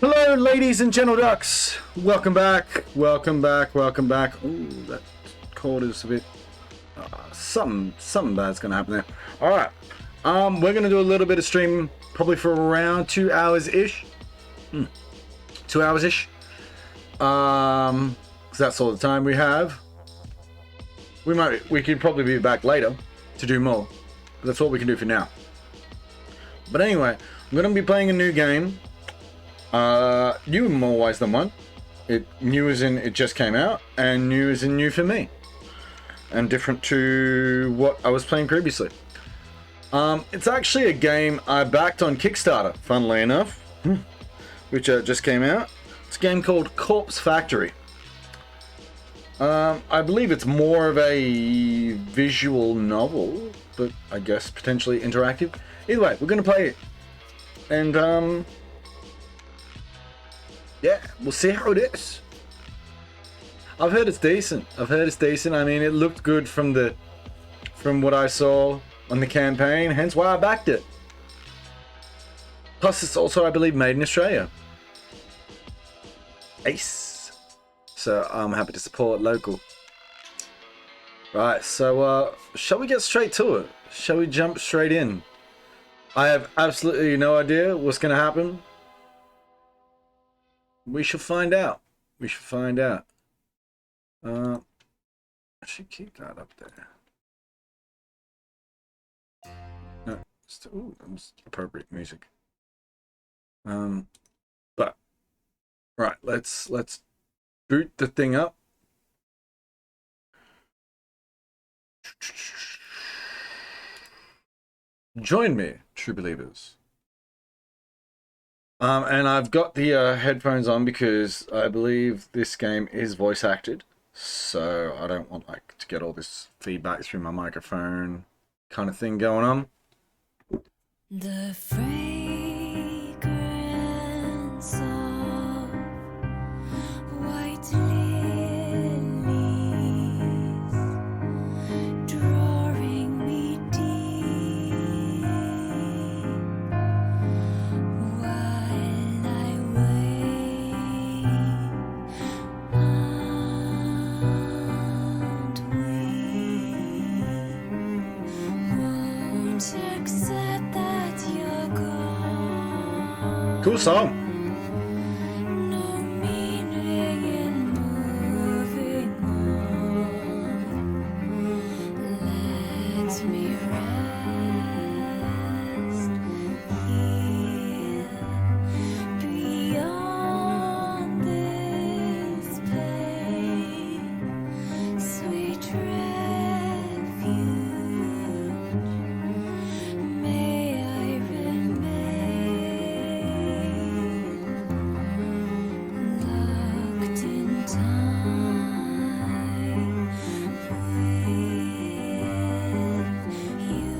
Hello, ladies and gentle ducks. Welcome back. Welcome back. Welcome back. Ooh, that chord is a bit. Something bad's gonna happen there. All right. We're gonna do a little bit of streaming, probably for around 2 hours ish. 2 hours ish. Because that's all the time we have. We could probably be back later to do more. But that's what we can do for now. But anyway, I'm gonna be playing a new game. New in more ways than one. New as in it just came out, and new as in new for me, and different to what I was playing previously. It's actually a game I backed on Kickstarter, funnily enough, which just came out. It's a game called Corpse Factory. I believe it's more of a visual novel, but I guess potentially interactive. Either way, we're going to play it, and yeah, we'll see how it is. I've heard it's decent. I mean, it looked good from what I saw on the campaign, hence why I backed it. Plus, it's also, I believe, made in Australia. Ace. So I'm happy to support local. Right, so shall we get straight to it? Shall we jump straight in? I have absolutely no idea what's going to happen. We shall find out. I should keep that up there. No, ooh, that's appropriate music. But right, let's boot the thing up. Join me, true believers. And I've got the headphones on because I believe this game is voice acted, so I don't want to get all this feedback through my microphone kind of thing going on. The fragrance of white lilies drawing me deep while I wait and won't accept that you're gone. Cool song. No meaning in moving on. Let me rest here beyond this pain, sweet refuge. May I remain locked in time with you.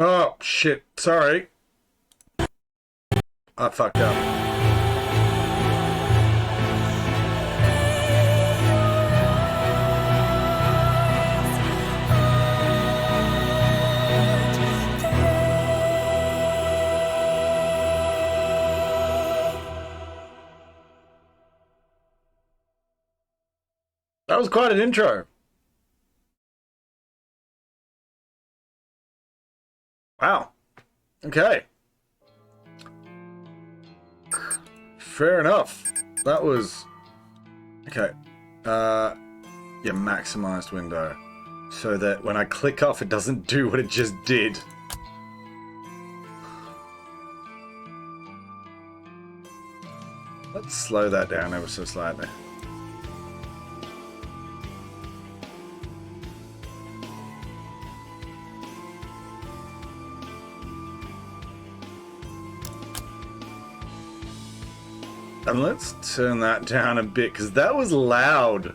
Oh, shit. Sorry. I fucked up. That was quite an intro. Wow. Okay. Fair enough. That was... Okay. Yeah, maximized window. So that when I click off, it doesn't do what it just did. Let's slow that down ever so slightly. And let's turn that down a bit, because that was loud.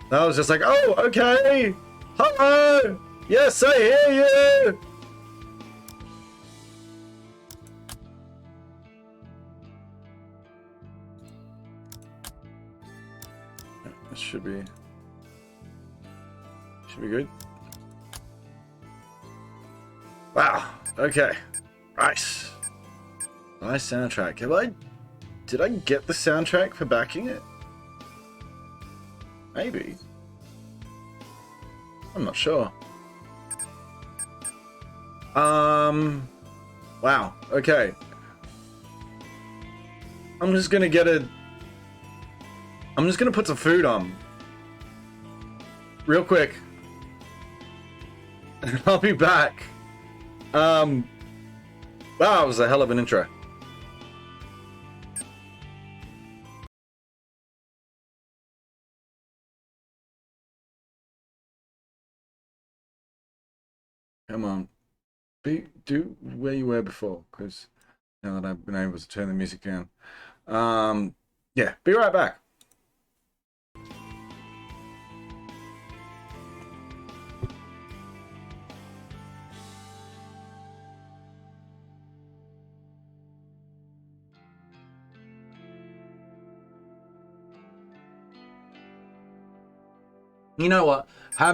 That was just like, oh, okay. Hello. Yes, I hear you. This should be good. Wow. Okay. Nice. Nice soundtrack. Did I get the soundtrack for backing it? Maybe. I'm not sure. Wow. Okay. I'm just gonna put some food on. Real quick. And I'll be back. Wow, it was a hell of an intro. Come on. Do where you were before, because now that I've been able to turn the music down. Yeah, be right back. You know what? How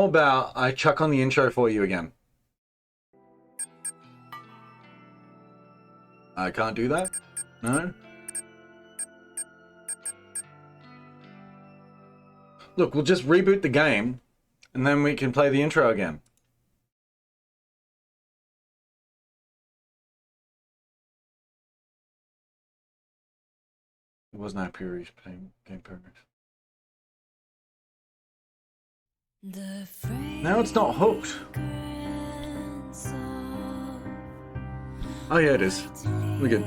about I chuck on the intro for you again? I can't do that? No? Look, we'll just reboot the game, and then we can play the intro again. It was not pure game progress. Now it's not hooked. Oh yeah, it is. We're good.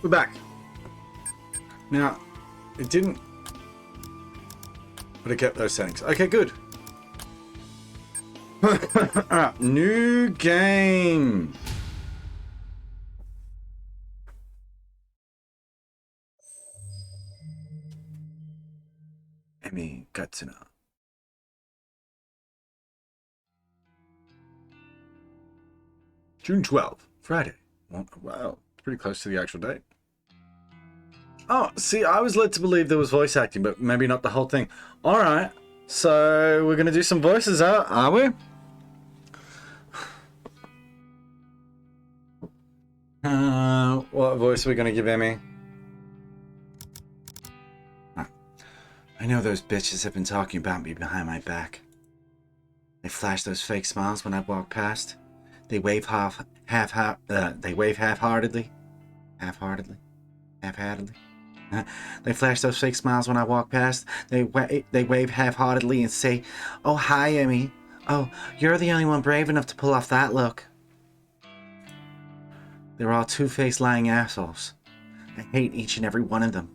We're back. Now, it didn't... But it kept those settings. Okay, good. Alright, new game. Emi Katsuna. June 12th, Friday. Wow, pretty close to the actual date. Oh, see, I was led to believe there was voice acting, but maybe not the whole thing. Alright, so we're going to do some voices, are we? What voice are we going to give Emmy? I know those bitches have been talking about me behind my back. They flash those fake smiles when I walk past. They wave half-heartedly. Half-heartedly. They flash those fake smiles when I walk past. They wave half-heartedly and say, "Oh, hi, Emmy. Oh, you're the only one brave enough to pull off that look." They're all two-faced lying assholes. I hate each and every one of them.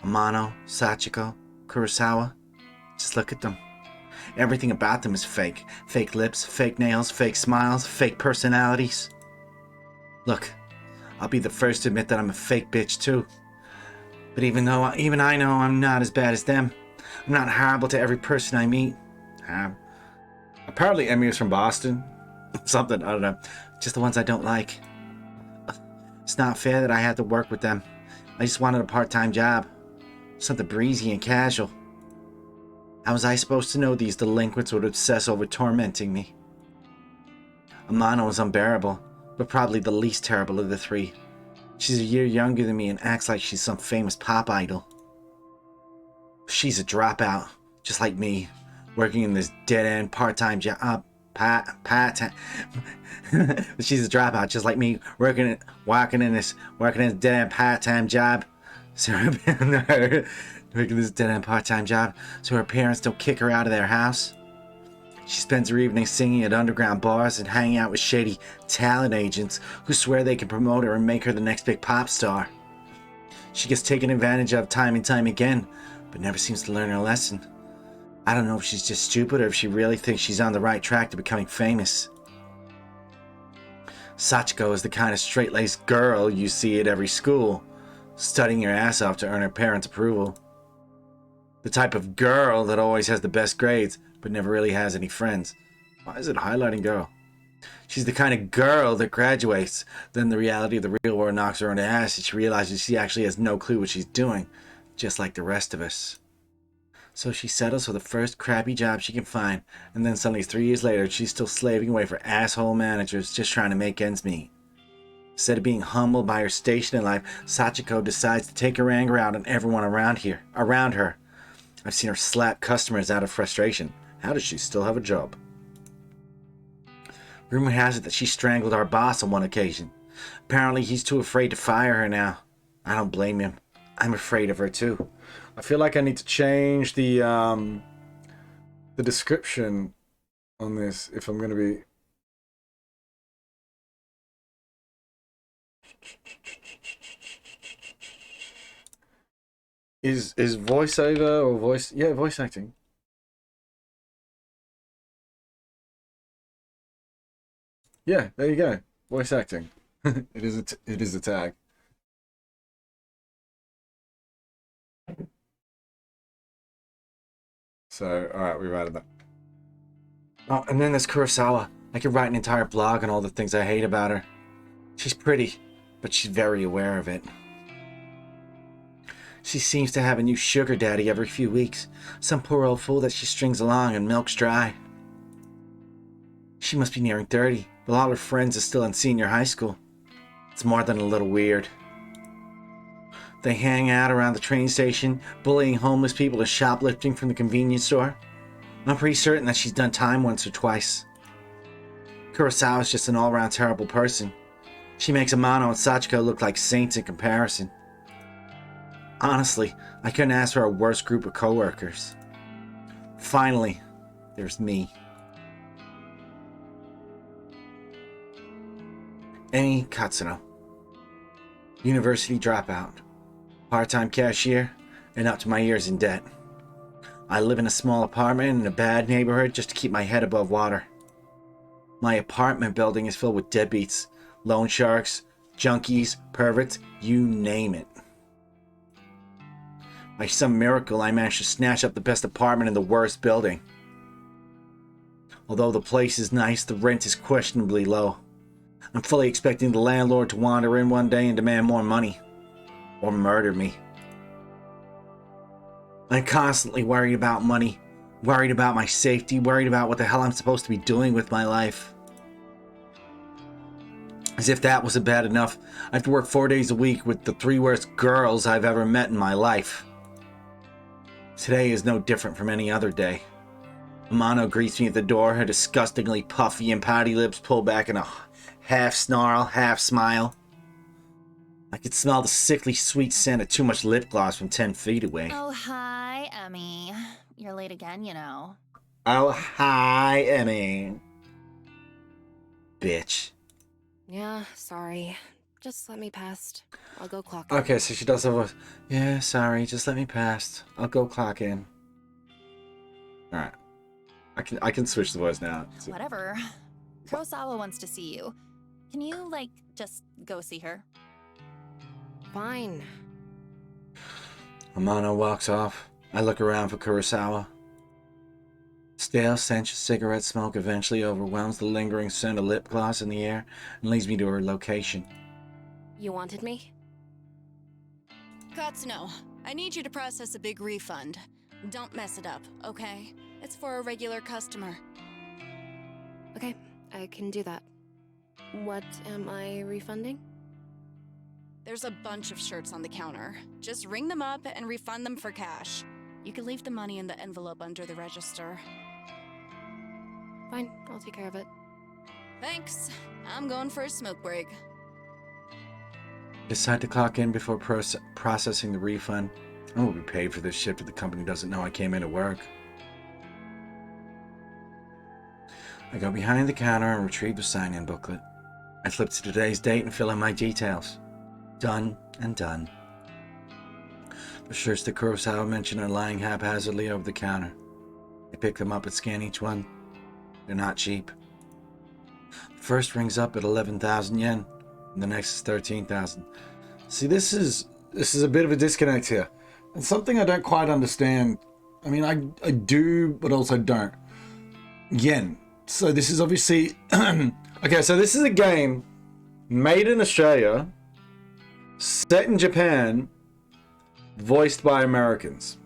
Amano, Sachiko, Kurosawa. Just look at them. Everything about them is fake. Fake lips, fake nails, fake smiles, fake personalities. Look, I'll be the first to admit that I'm a fake bitch too. But even I know I'm not as bad as them. I'm not horrible to every person I meet. Apparently Emmy is from Boston. Something, I don't know. Just the ones I don't like. It's not fair that I had to work with them. I just wanted a part-time job. Something breezy and casual. How was I supposed to know these delinquents would obsess over tormenting me? Amano is unbearable, but probably the least terrible of the three. She's a year younger than me and acts like she's some famous pop idol. She's a dropout, just like me, working in this dead-end part-time job. She's a dropout, just like me, working in this dead-end part-time job. So working this dead-end part-time job, so her parents don't kick her out of their house. She spends her evenings singing at underground bars and hanging out with shady talent agents who swear they can promote her and make her the next big pop star. She gets taken advantage of time and time again, but never seems to learn her lesson. I don't know if she's just stupid or if she really thinks she's on the right track to becoming famous. Sachiko is the kind of straight-laced girl you see at every school, studying her ass off to earn her parents' approval. The type of girl that always has the best grades, but never really has any friends. Why is it highlighting girl? She's the kind of girl that graduates, then the reality of the real world knocks her on the ass and she realizes she actually has no clue what she's doing, just like the rest of us. So she settles for the first crappy job she can find, and then suddenly 3 years later she's still slaving away for asshole managers just trying to make ends meet. Instead of being humbled by her station in life, Sachiko decides to take her anger out on everyone around her. I've seen her slap customers out of frustration. How does she still have a job? Rumor has it that she strangled our boss on one occasion. Apparently he's too afraid to fire her now. I don't blame him. I'm afraid of her too. I feel like I need to change the description on this if I'm going to be... Is voiceover or voice... Yeah, voice acting. Yeah, there you go. Voice acting. It is a tag. So, alright, we've added that. Oh, and then there's Kurosawa. I could write an entire blog on all the things I hate about her. She's pretty, but she's very aware of it. She seems to have a new sugar daddy every few weeks. Some poor old fool that she strings along and milks dry. She must be nearing 30, but all her friends are still in senior high school. It's more than a little weird. They hang out around the train station, bullying homeless people and shoplifting from the convenience store. I'm pretty certain that she's done time once or twice. Kurosawa's just an all-around terrible person. She makes Amano and Sachiko look like saints in comparison. Honestly, I couldn't ask for a worse group of coworkers. Finally, there's me. Emi Katsuno. University dropout, part-time cashier, and up to my ears in debt. I live in a small apartment in a bad neighborhood just to keep my head above water. My apartment building is filled with deadbeats, loan sharks, junkies, perverts, you name it. By some miracle, I managed to snatch up the best apartment in the worst building. Although the place is nice, the rent is questionably low. I'm fully expecting the landlord to wander in one day and demand more money. Or murder me. I'm constantly worried about money, worried about my safety, worried about what the hell I'm supposed to be doing with my life. As if that wasn't bad enough, I have to work 4 days a week with the 3 worst girls I've ever met in my life. Today is no different from any other day. Amano greets me at the door, her disgustingly puffy and pouty lips pulled back in a half snarl, half smile. I could smell the sickly sweet scent of too much lip gloss from 10 feet away. Oh, hi, Emmy. You're late again, you know. Oh, hi, Emmy. Bitch. Yeah, sorry. Just let me past. I'll go clock in. Okay, so she does have a voice. Yeah, sorry, just let me past. I'll go clock in. Alright. I can switch the voice now. Whatever. Kurosawa wants to see you. Can you, like, just go see her? Fine. Amano walks off. I look around for Kurosawa. Stale stench of cigarette smoke eventually overwhelms the lingering scent of lip gloss in the air and leads me to her location. You wanted me? Katsuno, I need you to process a big refund. Don't mess it up, okay? It's for a regular customer. Okay, I can do that. What am I refunding? There's a bunch of shirts on the counter. Just ring them up and refund them for cash. You can leave the money in the envelope under the register. Fine, I'll take care of it. Thanks. I'm going for a smoke break. Decide to clock in before processing the refund. I will be paid for this shift if the company doesn't know I came in to work. I go behind the counter and retrieve the sign-in booklet. I flip to today's date and fill in my details. Done and done. The shirts that Kurosawa mentioned are lying haphazardly over the counter. I pick them up and scan each one. They're not cheap. The first rings up at 11,000 yen, and the next is 13,000. See, this is a bit of a disconnect here. And something I don't quite understand. I mean, I do, but also don't. Yen. So this is obviously... okay, so this is a game made in Australia, set in Japan, voiced by Americans.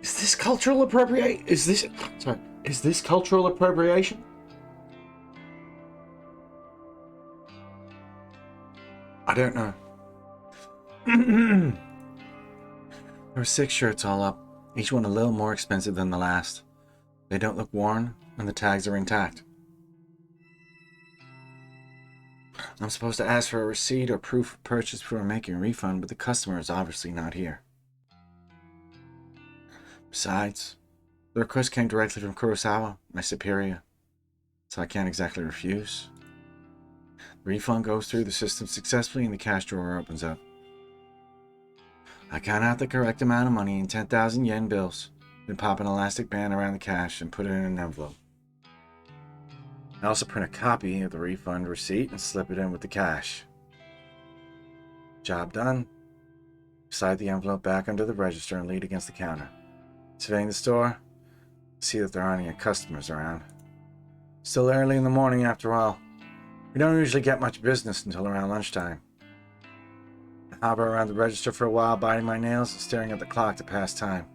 Is this cultural appropriation? Is this cultural appropriation? I don't know. There are 6 shirts all up, each one a little more expensive than the last. They don't look worn, and the tags are intact. I'm supposed to ask for a receipt or proof of purchase before making a refund, but the customer is obviously not here. Besides, the request came directly from Kurosawa, my superior, so I can't exactly refuse. The refund goes through the system successfully and the cash drawer opens up. I count out the correct amount of money in 10,000 yen bills, then pop an elastic band around the cash and put it in an envelope. I also print a copy of the refund receipt and slip it in with the cash. Job done. Slide the envelope back under the register and lean against the counter. Surveying the store, see that there aren't any customers around. Still early in the morning after all. We don't usually get much business until around lunchtime. I hover around the register for a while, biting my nails and staring at the clock to pass time.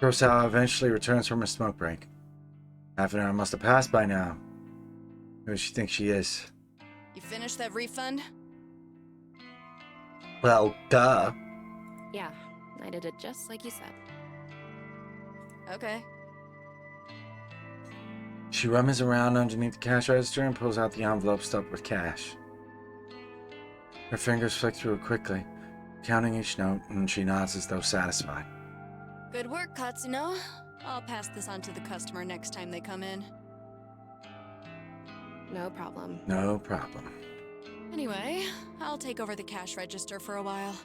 Kurosawa eventually returns from her smoke break. Half an hour must have passed by now. Who does she think she is? You finished that refund? Well, duh. Yeah, I did it just like you said. Okay. She rummages around underneath the cash register and pulls out the envelope stuffed with cash. Her fingers flick through it quickly, counting each note, and she nods as though satisfied. Good work, Katsuno. I'll pass this on to the customer next time they come in. No problem. No problem. Anyway, I'll take over the cash register for a while.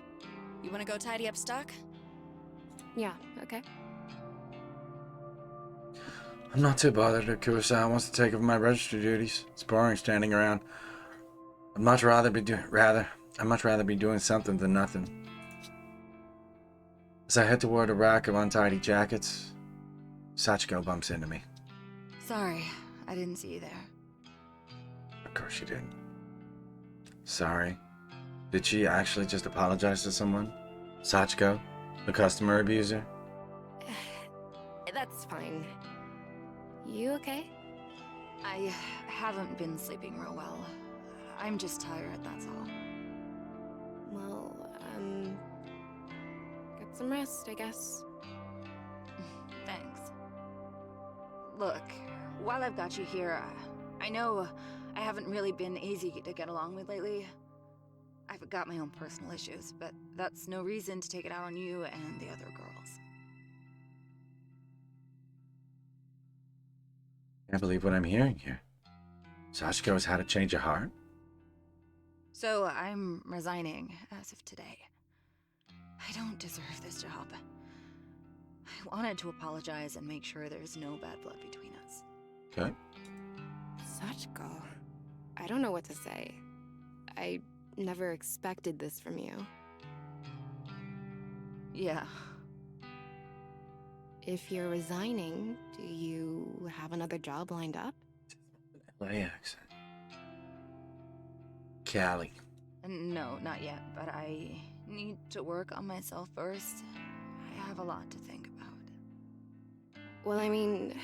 You want to go tidy up stock? Yeah, okay. I'm not too bothered if Kurosawa wants to take over my registry duties. It's boring standing around. I'd much rather be doing something than nothing. As I head toward a rack of untidy jackets, Sachiko bumps into me. Sorry, I didn't see you there. Of course she didn't. Sorry. Did she actually just apologize to someone? Sachiko? The customer abuser? That's fine. You okay? I haven't been sleeping real well. I'm just tired, that's all. Well, get some rest, I guess. Thanks. Look, while I've got you here, I know I haven't really been easy to get along with lately. I've got my own personal issues, but that's no reason to take it out on you and the other girls. Can't believe what I'm hearing here. Sachiko has had a change of heart? So I'm resigning as of today. I don't deserve this job. I wanted to apologize and make sure there's no bad blood between us. Okay. Sachiko. I don't know what to say. I never expected this from you. Yeah. If you're resigning, do you have another job lined up? LA accent. Cali. No, not yet, but I need to work on myself first. I have a lot to think about. Well, I mean,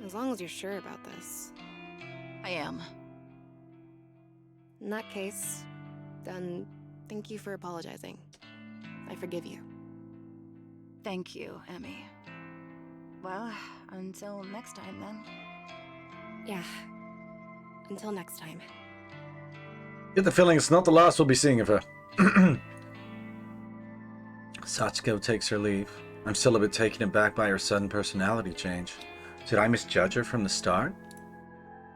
as long as you're sure about this. I am. In that case, then thank you for apologizing. I forgive you. Thank you, Emmy. Well, until next time then. Yeah. Until next time. Get the feeling it's not the last we'll be seeing of her. Sachiko takes her leave. I'm still a bit taken aback by her sudden personality change. Did I misjudge her from the start?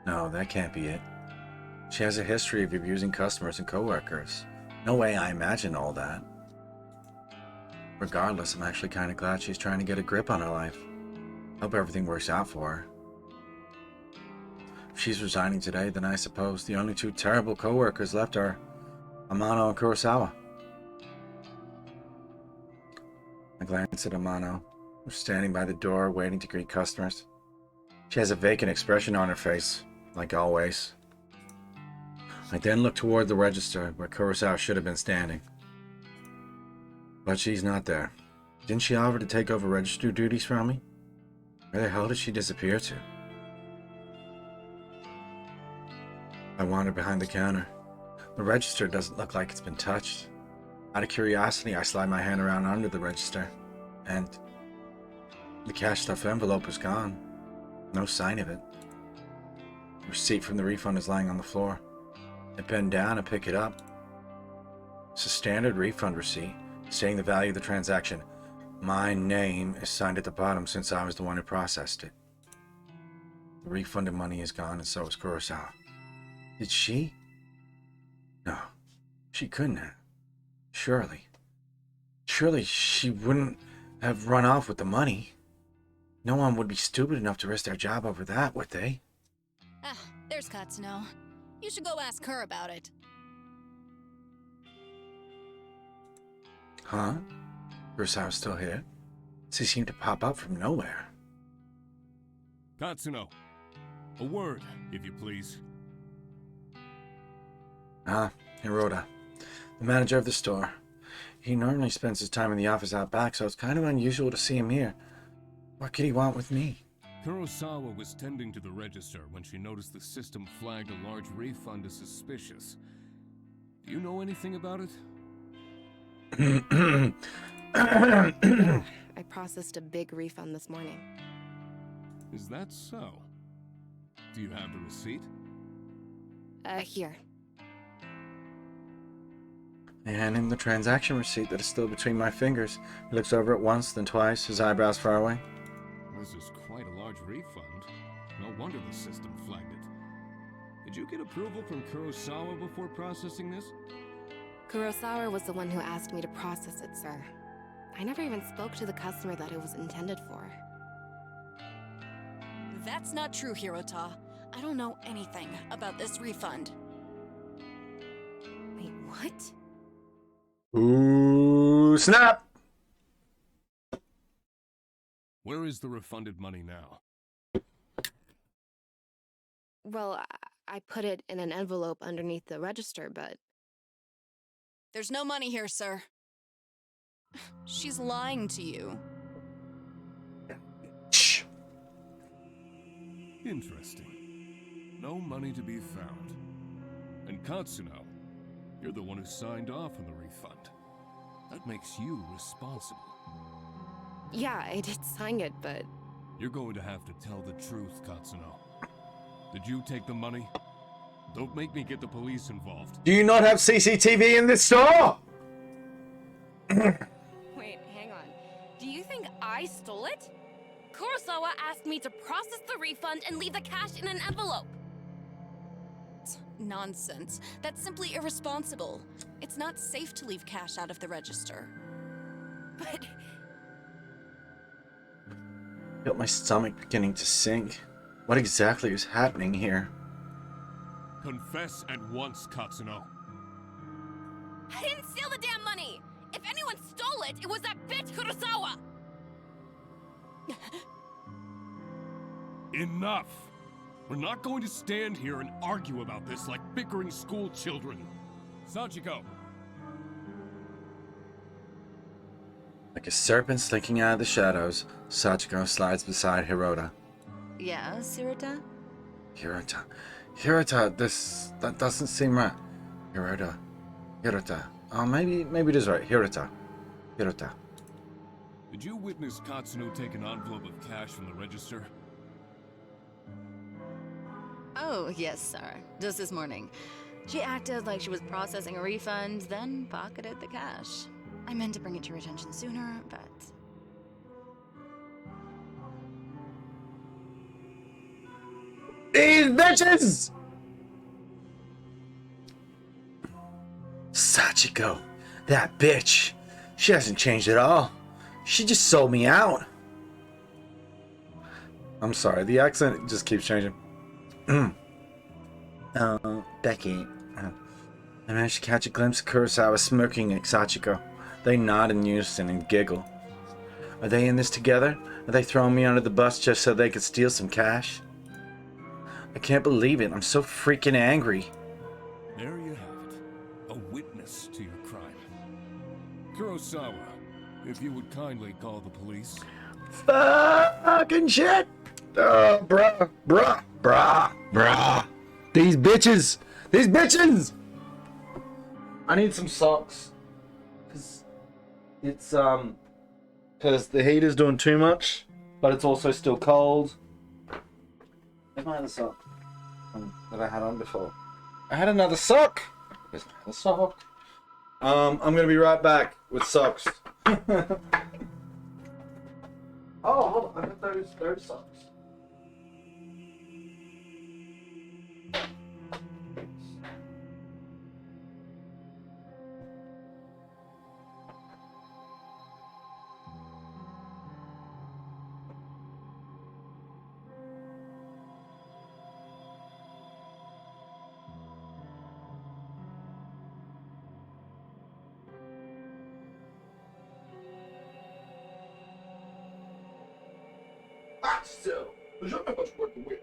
No, that can't be it. She has a history of abusing customers and coworkers. No way I imagined all that. Regardless, I'm actually kind of glad she's trying to get a grip on her life. Hope everything works out for her. If she's resigning today, then I suppose the only two terrible coworkers left are Amano and Kurosawa. I glance at Amano, who's standing by the door waiting to greet customers. She has a vacant expression on her face, like always. I then look toward the register where Kurosawa should have been standing. But she's not there. Didn't she offer to take over register duties from me? Where the hell did she disappear to? I wander behind the counter. The register doesn't look like it's been touched. Out of curiosity, I slide my hand around under the register, and the cash stuff envelope is gone. No sign of it. The receipt from the refund is lying on the floor. I bend down and pick it up. It's a standard refund receipt, stating the value of the transaction. My name is signed at the bottom since I was the one who processed it. The refunded money is gone, and so is Kurosawa. Did she? No, she couldn't have. Surely she wouldn't have run off with the money. No one would be stupid enough to risk their job over that, would they? Ah, there's Katsuno. You should go ask her about it. Huh? Kurosawa's still here? She seemed to pop up from nowhere. Katsuno, a word, if you please. Ah, Hiroda, the manager of the store. He normally spends his time in the office out back, so it's kind of unusual to see him here. What could he want with me? Kurosawa was tending to the register when she noticed the system flagged a large refund as suspicious. Do you know anything about it? I processed a big refund this morning. Is that so? Do you have the receipt? Here. And in the transaction receipt that is still between my fingers, he looks over it once, then twice, his eyebrows far away. This is quite a large refund. No wonder the system flagged it. Did you get approval from Kurosawa before processing this? Kurosawa was the one who asked me to process it, sir. I never even spoke to the customer that it was intended for. That's not true, Hirota. I don't know anything about this refund. Wait, what? Ooh, snap! Where is the refunded money now? Well, I put it in an envelope underneath the register, but... There's no money here, sir. She's lying to you. Shh. Interesting. No money to be found. And Katsuno, you're the one who signed off on the refund. That makes you responsible. Yeah, I did sign it, but... You're going to have to tell the truth, Katsuno. Did you take the money? Don't make me get the police involved. Do you not have CCTV in this store? Wait, hang on. Do you think I stole it? Kurosawa asked me to process the refund and leave the cash in an envelope. Nonsense. That's simply irresponsible. It's not safe to leave cash out of the register. But... Felt my stomach beginning to sink. What exactly is happening here? Confess at once, Katsuno. I didn't steal the damn money! If anyone stole it, it was that bitch Kurosawa! Enough! We're not going to stand here and argue about this like bickering school children. Sachiko! Like a serpent slinking out of the shadows, Sachiko slides beside Hirota. Yeah, Hirota? Hirota, that doesn't seem right. Hirota. Oh, maybe it is right. Hirota. Did you witness Katsuno take an envelope of cash from the register? Oh, yes, sir. Just this morning. She acted like she was processing a refund, then pocketed the cash. I meant to bring it to your attention sooner, but... These bitches! Sachiko, that bitch. She hasn't changed at all. She just sold me out. I'm sorry, the accent just keeps changing. Becky. I managed to catch a glimpse of Kurosawa smirking at Sachiko. They nod in unison and giggle. Are they in this together? Are they throwing me under the bus just so they could steal some cash? I can't believe it. I'm so freaking angry. There you have it. A witness to your crime. Kurosawa, if you would kindly call the police. Fucking shit! Oh, bruh. These bitches! I need some socks. Because the heat is doing too much, but it's also still cold. Where's my other sock? That I had on before. I had another sock! Where's my other sock? I'm gonna be right back with socks. Oh, hold on, I got those socks. Still, there's not much work to win.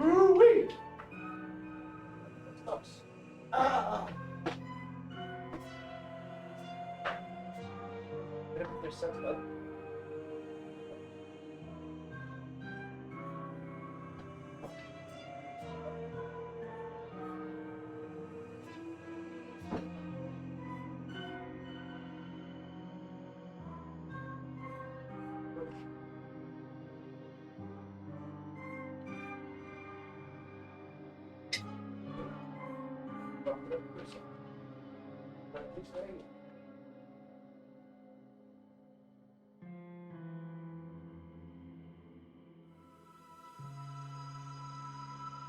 Ooh-wee! That sucks. Ah! There's sense, bud.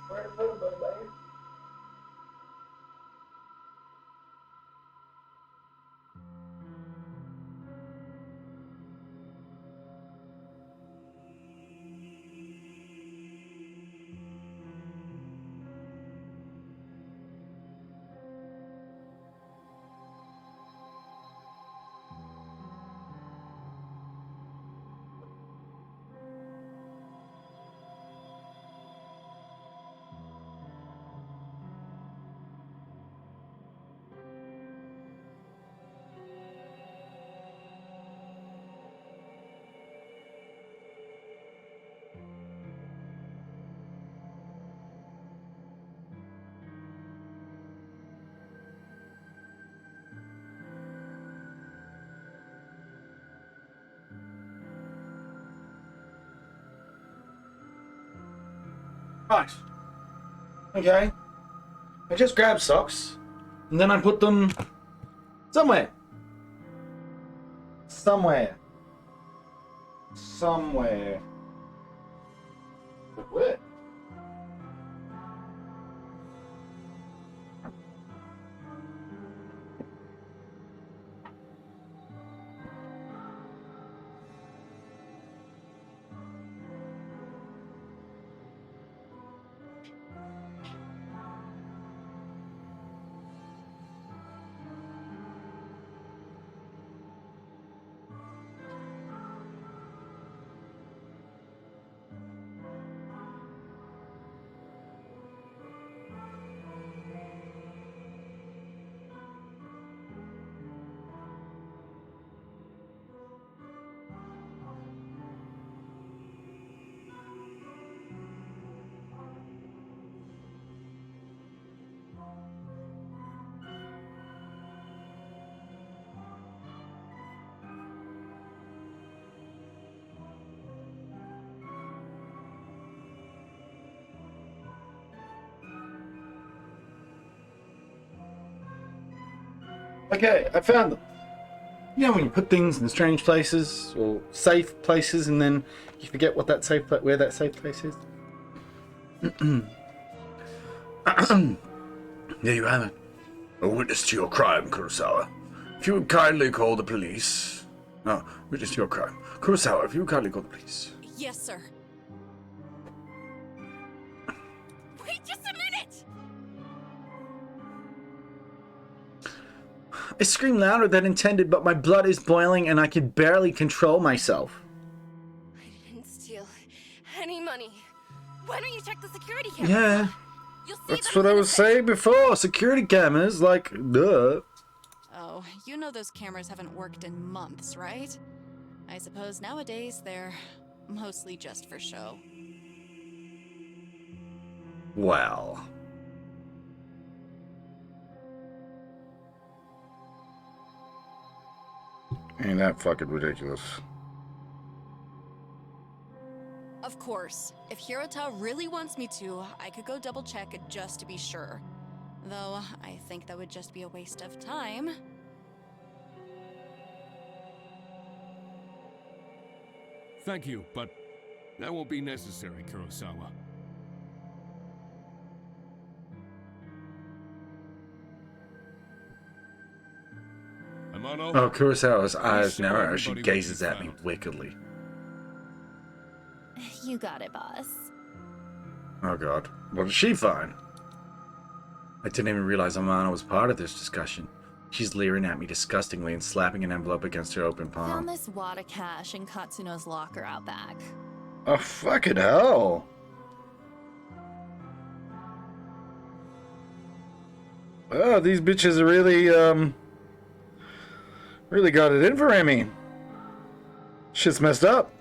Where to put him, buddy? Right. Okay. I just grab socks and then I put them somewhere. Somewhere. But where? Okay, I found them. You know when you put things in strange places or safe places and then you forget where that safe place is? There you have it. A witness to your crime, Kurosawa. If you would kindly call the police. No, witness to your crime. Kurosawa, if you would kindly call the police. Yes, sir. Wait just a minute! I screamed louder than intended, but my blood is boiling and I can barely control myself. I didn't steal any money. Why don't you check the security cameras? Yeah, You'll see that's that what I'm I was innocent. saying before. Security cameras, like, duh. Oh, you know those cameras haven't worked in months, right? I suppose nowadays they're mostly just for show. Well. Ain't that fucking ridiculous? Of course, if Hirota really wants me to, I could go double check it just to be sure. Though, I think that would just be a waste of time. Thank you, but that won't be necessary, Kurosawa. Amano? Oh, Kurosawa's eyes show narrow as she everybody what gazes you at me found. wickedly. You got it, boss. Oh god. What did she find? I didn't even realize Amano was part of this discussion. She's leering at me disgustingly and slapping an envelope against her open palm. Found this wad of cash in Katsuno's locker out back. Oh, fucking hell. Oh, these bitches are really got it in for Emmy. Shit's messed up.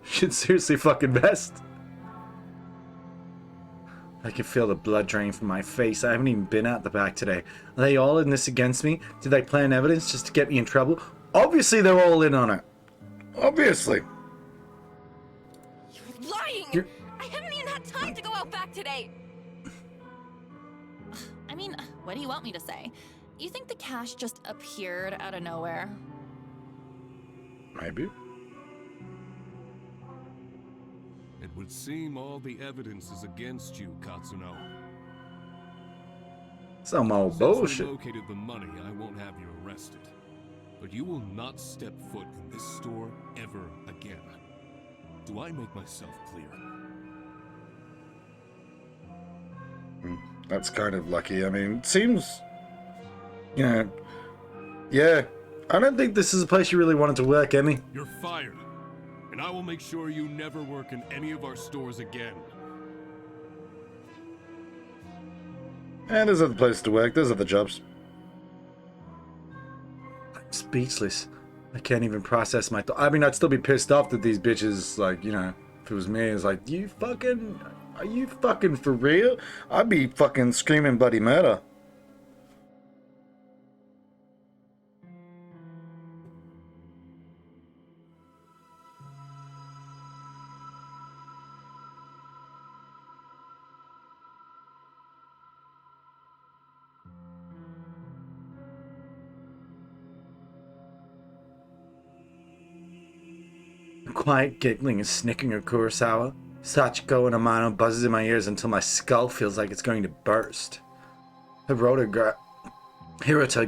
Shit's seriously fucking messed. I can feel the blood drain from my face. I haven't even been out the back today. Are they all in this against me? Did they plan evidence just to get me in trouble? Obviously they're all in on it. Obviously. You're lying! I haven't even had time to go out back today! I mean, what do you want me to say? You think the cash just appeared out of nowhere? Maybe. It would seem all the evidence is against you, Katsuno. Some old Since bullshit. we located the money, I won't have you arrested. But you will not step foot in this store ever again. Do I make myself clear? That's kind of lucky. I mean, it seems... You know... Yeah. I don't think this is a place you really wanted to work, Emmy. You're fired. And I will make sure you never work in any of our stores again. And there's other places to work. There's other jobs. I'm speechless. I can't even process my thoughts. I mean, I'd still be pissed off that these bitches, like, you know, if it was me, it's like, you fucking... Are you fucking for real? I'd be fucking screaming bloody murder. Quiet giggling and snicking of Kurosawa. Sachiko and Amano buzzes in my ears until my skull feels like it's going to burst. Hirota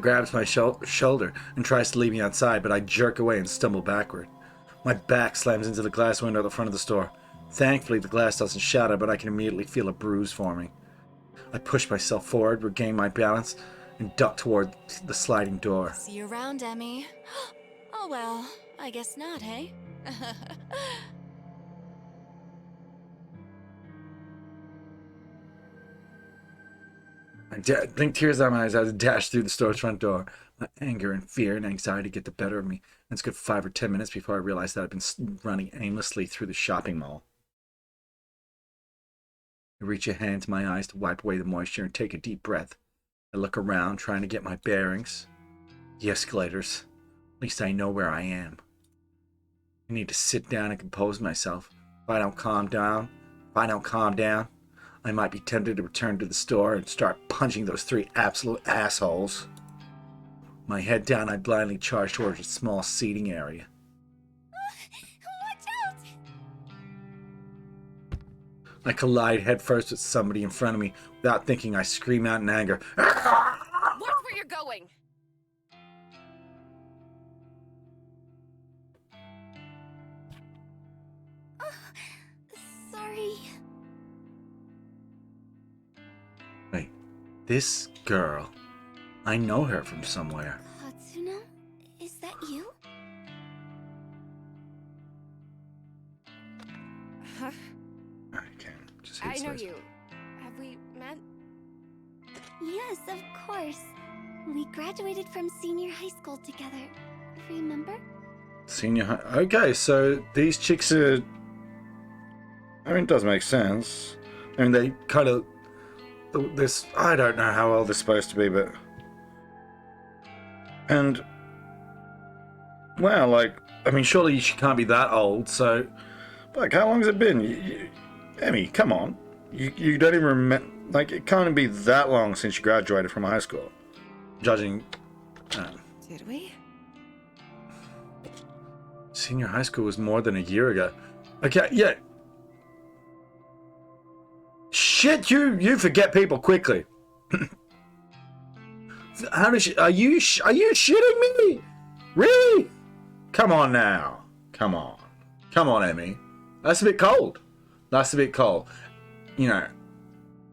grabs my shoulder and tries to lead me outside, but I jerk away and stumble backward. My back slams into the glass window at the front of the store. Thankfully, the glass doesn't shatter, but I can immediately feel a bruise forming. I push myself forward, regain my balance, and duck toward the sliding door. See you around, Emmy. Oh well, I guess not, hey? I blink tears out of my eyes as I dash through the store's front door. My anger and fear and anxiety get the better of me. And it's good 5 or 10 minutes before I realize that I've been running aimlessly through the shopping mall. I reach a hand to my eyes to wipe away the moisture and take a deep breath. I look around, trying to get my bearings. The escalators. At least I know where I am. I need to sit down and compose myself. If I don't calm down, I might be tempted to return to the store and start punching those 3 absolute assholes. My head down, I blindly charge towards a small seating area. Watch out! I collide headfirst with somebody in front of me. Without thinking, I scream out in anger. Watch where you're going! Sorry. Wait, this girl. I know her from somewhere. Katsuno? Is that you? Huh? I can't. Just I hit know space. you. Have we met? Yes, of course. We graduated from senior high school together. Remember? Senior high. Okay, so these chicks are. I mean, it does make sense. I mean, they kind of. This. I don't know how old they're supposed to be, but. And. Well, like. I mean, surely she can't be that old, so. Like, how long has it been? Emmy, come on. You don't even remember. Like, it can't be that long since you graduated from high school. Judging. Did we? Senior high school was more than a year ago. Okay, yeah. Shit, you forget people quickly. How does she? Are you shitting me? Really? Come on now. Come on, Emmy. That's a bit cold. You know,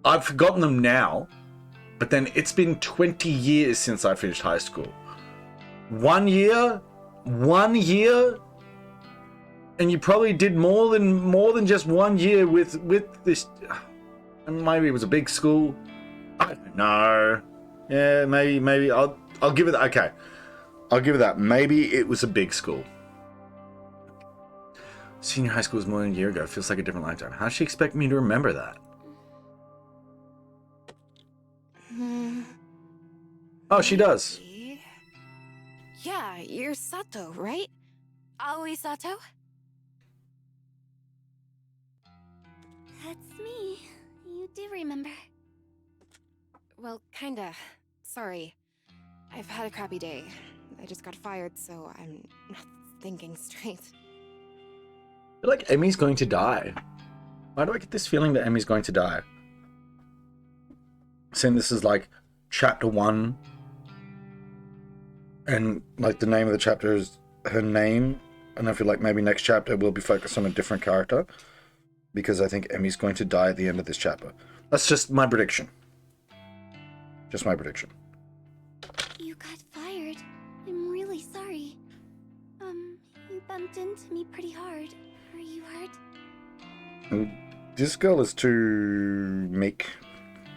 I've forgotten them now, but then it's been 20 years since I finished high school. 1 year? 1 year? And you probably did more than just 1 year with this. And maybe it was a big school. I don't know. Yeah, maybe I'll give it that. Okay, I'll give it that. Maybe it was a big school. Senior high school was more than a year ago. It feels like a different lifetime. How does she expect me to remember that? Oh, she does. Yeah, you're Sato, right? Aoi Sato? That's me. You do remember. Well, kinda. Sorry. I've had a crappy day. I just got fired, so I'm not thinking straight. I feel like Emmy's going to die. Why do I get this feeling that Emmy's going to die? Saying this is like chapter 1, and like the name of the chapter is her name, and I feel like maybe next chapter will be focused on a different character, because I think Emmy's going to die at the end of this chapter. That's just my prediction. Just my prediction. You got fired. I'm really sorry. You bumped into me pretty hard. Are you hurt? This girl is too meek,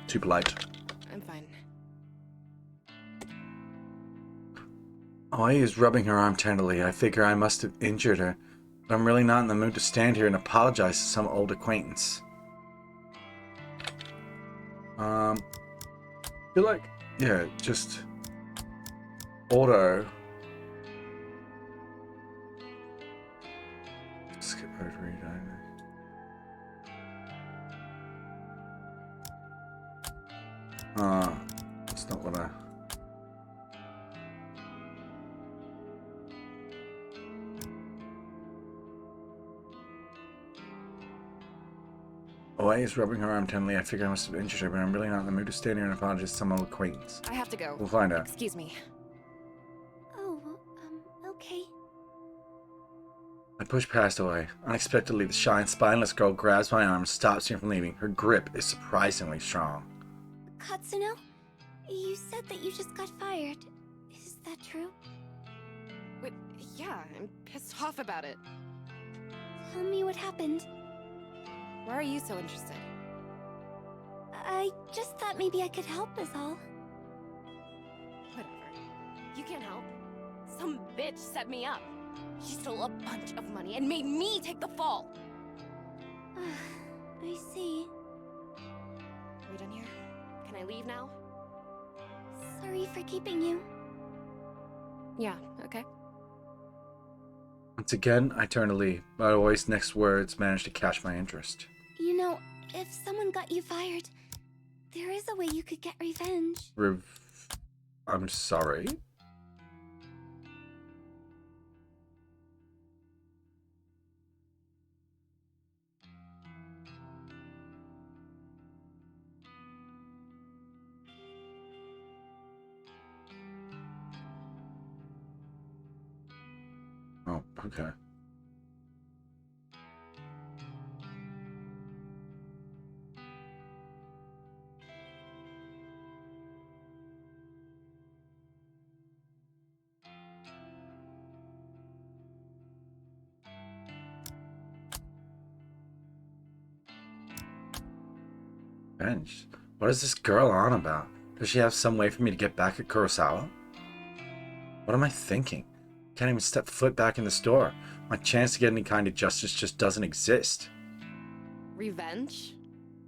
too polite. I'm fine. Aoi is rubbing her arm tenderly. I figure I must have injured her, but I'm really not in the mood to stand here and apologize to some old acquaintance. I feel like, yeah, just auto. Skip over read. That's not what I. Aoi is rubbing her arm tenderly. I figure I must have injured her, but I'm really not in the mood to stand here and apologize to some old acquaintance. I have to go. We'll find out. Excuse me. Oh, okay. I push past Aoi. Unexpectedly, the shy and spineless girl grabs my arm and stops me from leaving. Her grip is surprisingly strong. Katsuno, you said that you just got fired. Is that true? Wait, yeah, I'm pissed off about it. Tell me what happened. Why are you so interested? I just thought maybe I could help is all. Whatever. You can't help. Some bitch set me up. She stole a bunch of money and made me take the fall. I see. Are we done here? Can I leave now? Sorry for keeping you. Yeah, okay. Once again, I turn to leave, but Aoi's next words manage to catch my interest. You know, if someone got you fired, there is a way you could get revenge. I'm sorry? Oh, okay. Revenge? What is this girl on about? Does she have some way for me to get back at Kurosawa? What am I thinking? Can't even step foot back in the store. My chance to get any kind of justice just doesn't exist. Revenge?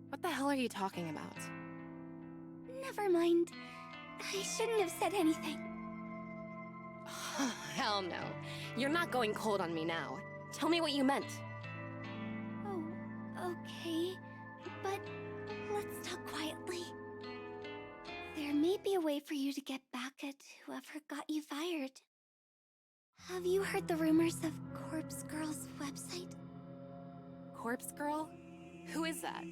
What the hell are you talking about? Never mind. I shouldn't have said anything. Hell no. You're not going cold on me now. Tell me what you meant. Oh, okay. But let's talk quietly. There may be a way for you to get back at whoever got you fired. Have you heard the rumors of Corpse Girl's website? Corpse Girl? Who is that?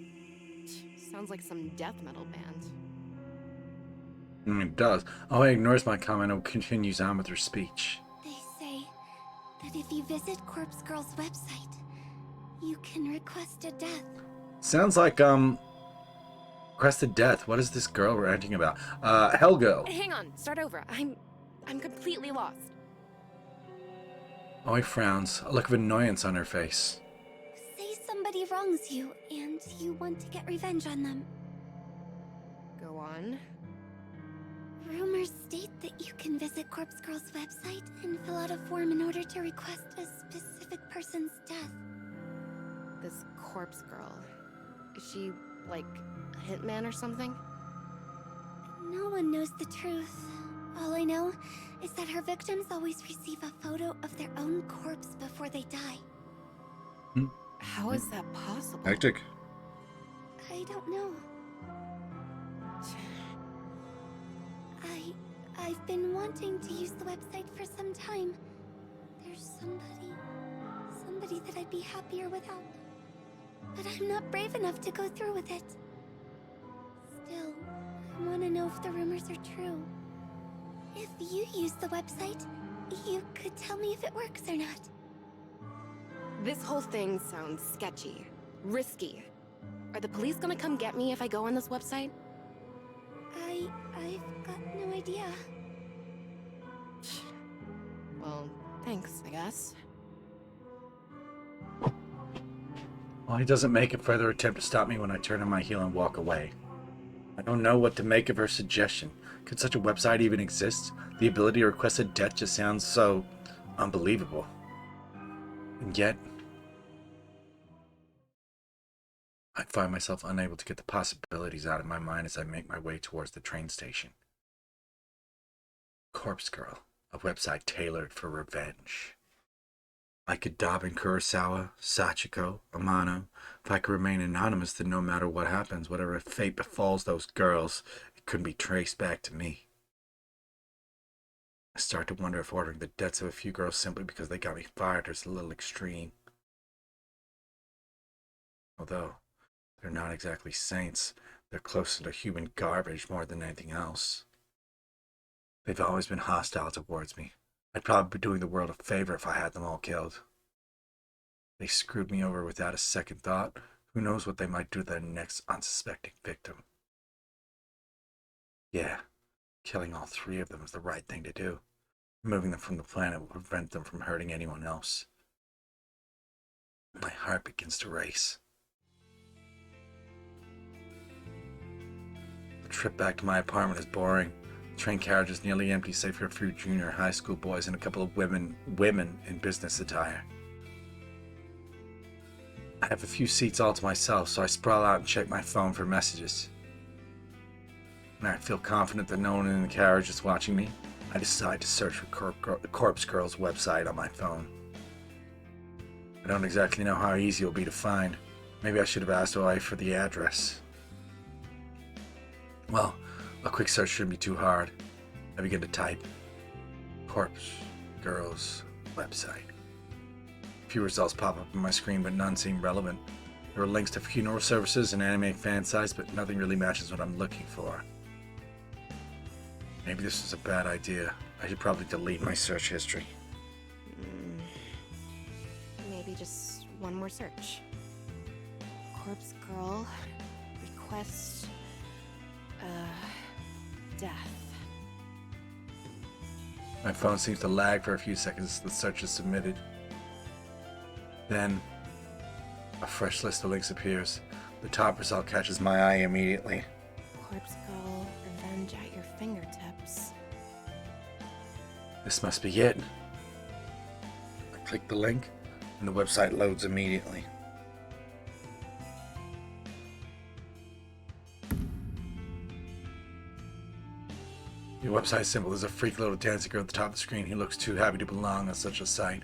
Sounds like some death metal band. It does. Oh, he ignores my comment and continues on with her speech. They say that if you visit Corpse Girl's website, you can request a death. Sounds like, Requested death. What is this girl ranting about? Helgo. Hang on, start over. I'm completely lost. Oi frowns, a look of annoyance on her face. Say somebody wrongs you, and you want to get revenge on them. Go on. Rumors state that you can visit Corpse Girl's website and fill out a form in order to request a specific person's death. This corpse girl. Is she, like, a hitman or something? No one knows the truth. All I know is that her victims always receive a photo of their own corpse before they die. How is that possible? Hectic. I don't know. I've been wanting to use the website for some time. There's somebody that I'd be happier without. But I'm not brave enough to go through with it. Still, I want to know if the rumors are true. If you use the website, you could tell me if it works or not. This whole thing sounds sketchy. Risky. Are the police gonna come get me if I go on this website? I've got no idea. Well, thanks, I guess. Well, he doesn't make a further attempt to stop me when I turn on my heel and walk away. I don't know what to make of her suggestion. Could such a website even exist? The ability to request a death just sounds so unbelievable. And yet, I find myself unable to get the possibilities out of my mind as I make my way towards the train station. Corpse Girl, a website tailored for revenge. I could daub in Kurosawa, Sachiko, Amano. If I could remain anonymous, then no matter what happens, whatever fate befalls those girls, it couldn't be traced back to me. I start to wonder if ordering the deaths of a few girls simply because they got me fired is a little extreme. Although, they're not exactly saints, they're closer to human garbage more than anything else. They've always been hostile towards me. I'd probably be doing the world a favor if I had them all killed. They screwed me over without a second thought. Who knows what they might do to their next unsuspecting victim. Yeah, killing all 3 of them is the right thing to do. Removing them from the planet will prevent them from hurting anyone else. My heart begins to race. The trip back to my apartment is boring. The train carriage is nearly empty save for a few junior high school boys and a couple of women in business attire. I have a few seats all to myself, so I sprawl out and check my phone for messages. When I feel confident that no one in the carriage is watching me, I decide to search for the Corpse Girl's website on my phone. I don't exactly know how easy it will be to find. Maybe I should have asked OI for the address. Well, a quick search shouldn't be too hard. I begin to type Corpse Girl's website. A few results pop up on my screen, but none seem relevant. There are links to funeral services and anime fan sites, but nothing really matches what I'm looking for. Maybe this is a bad idea. I should probably delete my search history. Maybe just one more search. Corpse Girl, request, death. My phone seems to lag for a few seconds as the search is submitted. Then, a fresh list of links appears. The top result catches my eye immediately. Corpse Girl, revenge at your fingertips. This must be it. I click the link, and the website loads immediately. The website symbol is a freak little dancing girl at the top of the screen who looks too happy to belong on such a site.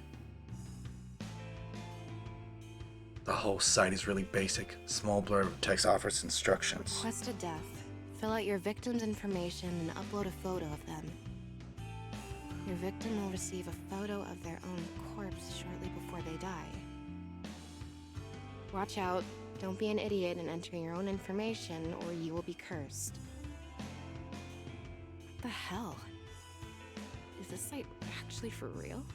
The whole site is really basic. Small blurb of text offers instructions. Request a death. Fill out your victim's information and upload a photo of them. Your victim will receive a photo of their own corpse shortly before they die. Watch out. Don't be an idiot and enter your own information, or you will be cursed. What the hell? Is this site actually for real?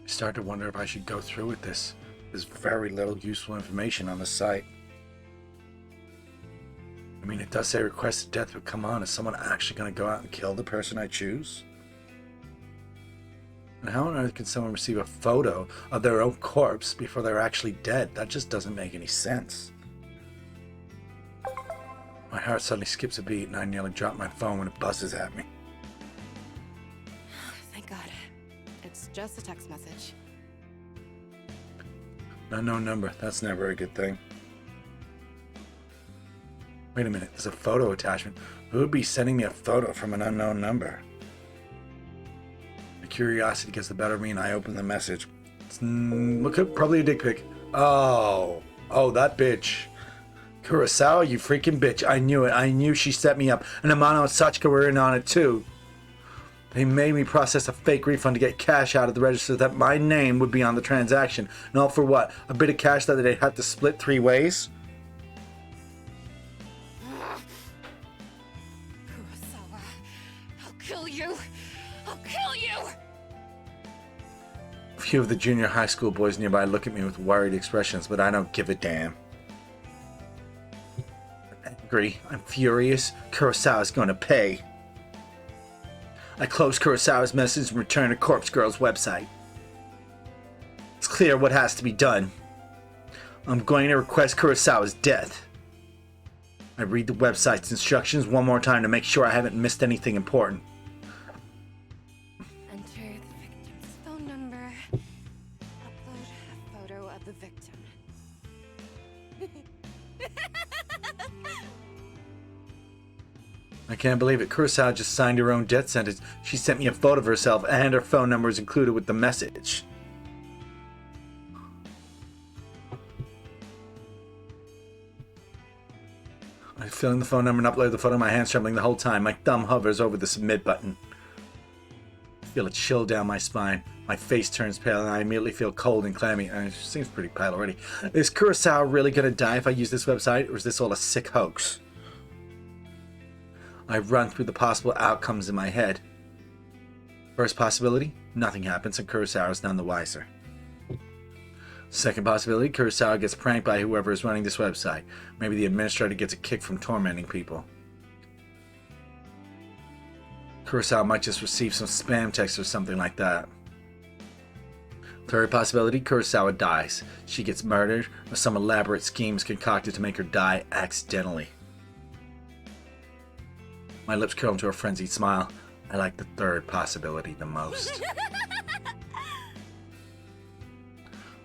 I start to wonder if I should go through with this. There's very little useful information on the site. mean, it does say requested death, but come on, is someone actually going to go out and kill the person I choose? And how on earth can someone receive a photo of their own corpse before they're actually dead? That just doesn't make any sense. My heart suddenly skips a beat and I nearly drop my phone when it buzzes at me. Thank God. It's just a text message. Unknown number. That's never a good thing. Wait a minute. There's a photo attachment. Who would be sending me a photo from an unknown number? My curiosity gets the better of me and I open the message. Look at probably a dick pic. Oh, that bitch. Kurosawa, you freaking bitch. I knew it. I knew she set me up. And Amano and Sachika were in on it too. They made me process a fake refund to get cash out of the register that my name would be on the transaction. And all for what? A bit of cash that they'd have to split 3 ways? Kurosawa, I'll kill you! I'll kill you! A few of the junior high school boys nearby look at me with worried expressions, but I don't give a damn. I'm angry. I'm furious. Kurosawa's going to pay. I close Kurosawa's message and return to Corpse Girl's website. It's clear what has to be done. I'm going to request Kurosawa's death. I read the website's instructions one more time to make sure I haven't missed anything important. Enter the victim's phone number. Upload a photo of the victim. I can't believe it. Kurosawa just signed her own death sentence. She sent me a photo of herself and her phone number is included with the message. I fill in the phone number and upload the photo. My hand's trembling the whole time. My thumb hovers over the submit button. I feel a chill down my spine. My face turns pale and I immediately feel cold and clammy. She seems pretty pale already. Is Kurosawa really going to die if I use this website, or is this all a sick hoax? I run through the possible outcomes in my head. First possibility, nothing happens and Kurosawa is none the wiser. Second possibility, Kurosawa gets pranked by whoever is running this website. Maybe the administrator gets a kick from tormenting people. Kurosawa might just receive some spam text or something like that. Third possibility, Kurosawa dies. She gets murdered, or some elaborate scheme is concocted to make her die accidentally. My lips curl into a frenzied smile. I like the third possibility the most.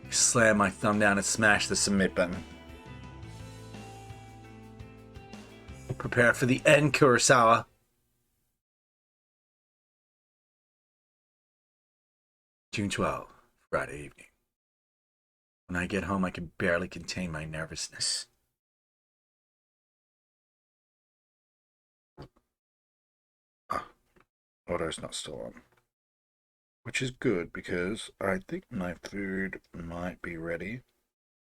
I slam my thumb down and smash the submit button. Prepare for the end, Kurosawa. June 12th, Friday evening. When I get home, I can barely contain my nervousness. Order's not still on. Which is good because I think my food might be ready.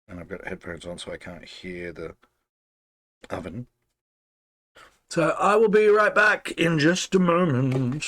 And I've got headphones on so I can't hear the oven. So I will be right back in just a moment.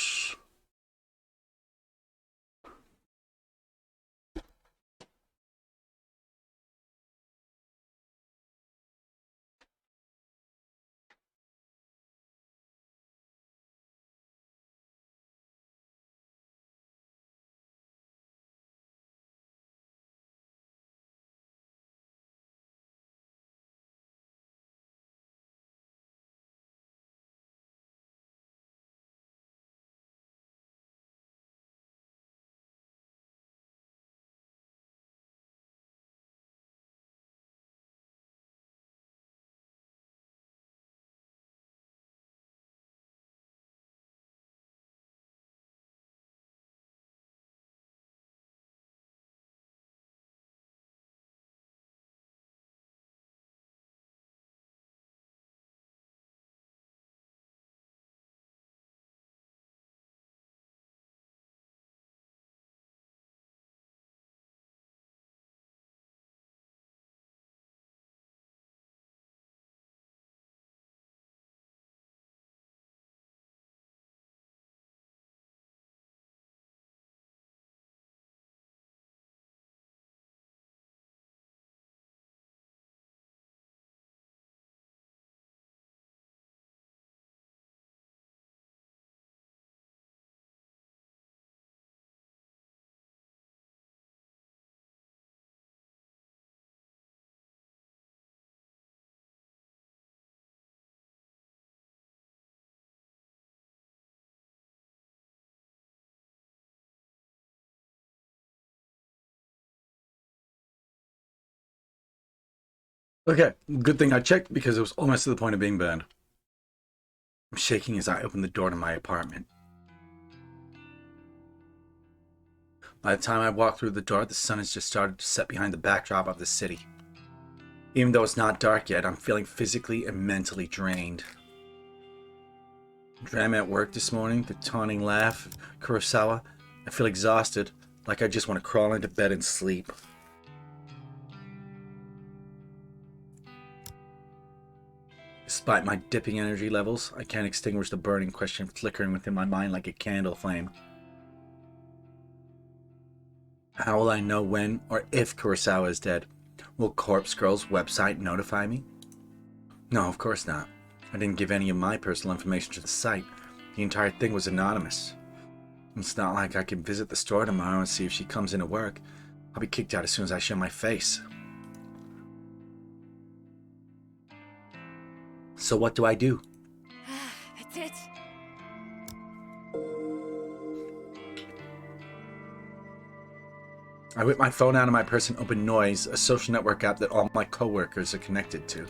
Okay, good thing I checked because it was almost to the point of being burned. I'm shaking as I open the door to my apartment. By the time I walk through the door, the sun has just started to set behind the backdrop of the city. Even though it's not dark yet, I'm feeling physically and mentally drained. Drama at work this morning, the taunting laugh of Kurosawa. I feel exhausted, like I just want to crawl into bed and sleep. Despite my dipping energy levels, I can't extinguish the burning question flickering within my mind like a candle flame. How will I know when or if Kurosawa is dead? Will Corpse Girl's website notify me? No, of course not. I didn't give any of my personal information to the site. The entire thing was anonymous. It's not like I can visit the store tomorrow and see if she comes into work. I'll be kicked out as soon as I show my face. So what do I do? That's it. I whip my phone out of my purse and open Noise, a social network app that all my coworkers are connected to.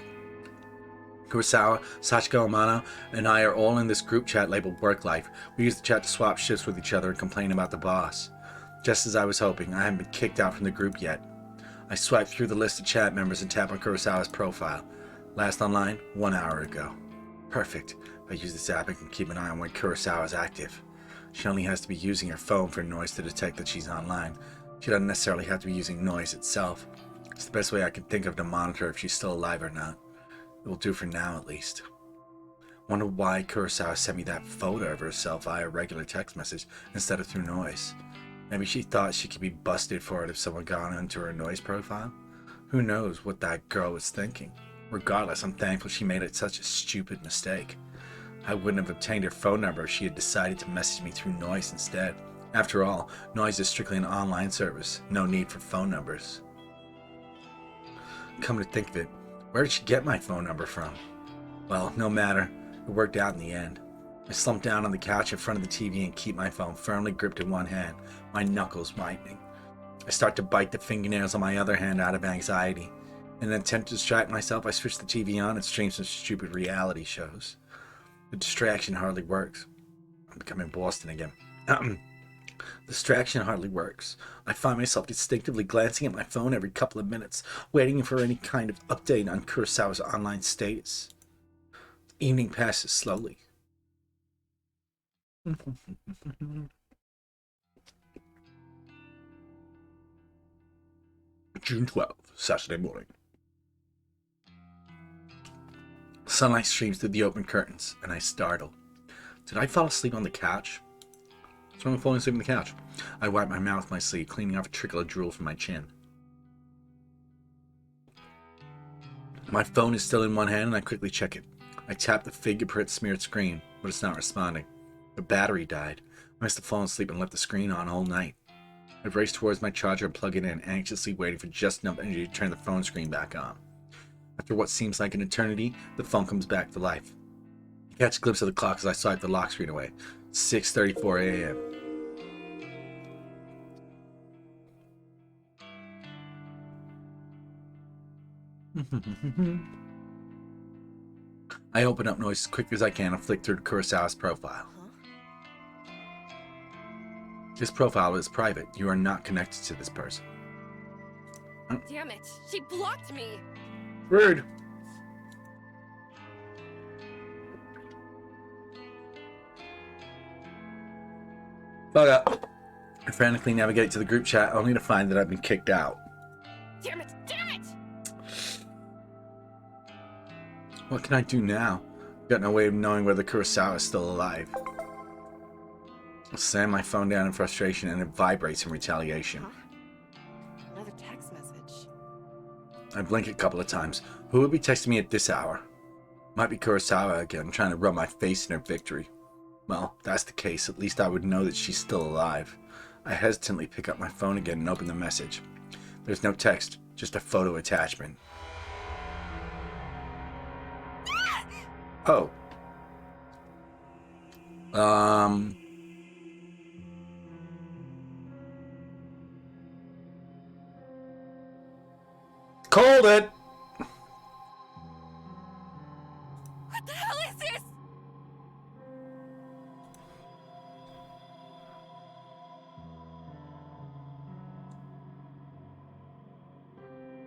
Kurosawa, Sachiko Amano, and I are all in this group chat labeled Work Life. We use the chat to swap shifts with each other and complain about the boss. Just as I was hoping, I haven't been kicked out from the group yet. I swipe through the list of chat members and tap on Kurosawa's profile. Last online, 1 hour ago. Perfect. If I use this app, I can keep an eye on when Kurosawa is active. She only has to be using her phone for Noise to detect that she's online. She doesn't necessarily have to be using Noise itself. It's the best way I can think of to monitor if she's still alive or not. It will do for now, at least. Wonder why Kurosawa sent me that photo of herself via a regular text message instead of through Noise. Maybe she thought she could be busted for it if someone got onto her Noise profile? Who knows what that girl was thinking? Regardless, I'm thankful she made it such a stupid mistake. I wouldn't have obtained her phone number if she had decided to message me through Noise instead. After all, Noise is strictly an online service. No need for phone numbers. Come to think of it, where did she get my phone number from? Well, no matter. It worked out in the end. I slump down on the couch in front of the TV and keep my phone firmly gripped in one hand, my knuckles whitening. I start to bite the fingernails on my other hand out of anxiety. In an attempt to distract myself, I switch the TV on and stream some stupid reality shows. The distraction hardly works. I'm becoming Boston again. Distraction hardly works. I find myself instinctively glancing at my phone every couple of minutes, waiting for any kind of update on Kurosawa's online status. Evening passes slowly. June 12th, Saturday morning. Sunlight streams through the open curtains, and I startle. Did I fall asleep on the couch? What's wrong with falling asleep on the couch? I wipe my mouth with my sleeve, cleaning off a trickle of drool from my chin. My phone is still in one hand, and I quickly check it. I tap the fingerprint smeared screen, but it's not responding. The battery died. I must have fallen asleep and left the screen on all night. I race towards my charger and plug it in, anxiously waiting for just enough energy to turn the phone screen back on. After what seems like an eternity, the phone comes back to life. I catch a glimpse of the clock as I swipe the lock screen away. 6:34 a.m. I open up Noise as quick as I can and flick through Kurosawa's profile. This profile is private. You are not connected to this person. Damn it! She blocked me! Rude. Fuck up. I frantically navigate to the group chat only to find that I've been kicked out. Damn it! Damn it! What can I do now? I've got no way of knowing whether Kurosawa is still alive. I slam my phone down in frustration and it vibrates in retaliation. Huh? Another text message. I blink a couple of times. Who would be texting me at this hour? Might be Kurosawa again, trying to rub my face in her victory. Well, if that's the case, at least I would know that she's still alive. I hesitantly pick up my phone again and open the message. There's no text, just a photo attachment. Oh. Called it!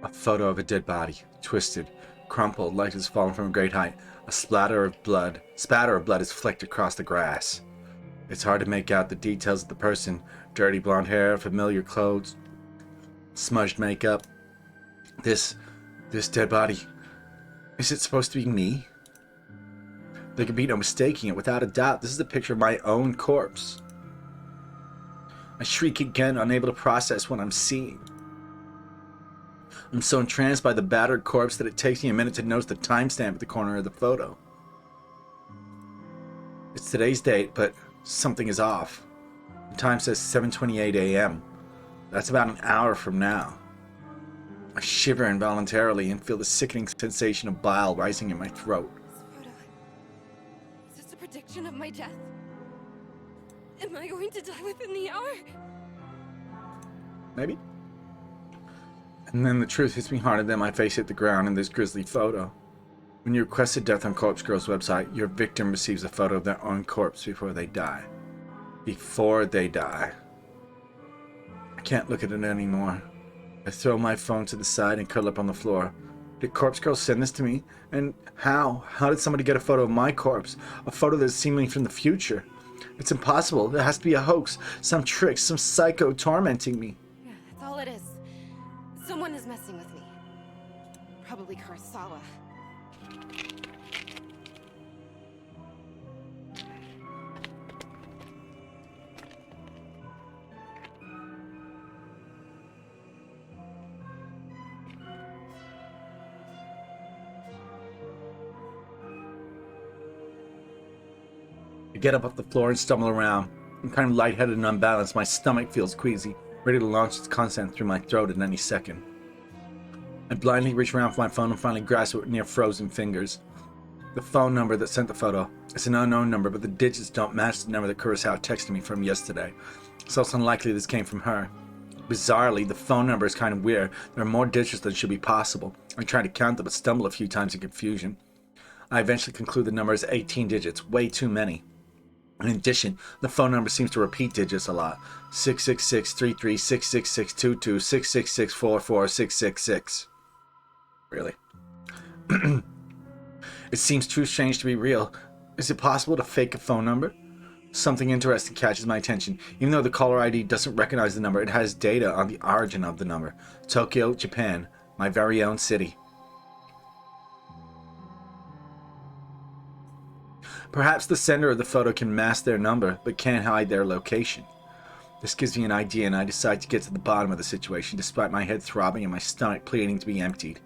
A photo of a dead body, twisted, crumpled like it's fallen from a great height. A spatter of blood is flecked across the grass. It's hard to make out the details of the person. Dirty blonde hair, familiar clothes, smudged makeup. This dead body, is it supposed to be me? There could be no mistaking it. Without a doubt, this is a picture of my own corpse. I shriek again, unable to process what I'm seeing. I'm so entranced by the battered corpse that it takes me a minute to notice the timestamp at the corner of the photo. It's today's date, but something is off. The time says 7:28 a.m. That's about an hour from now. I shiver involuntarily and feel the sickening sensation of bile rising in my throat. This photo. Is this a prediction of my death? Am I going to die within the hour? Maybe. And then the truth hits me harder than my face hit the ground in this grisly photo. When you request a death on Corpse Girl's website, your victim receives a photo of their own corpse before they die. Before they die. I can't look at it anymore. I throw my phone to the side and curl up on the floor. Did Corpse Girl send this to me? And how? How did somebody get a photo of my corpse? A photo that's seemingly from the future? It's impossible. There has to be a hoax. Some trick. Some psycho tormenting me. Yeah, that's all it is. Someone is messing with me. Probably Kurosawa. I get up off the floor and stumble around. I'm kind of lightheaded and unbalanced. My stomach feels queasy, ready to launch its content through my throat at any second. I blindly reach around for my phone and finally grasp it with near frozen fingers. The phone number that sent the photo. It's an unknown number, but the digits don't match the number that Kurosawa texted me from yesterday. So it's unlikely this came from her. Bizarrely, the phone number is kind of weird. There are more digits than should be possible. I try to count them, but stumble a few times in confusion. I eventually conclude the number is 18 digits, way too many. In addition, the phone number seems to repeat digits a lot. 666-33, 666-22, 666-44, 666. Really? It seems too strange to be real. Is it possible to fake a phone number? Something interesting catches my attention. Even though the caller ID doesn't recognize the number, it has data on the origin of the number. Tokyo, Japan, my very own city. Perhaps the sender of the photo can mask their number, but can't hide their location. This gives me an idea, and I decide to get to the bottom of the situation, despite my head throbbing and my stomach pleading to be emptied.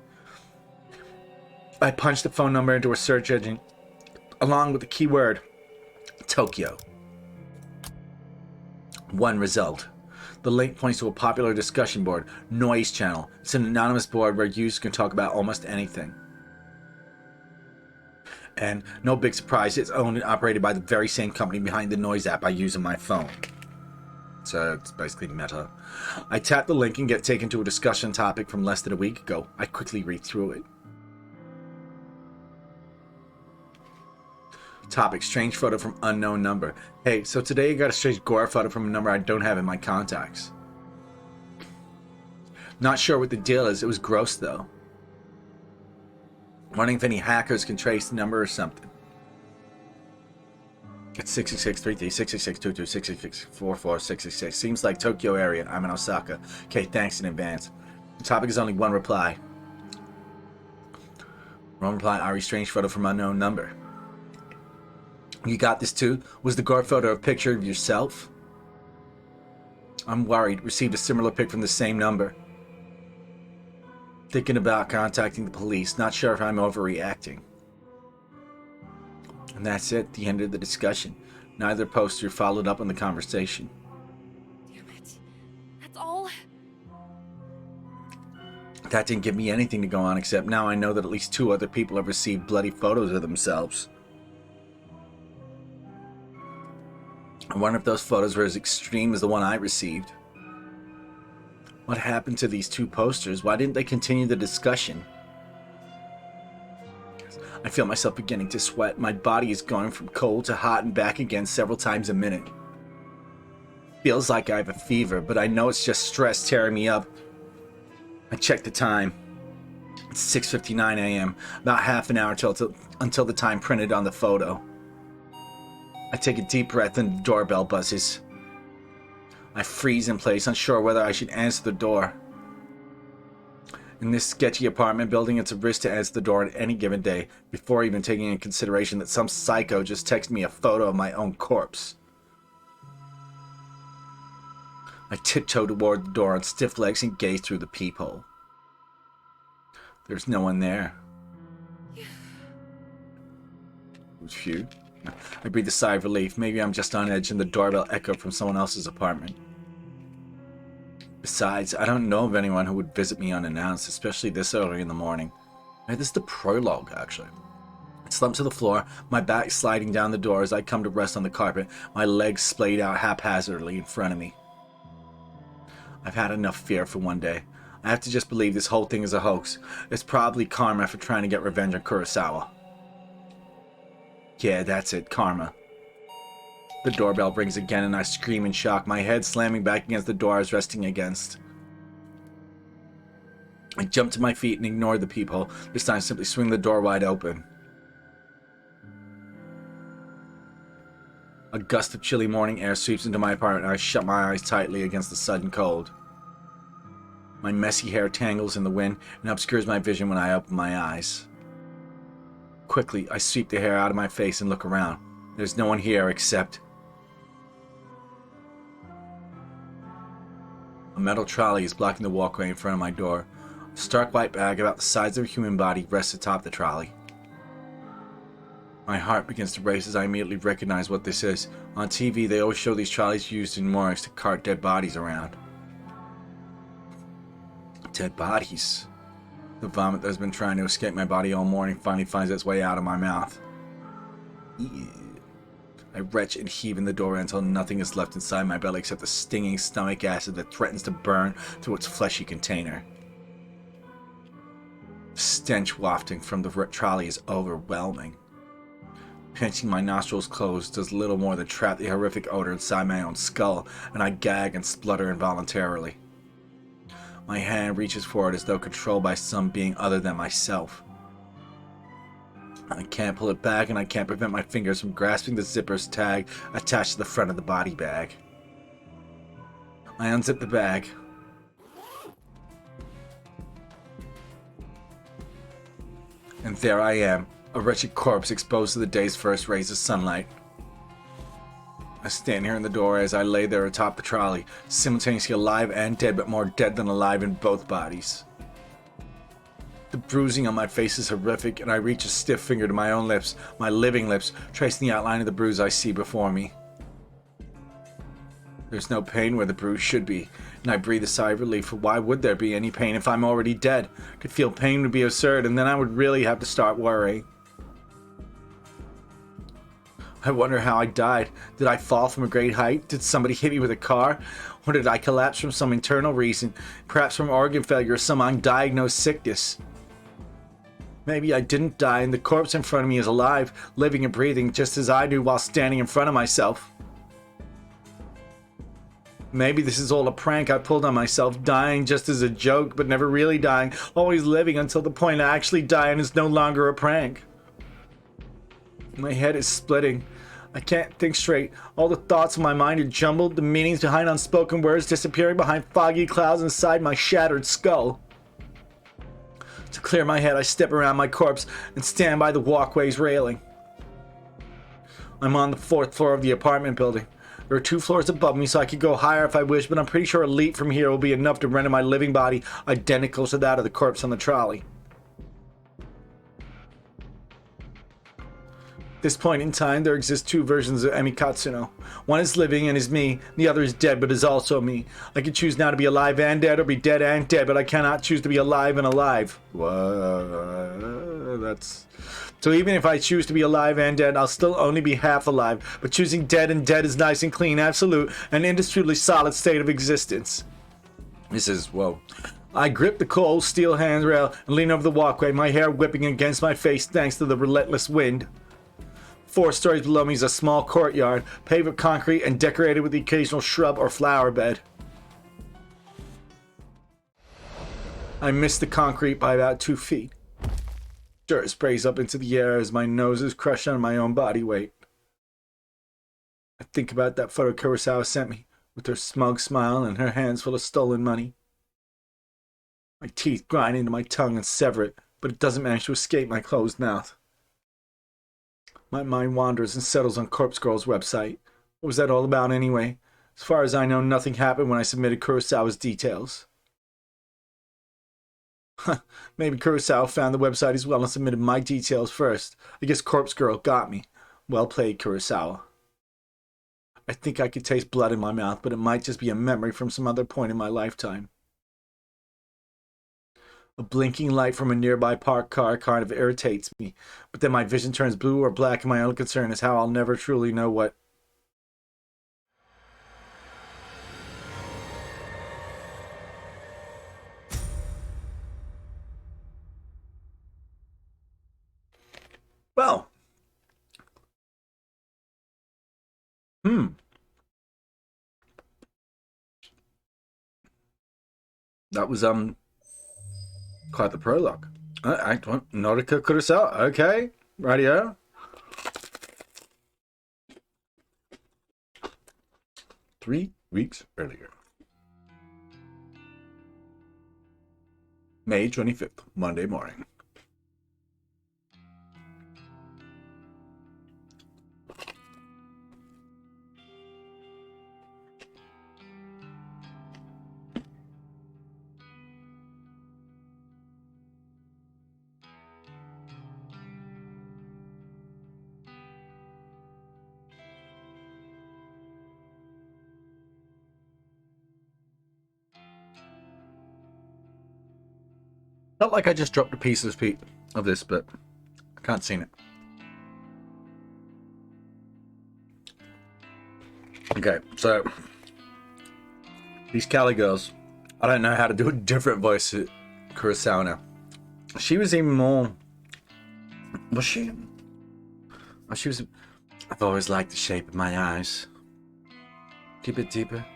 I punch the phone number into a search engine, along with the keyword, Tokyo. One result. The link points to a popular discussion board, Noise Channel. It's an anonymous board where users can talk about almost anything. And no big surprise, it's owned and operated by the very same company behind the Noise app I use on my phone. So it's basically Meta. I tap the link and get taken to a discussion topic from less than a week ago. I quickly read through it. Topic, strange photo from unknown number. Hey, so today I got a strange gore photo from a number I don't have in my contacts. Not sure what the deal is, it was gross though. Wondering if any hackers can trace the number or something. It's 666-33, 666-22, 666-44, 666. Seems like Tokyo area. I'm in Osaka. Okay, thanks in advance. The topic is only one reply. One reply, Ari, strange photo from unknown number. You got this too? Was the gore photo a picture of yourself? I'm worried. Received a similar pic from the same number. Thinking about contacting the police. Not sure if I'm overreacting. And that's it. The end of the discussion. Neither poster followed up on the conversation. Damn it. That's all? That didn't give me anything to go on, except now I know that at least 2 other people have received bloody photos of themselves. I wonder if those photos were as extreme as the one I received. What happened to these 2 posters? Why didn't they continue the discussion? I feel myself beginning to sweat. My body is going from cold to hot and back again several times a minute. Feels like I have a fever, but I know it's just stress tearing me up. I check the time. It's 6:59 a.m., about half an hour until the time printed on the photo. I take a deep breath and the doorbell buzzes. I freeze in place, unsure whether I should answer the door. In this sketchy apartment building, it's a risk to answer the door on any given day, before even taking into consideration that some psycho just texted me a photo of my own corpse. I tiptoe toward the door on stiff legs and gaze through the peephole. There's no one there. Phew. I breathe a sigh of relief. Maybe I'm just on edge and the doorbell echoed from someone else's apartment. Besides, I don't know of anyone who would visit me unannounced, especially this early in the morning. Hey, this is the prologue, actually. I slump to the floor, my back sliding down the door as I come to rest on the carpet, my legs splayed out haphazardly in front of me. I've had enough fear for one day. I have to just believe this whole thing is a hoax. It's probably karma for trying to get revenge on Kurosawa. Yeah, that's it, karma. The doorbell rings again and I scream in shock, my head slamming back against the door I was resting against. I jump to my feet and ignore the peephole, this time simply swing the door wide open. A gust of chilly morning air sweeps into my apartment and I shut my eyes tightly against the sudden cold. My messy hair tangles in the wind and obscures my vision when I open my eyes. Quickly, I sweep the hair out of my face and look around. There's no one here except... A metal trolley is blocking the walkway in front of my door. A stark white bag about the size of a human body rests atop the trolley. My heart begins to race as I immediately recognize what this is. On TV, they always show these trolleys used in morgues to cart dead bodies around. Dead bodies. The vomit that has been trying to escape my body all morning finally finds its way out of my mouth. Ew. I retch and heave in the door until nothing is left inside my belly except the stinging stomach acid that threatens to burn through its fleshy container. The stench wafting from the trolley is overwhelming. Pinching my nostrils closed does little more than trap the horrific odor inside my own skull, and I gag and splutter involuntarily. My hand reaches forward as though controlled by some being other than myself. I can't pull it back and I can't prevent my fingers from grasping the zipper's tag attached to the front of the body bag. I unzip the bag. And there I am, a wretched corpse exposed to the day's first rays of sunlight. I stand here in the door as I lay there atop the trolley, simultaneously alive and dead, but more dead than alive in both bodies. The bruising on my face is horrific, and I reach a stiff finger to my own lips, my living lips, tracing the outline of the bruise I see before me. There's no pain where the bruise should be, and I breathe a sigh of relief, for why would there be any pain if I'm already dead? To feel pain would be absurd, and then I would really have to start worrying. I wonder how I died. Did I fall from a great height? Did somebody hit me with a car? Or did I collapse from some internal reason? Perhaps from organ failure or some undiagnosed sickness? Maybe I didn't die and the corpse in front of me is alive, living and breathing just as I do while standing in front of myself. Maybe this is all a prank I pulled on myself, dying just as a joke but never really dying, always living until the point I actually die and it's no longer a prank. My head is splitting. I can't think straight. All the thoughts in my mind are jumbled, the meanings behind unspoken words disappearing behind foggy clouds inside my shattered skull. To clear my head, I step around my corpse and stand by the walkway's railing. I'm on the 4th floor of the apartment building. There are 2 floors above me, so I could go higher if I wish, but I'm pretty sure a leap from here will be enough to render my living body identical to that of the corpse on the trolley. At this point in time, there exist 2 versions of Emi Katsuno. One is living and is me, the other is dead but is also me. I can choose now to be alive and dead, or be dead and dead, but I cannot choose to be alive and alive. So even if I choose to be alive and dead, I'll still only be half alive, but choosing dead and dead is nice and clean, absolute, and indisputably solid state of existence. This is, whoa. I grip the cold steel handrail and lean over the walkway, my hair whipping against my face thanks to the relentless wind. 4 stories below me is a small courtyard, paved with concrete and decorated with the occasional shrub or flower bed. I missed the concrete by about 2 feet. Dirt sprays up into the air as my nose is crushed under my own body weight. I think about that photo Kurosawa sent me, with her smug smile and her hands full of stolen money. My teeth grind into my tongue and sever it, but it doesn't manage to escape my closed mouth. My mind wanders and settles on Corpse Girl's website. What was that all about anyway? As far as I know, nothing happened when I submitted Kurosawa's details. Maybe Kurosawa found the website as well and submitted my details first. I guess Corpse Girl got me. Well played, Kurosawa. I think I could taste blood in my mouth, but it might just be a memory from some other point in my lifetime. A blinking light from a nearby parked car kind of irritates me, but then my vision turns blue or black and my only concern is how I'll never truly know what... Well. That was, quite the prologue. Act 1, Noriko Kurosawa. Okay, radio. Three weeks earlier. May 25th, Monday morning. Felt like I just dropped a piece of this, but I can't see it. Okay, so these Cali girls, I don't know how to do a different voice at Kurosawa now. She was even more... Was she? Oh, she was... I've always liked the shape of my eyes. Keep it deeper.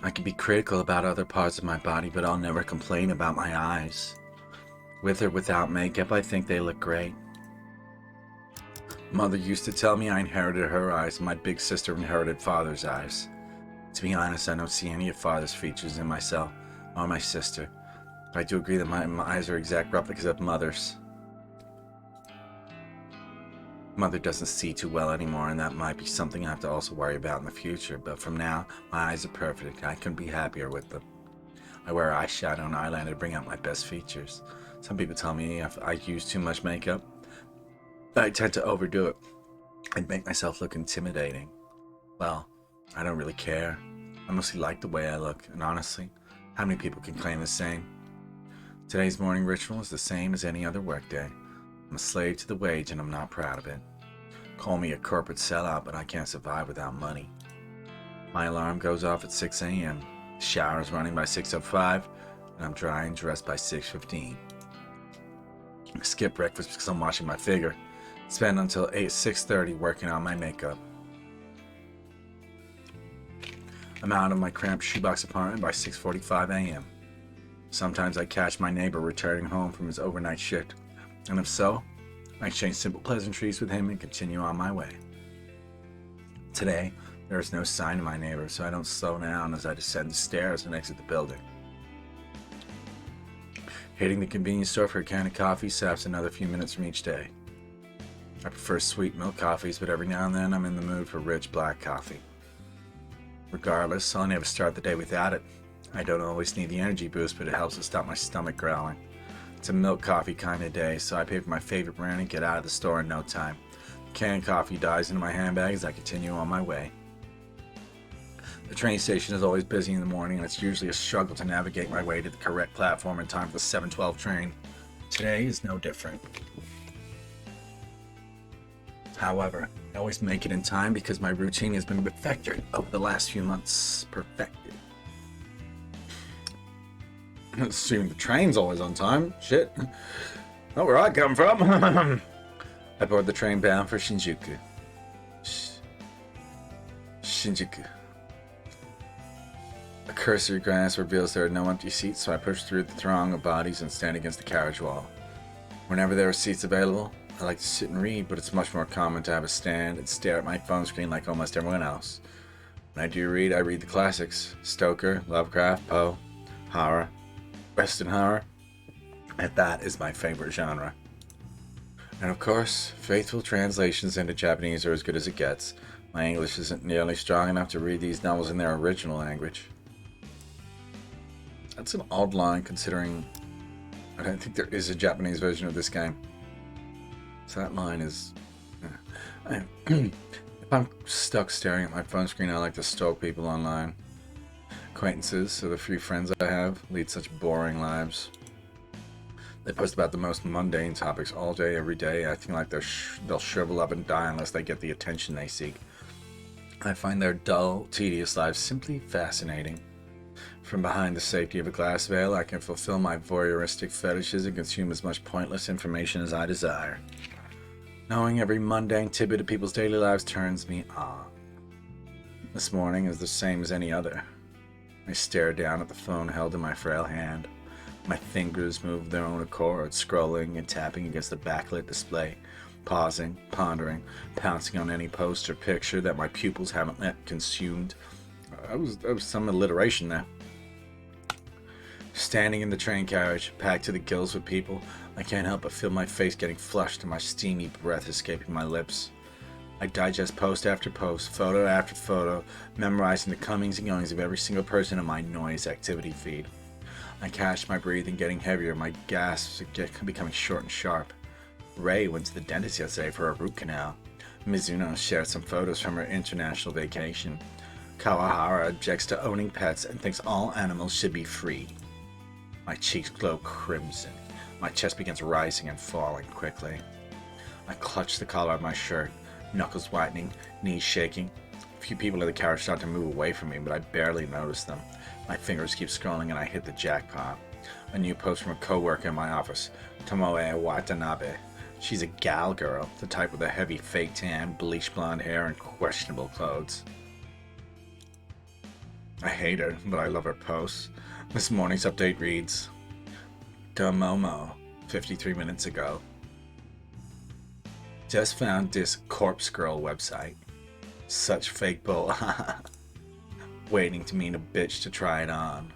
I can be critical about other parts of my body, but I'll never complain about my eyes. With or without makeup, I think they look great. Mother used to tell me I inherited her eyes, and my big sister inherited father's eyes. To be honest, I don't see any of father's features in myself or my sister. I do agree that my eyes are exact replicas of mother's. Mother doesn't see too well anymore, and that might be something I have to also worry about in the future, but from now, my eyes are perfect. I couldn't be happier with them. I wear eyeshadow and eyeliner to bring out my best features. Some people tell me if I use too much makeup, I tend to overdo it and make myself look intimidating. Well, I don't really care. I mostly like the way I look, and honestly, how many people can claim the same? Today's morning ritual is the same as any other workday. I'm a slave to the wage and I'm not proud of it. Call me a corporate sellout, but I can't survive without money. My alarm goes off at 6 a.m. The shower is running by 6:05, and I'm dry and dressed by 6:15. I skip breakfast because I'm washing my figure. Spend until 6:30 working on my makeup. I'm out of my cramped shoebox apartment by 6:45 a.m. Sometimes I catch my neighbor returning home from his overnight shift, and if so, I exchange simple pleasantries with him and continue on my way. Today, there is no sign of my neighbor, so I don't slow down as I descend the stairs and exit the building. Hitting the convenience store for a can of coffee saps another few minutes from each day. I prefer sweet milk coffees, but every now and then I'm in the mood for rich black coffee. Regardless, I'll never start the day without it. I don't always need the energy boost, but it helps to stop my stomach growling. It's a milk coffee kind of day, so I pay for my favorite brand and get out of the store in no time. Canned coffee dives into my handbag as I continue on my way. The train station is always busy in the morning, and it's usually a struggle to navigate my way to the correct platform in time for the 7:12 train. Today is no different. However, I always make it in time because my routine has been perfected over the last few months. Perfected. Assuming the train's always on time. Shit. Not where I come from. I board the train bound for Shinjuku. Shinjuku. A cursory glance reveals there are no empty seats, so I push through the throng of bodies and stand against the carriage wall. Whenever there are seats available, I like to sit and read, but it's much more common to have a stand and stare at my phone screen like almost everyone else. When I do read, I read the classics: Stoker, Lovecraft, Poe, horror, Western horror, and that is my favorite genre. And of course, faithful translations into Japanese are as good as it gets. My English isn't nearly strong enough to read these novels in their original language. That's an odd line considering I don't think there is a Japanese version of this game. So that line is... if I'm stuck staring at my phone screen, I like to stalk people online. Acquaintances, so the few friends I have, lead such boring lives. They post about the most mundane topics all day, every day, acting like they'll shrivel up and die unless they get the attention they seek. I find their dull, tedious lives simply fascinating. From behind the safety of a glass veil, I can fulfill my voyeuristic fetishes and consume as much pointless information as I desire. Knowing every mundane tidbit of people's daily lives turns me on. This morning is the same as any other. I stare down at the phone held in my frail hand. My fingers move of their own accord, scrolling and tapping against the backlit display, pausing, pondering, pouncing on any post or picture that my pupils haven't yet consumed. That was some alliteration there. Standing in the train carriage, packed to the gills with people, I can't help but feel my face getting flushed and my steamy breath escaping my lips. I digest post after post, photo after photo, memorizing the comings and goings of every single person in my noise activity feed. I catch my breathing getting heavier, my gasps becoming short and sharp. Ray went to the dentist yesterday for a root canal. Mizuno shared some photos from her international vacation. Kawahara objects to owning pets and thinks all animals should be free. My cheeks glow crimson. My chest begins rising and falling quickly. I clutch the collar of my shirt, knuckles whitening, knees shaking. A few people in the carriage start to move away from me, but I barely notice them. My fingers keep scrolling and I hit the jackpot. A new post from a coworker in my office, Tomoe Watanabe. She's a gal girl, the type with a heavy fake tan, bleached blonde hair, and questionable clothes. I hate her, but I love her posts. This morning's update reads, Domomo, 53 minutes ago. Just found this Corpse Girl website. Such fake bull. Waiting to meet a bitch to try it on.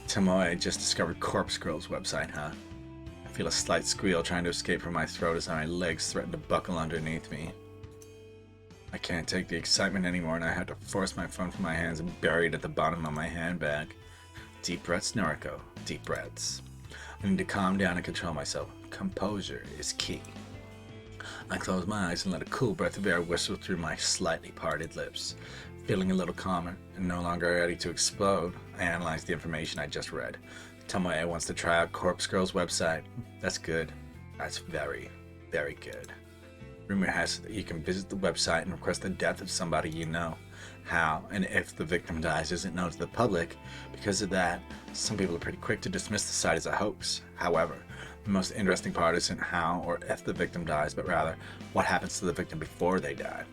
Tomoe just discovered Corpse Girl's website, huh? I feel a slight squeal trying to escape from my throat as my legs threaten to buckle underneath me. I can't take the excitement anymore and I have to force my phone from my hands and bury it at the bottom of my handbag. Deep breaths, Noriko. Deep breaths. I need to calm down and control myself. Composure is key. I close my eyes and let a cool breath of air whistle through my slightly parted lips. Feeling a little calmer and no longer ready to explode, I analyze the information I just read. Tomoe wants to try out Corpse Girl's website. That's good. That's very, very good. Rumor has it that you can visit the website and request the death of somebody you know. How and if the victim dies isn't known to the public. Because of that, some people are pretty quick to dismiss the site as a hoax. However, the most interesting part isn't how or if the victim dies, but rather what happens to the victim before they die.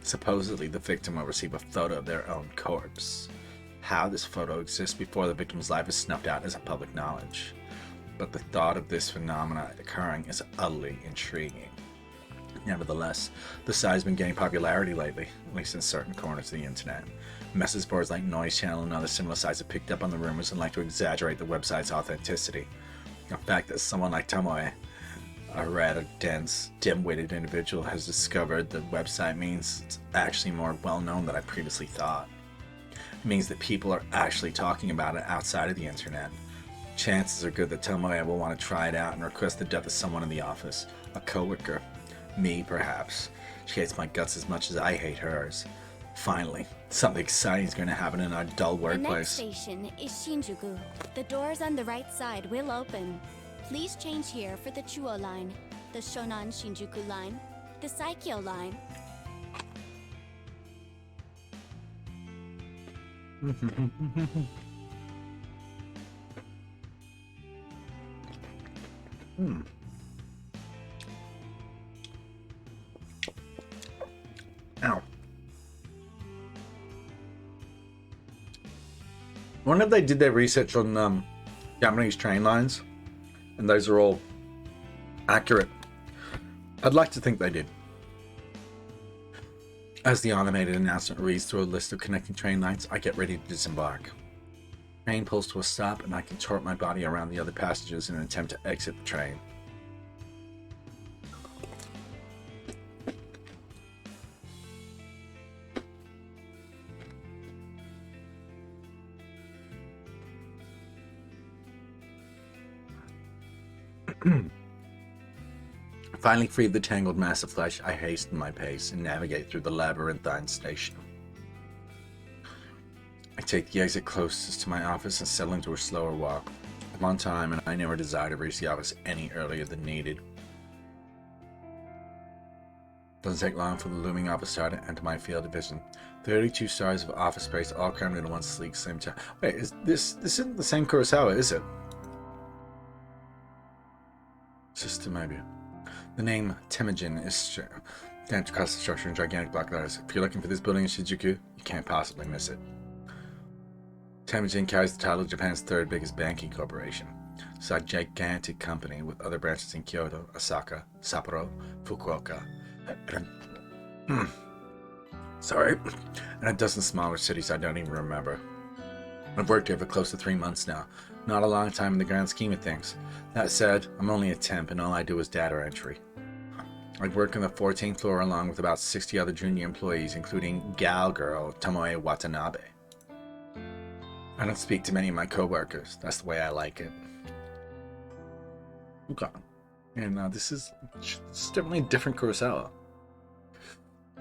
Supposedly, the victim will receive a photo of their own corpse. How this photo exists before the victim's life is snuffed out isn't public knowledge. But the thought of this phenomena occurring is utterly intriguing. Nevertheless, the site has been gaining popularity lately, at least in certain corners of the internet. Message boards like Noise Channel and other similar sites have picked up on the rumors and like to exaggerate the website's authenticity. The fact that someone like Tomoe, a rather dense, dim-witted individual, has discovered the website means it's actually more well-known than I previously thought. It means that people are actually talking about it outside of the internet. Chances are good that Tomoe will want to try it out and request the death of someone in the office, a coworker. Me, perhaps. She hates my guts as much as I hate hers. Finally, something exciting is going to happen in our dull The next workplace. station is Shinjuku. The doors on the right side will open. Please change here for the Chuo line, the Shonan Shinjuku line, the Saikyo line. Ow. I wonder if they did their research on Japanese train lines, and those are all accurate. I'd like to think they did. As the automated announcement reads through a list of connecting train lines, I get ready to disembark. Train pulls to a stop, and I contort my body around the other passengers in an attempt to exit the train. Finally free of the tangled mass of flesh, I hasten my pace and navigate through the labyrinthine station. I take the exit closest to my office and settle into a slower walk. I'm on time, and I never desire to reach the office any earlier than needed. Doesn't take long for the looming office star to enter my field of vision. 32 stars of office space, all crammed into one sleek, slim town. Wait, this isn't the same Kurosawa, is it? Just maybe. The name Temujin is stamped across the structure in gigantic black letters. If you're looking for this building in Shinjuku, you can't possibly miss it. Temujin carries the title of Japan's third biggest banking corporation. It's a gigantic company with other branches in Kyoto, Osaka, Sapporo, Fukuoka, and a dozen smaller cities I don't even remember. I've worked here for close to 3 months now. Not a long time in the grand scheme of things. That said, I'm only a temp and all I do is data entry. I work on the 14th floor along with about 60 other junior employees, including gal girl Tomoe Watanabe. I don't speak to many of my coworkers. That's the way I like it. Okay. And this is definitely a different Kurosawa.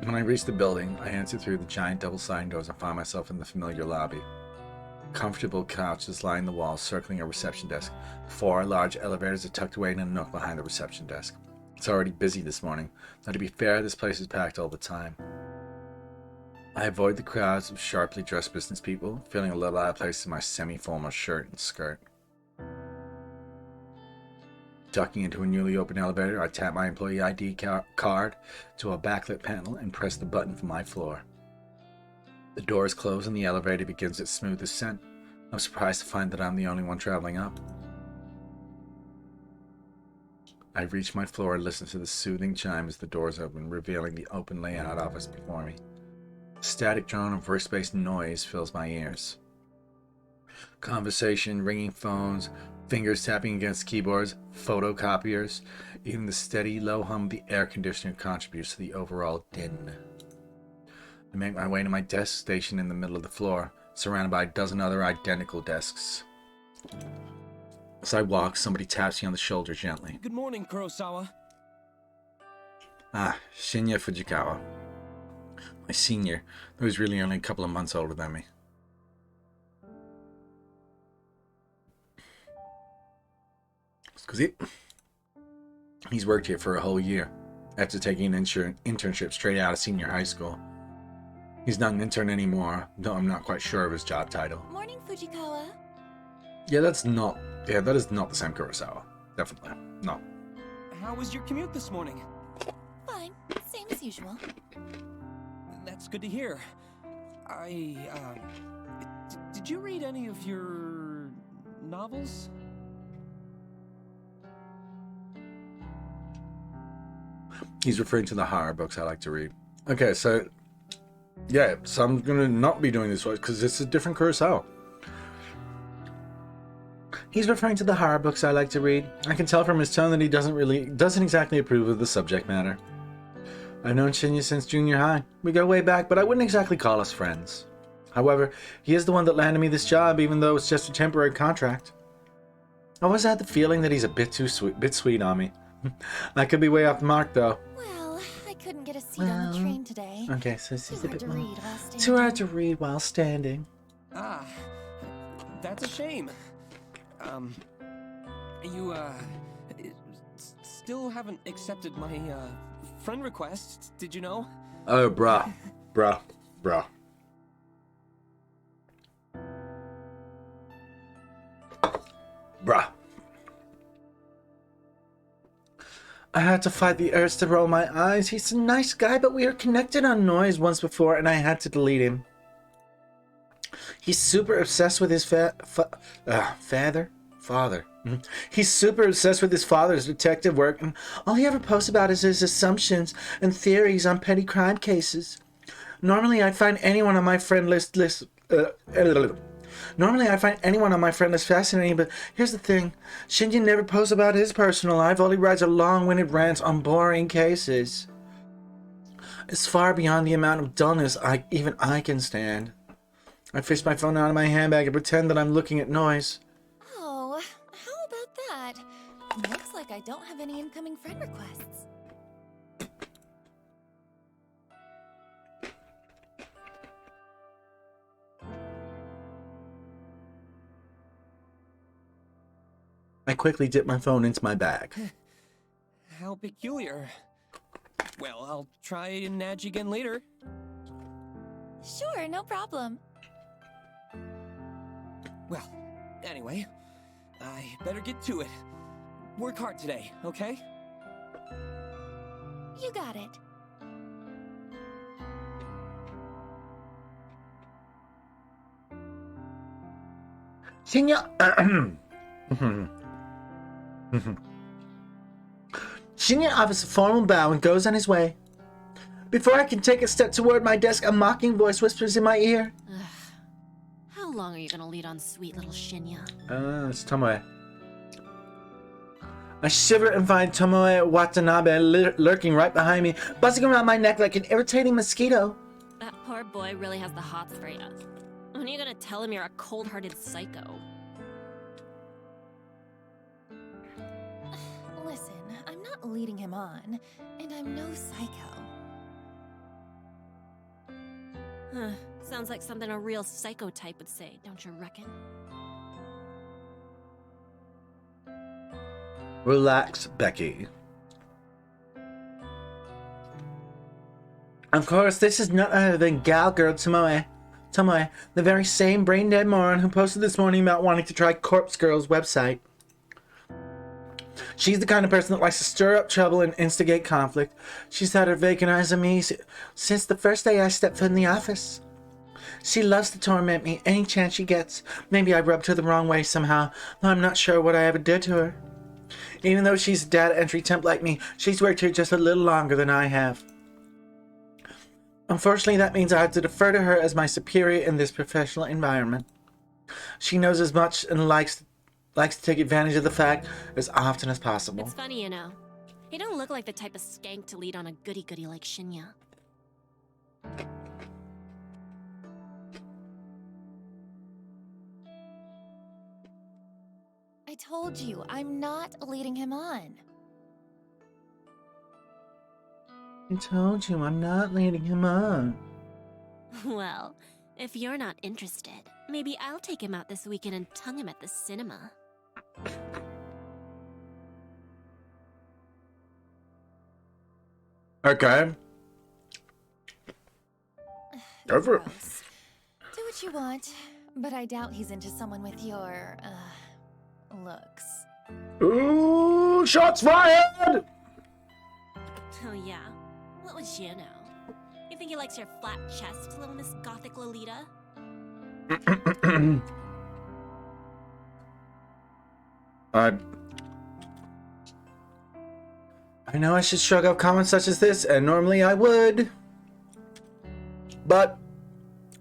When I reach the building, I enter through the giant double sliding doors and find myself in the familiar lobby. Comfortable couches line the walls, circling a reception desk. 4 large elevators are tucked away in a nook behind the reception desk. It's already busy this morning. Now, to be fair, this place is packed all the time. I avoid the crowds of sharply dressed business people, feeling a little out of place in my semi-formal shirt and skirt. Ducking into a newly opened elevator, I tap my employee ID card to a backlit panel and press the button for my floor. The doors close and the elevator begins its smooth ascent. I'm surprised to find that I'm the only one traveling up. I reach my floor and listen to the soothing chime as the doors open, revealing the open layout office before me. The static drone of workspace noise fills my ears. Conversation, ringing phones, fingers tapping against keyboards, photocopiers, even the steady low hum of the air conditioner contributes to the overall din. I make my way to my desk station in the middle of the floor, surrounded by a dozen other identical desks. As I walk, somebody taps me on the shoulder gently. Good morning, Kurosawa. Ah, Shinya Fujikawa. My senior, who is really only a couple of months older than me. Scusi. He's worked here for a whole year, after taking an internship straight out of senior high school. He's not an intern anymore, though I'm not quite sure of his job title. Morning, Fujikawa. Yeah, that is not the same Kurosawa. Definitely. No. How was your commute this morning? Fine, same as usual. That's good to hear. Did you read any of your novels? He's referring to the horror books I like to read. Okay, so yeah, so I'm gonna not be doing this because it's a different Kurosawa. He's referring to the horror books I like to read. I can tell from his tone that he doesn't exactly approve of the subject matter. I've known Shinya since junior high. We go way back, but I wouldn't exactly call us friends. However, he is the one that landed me this job, even though it's just a temporary contract. I always had the feeling that he's a bit sweet on me. I could be way off the mark, though. Well, I couldn't get a seat on the train today. Okay, so this is a bit more. Too Too hard to read while standing. Ah, that's a shame. You, still haven't accepted my, friend request, did you know? Oh, bruh. I had to fight the urge to roll my eyes. He's a nice guy, but we were connected on Noise once before, and I had to delete him. He's super obsessed with his father. He's super obsessed with his father's detective work, and all he ever posts about is his assumptions and theories on petty crime cases. Normally, I'd find anyone on my friend list fascinating, but here's the thing. Shinya never posts about his personal life. All he writes are long-winded rants on boring cases. It's far beyond the amount of dullness even I can stand. I fish my phone out of my handbag and pretend that I'm looking at noise. Oh, how about that? Looks like I don't have any incoming friend requests. I quickly dip my phone into my bag. How peculiar. Well, I'll try and nudge again later. Sure, no problem. Well, anyway, I better get to it. Work hard today, okay? You got it. Shinya Shinya offers a formal bow and goes on his way. Before I can take a step toward my desk, a mocking voice whispers in my ear. How long are you gonna lead on sweet little Shinya? It's Tomoe. I shiver and find Tomoe Watanabe lurking right behind me, buzzing around my neck like an irritating mosquito. That poor boy really has the hots for you. When are you gonna tell him you're a cold-hearted psycho? Listen, I'm not leading him on, and I'm no psycho. Huh. Sounds like something a real psycho type would say, don't you reckon? Relax, Becky. Of course, this is none other than Gal Girl Tomoe. Tomoe, the very same brain-dead moron who posted this morning about wanting to try Corpse Girl's website. She's the kind of person that likes to stir up trouble and instigate conflict. She's had her vacant eyes on me since the first day I stepped foot in the office. She loves to torment me any chance she gets. Maybe I rubbed her the wrong way somehow, though I'm not sure what I ever did to her. Even though she's a data entry temp like me, she's worked here just a little longer than I have. Unfortunately, that means I have to defer to her as my superior in this professional environment. She knows as much and likes to take advantage of the fact as often as possible. It's funny, you know. You don't look like the type of skank to lead on a goody-goody like Shinya. I told you, I'm not leading him on. I told you, I'm not leading him on. Well, if you're not interested, maybe I'll take him out this weekend and tongue him at the cinema. Okay. Go for it. Gross. Do what you want, but I doubt he's into someone with your, looks. Ooh, shots fired! Oh yeah? What would you know? You think he likes your flat chest, little Miss Gothic Lolita? I know I should shrug off comments such as this, and normally I would. But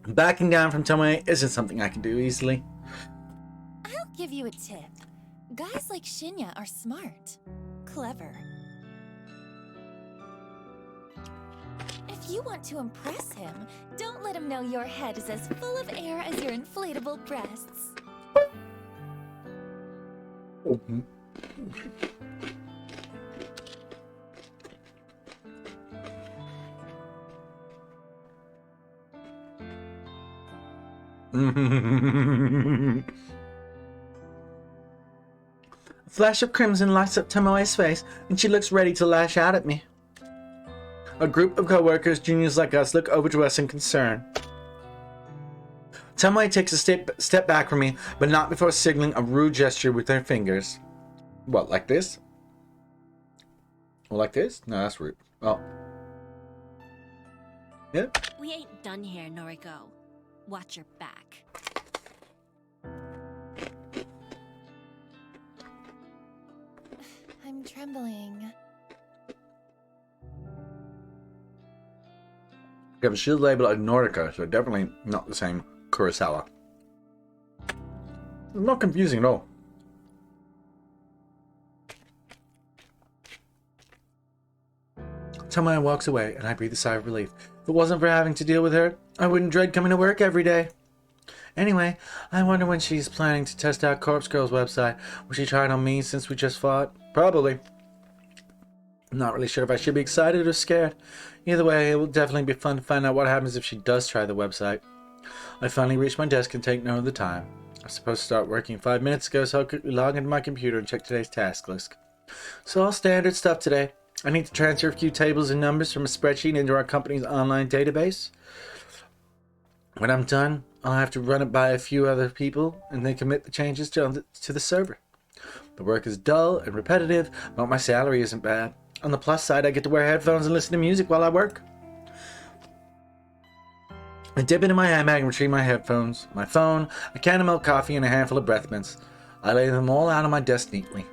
backing down from Tomoe isn't something I can do easily. I'll give you a tip. Guys like Shinya are smart. Clever. If you want to impress him, don't let him know your head is as full of air as your inflatable breasts. A flash of crimson lights up Tomoe's face, and she looks ready to lash out at me. A group of co-workers, juniors like us, look over to us in concern. Tomoe takes a step back from me, but not before signaling a rude gesture with her fingers. What, like this? Or like this? No, that's rude. Oh. Yep. We ain't done here, Noriko. Watch your back. I'm trembling. Yeah, but she's labeled as Nordica, so definitely not the same Kurosawa. It's not confusing at all. Tomoe walks away, and I breathe a sigh of relief. If it wasn't for having to deal with her, I wouldn't dread coming to work every day. Anyway, I wonder when she's planning to test out Corpse Girl's website. Will she try it on me since we just fought? Probably. I'm not really sure if I should be excited or scared. Either way, it will definitely be fun to find out what happens if she does try the website. I finally reach my desk and take note of the time. I was supposed to start working 5 minutes ago, so I'll quickly log into my computer and check today's task list. So all standard stuff today. I need to transfer a few tables and numbers from a spreadsheet into our company's online database. When I'm done, I'll have to run it by a few other people and then commit the changes to the server. The work is dull and repetitive, but my salary isn't bad. On the plus side, I get to wear headphones and listen to music while I work. I dip into my handbag and retrieve my headphones, my phone, a can of milk coffee, and a handful of breath mints. I lay them all out on my desk neatly.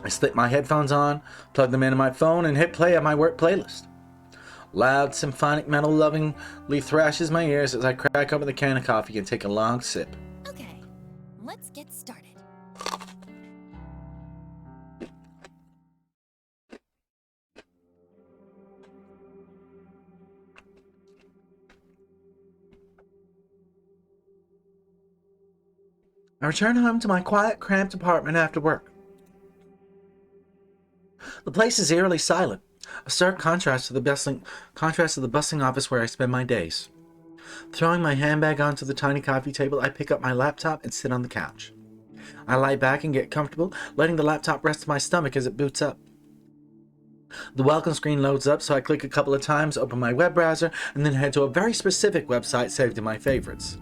I slip my headphones on, plug them into my phone, and hit play on my work playlist. Loud symphonic metal lovingly thrashes my ears as I crack open the can of coffee and take a long sip. Okay, let's get started. I return home to my quiet, cramped apartment after work. The place is eerily silent, a stark contrast to the bustling office where I spend my days. Throwing my handbag onto the tiny coffee table, I pick up my laptop and sit on the couch. I lie back and get comfortable, letting the laptop rest on my stomach as it boots up. The welcome screen loads up, so I click a couple of times, open my web browser, and then head to a very specific website saved in my favorites.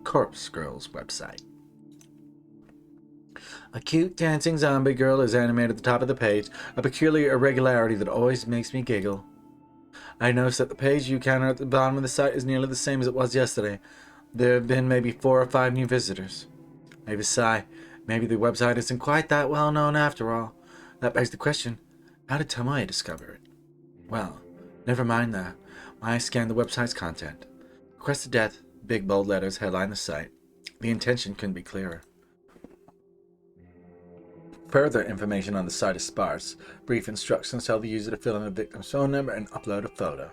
Corpse Girl's website. A cute dancing zombie girl is animated at the top of the page, a peculiar irregularity that always makes me giggle. I notice that the page view counter at the bottom of the site is nearly the same as it was yesterday. There have been maybe 4 or 5 new visitors. I have a sigh. Maybe the website isn't quite that well known after all. That begs the question, how did Tomoe discover it? Well, never mind that. I scanned the website's content. Request of death, big bold letters headline the site. The intention couldn't be clearer. Further information on the site is sparse. Brief instructions tell the user to fill in the victim's phone number and upload a photo.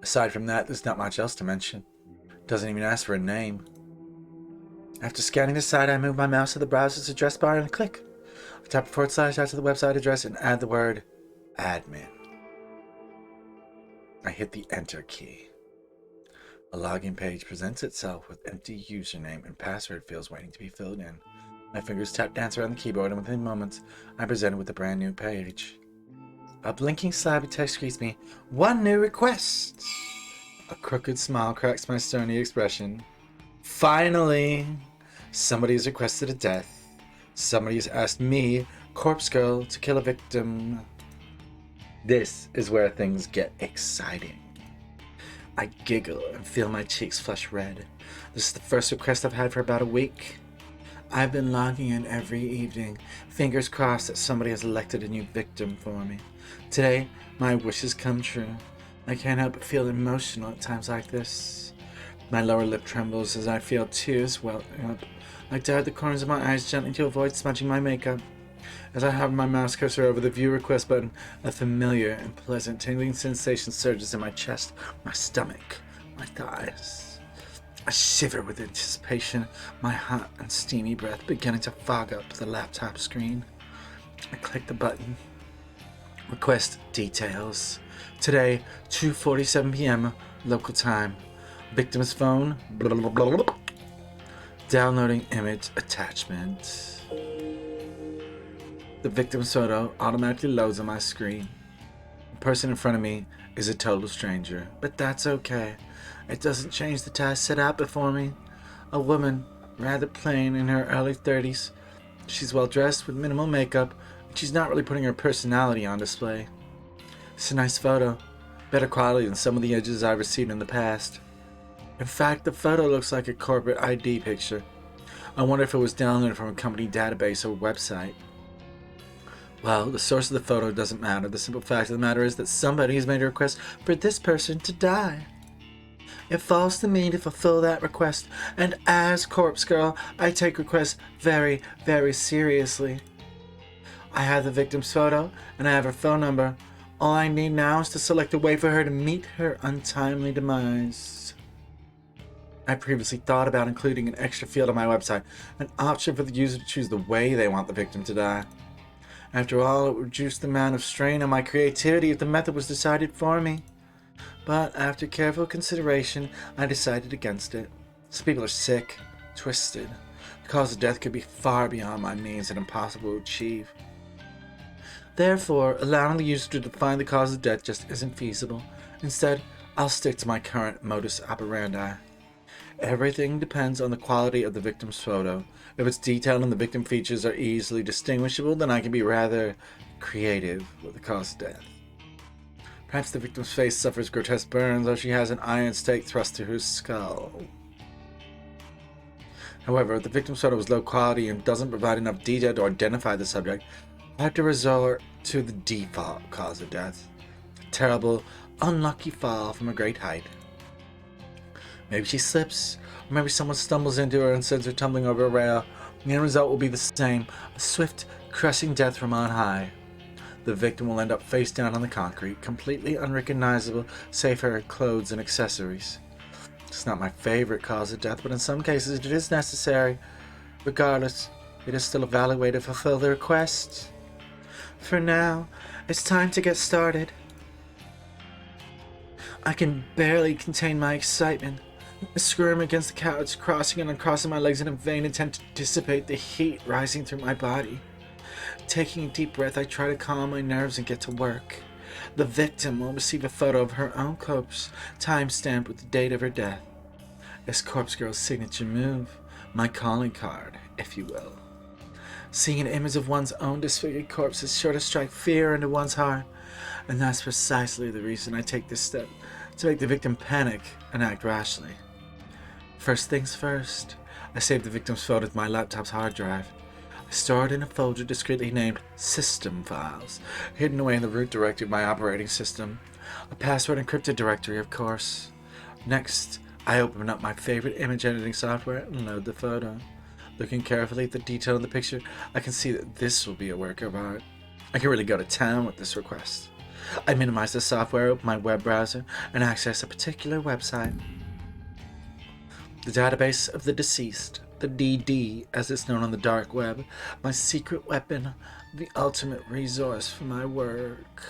Aside from that, there's not much else to mention. Doesn't even ask for a name. After scanning the site, I move my mouse to the browser's address bar and click. I type / after the website address and add the word admin. I hit the enter key. A login page presents itself with empty username and password fields waiting to be filled in. My fingers tap dance around the keyboard, and within moments, I'm presented with a brand new page. A blinking slab of text greets me. 1 new request! A crooked smile cracks my stony expression. Finally! Somebody has requested a death. Somebody has asked me, Corpse Girl, to kill a victim. This is where things get exciting. I giggle and feel my cheeks flush red. This is the first request I've had for about a week. I've been logging in every evening, fingers crossed that somebody has elected a new victim for me. Today, my wishes come true. I can't help but feel emotional at times like this. My lower lip trembles as I feel tears welling up. I dart the corners of my eyes gently to avoid smudging my makeup. As I hover my mouse cursor over the view request button, a familiar and pleasant tingling sensation surges in my chest, my stomach, my thighs. I shiver with anticipation, my hot and steamy breath beginning to fog up the laptop screen. I click the button. Request details. Today, 2:47 p.m. local time. Victim's phone. Blah, blah, blah, blah. Downloading image attachment. The victim's photo automatically loads on my screen. The person in front of me is a total stranger, but that's okay. It doesn't change the task set out before me. A woman, rather plain, in her early 30s. She's well dressed with minimal makeup, and she's not really putting her personality on display. It's a nice photo. better quality than some of the images I've received in the past. In fact, the photo looks like a corporate ID picture. I wonder if it was downloaded from a company database or website. Well, the source of the photo doesn't matter. The simple fact of the matter is that somebody has made a request for this person to die. It falls to me to fulfill that request, and as Corpse Girl, I take requests very, very seriously. I have the victim's photo, and I have her phone number. All I need now is to select a way for her to meet her untimely demise. I previously thought about including an extra field on my website, an option for the user to choose the way they want the victim to die. After all, it would reduce the amount of strain on my creativity if the method was decided for me. But after careful consideration, I decided against it. Some people are sick, twisted. The cause of death could be far beyond my means and impossible to achieve. Therefore, allowing the user to define the cause of death just isn't feasible. Instead, I'll stick to my current modus operandi. Everything depends on the quality of the victim's photo. If it's detailed and the victim features are easily distinguishable, then I can be rather creative with the cause of death. Perhaps the victim's face suffers grotesque burns or she has an iron stake thrust through her skull. However, if the victim's photo is low quality and doesn't provide enough detail to identify the subject, I have to resort to the default cause of death. A terrible, unlucky fall from a great height. Maybe she slips, or maybe someone stumbles into her and sends her tumbling over a rail. The end result will be the same, a swift, crushing death from on high. The victim will end up face down on the concrete, completely unrecognizable save for her clothes and accessories. It's not my favorite cause of death, but in some cases it is necessary. Regardless, it is still a valid way to fulfill the request. For now, it's time to get started. I can barely contain my excitement. I squirm against the couch, crossing and uncrossing my legs in a vain attempt to dissipate the heat rising through my body. Taking a deep breath, I try to calm my nerves and get to work. The victim will receive a photo of her own corpse, time-stamped with the date of her death. It's Corpse Girl's signature move, my calling card, if you will. Seeing an image of one's own disfigured corpse is sure to strike fear into one's heart, and that's precisely the reason I take this step, to make the victim panic and act rashly. First things first, I save the victim's photo to my laptop's hard drive. I store it in a folder discreetly named System Files, hidden away in the root directory of my operating system. A password-encrypted directory, of course. Next, I open up my favorite image editing software and load the photo. Looking carefully at the detail in the picture, I can see that this will be a work of art. I can really go to town with this request. I minimize the software, open my web browser, and access a particular website. The database of the deceased, the DD as it's known on the dark web, my secret weapon, the ultimate resource for my work.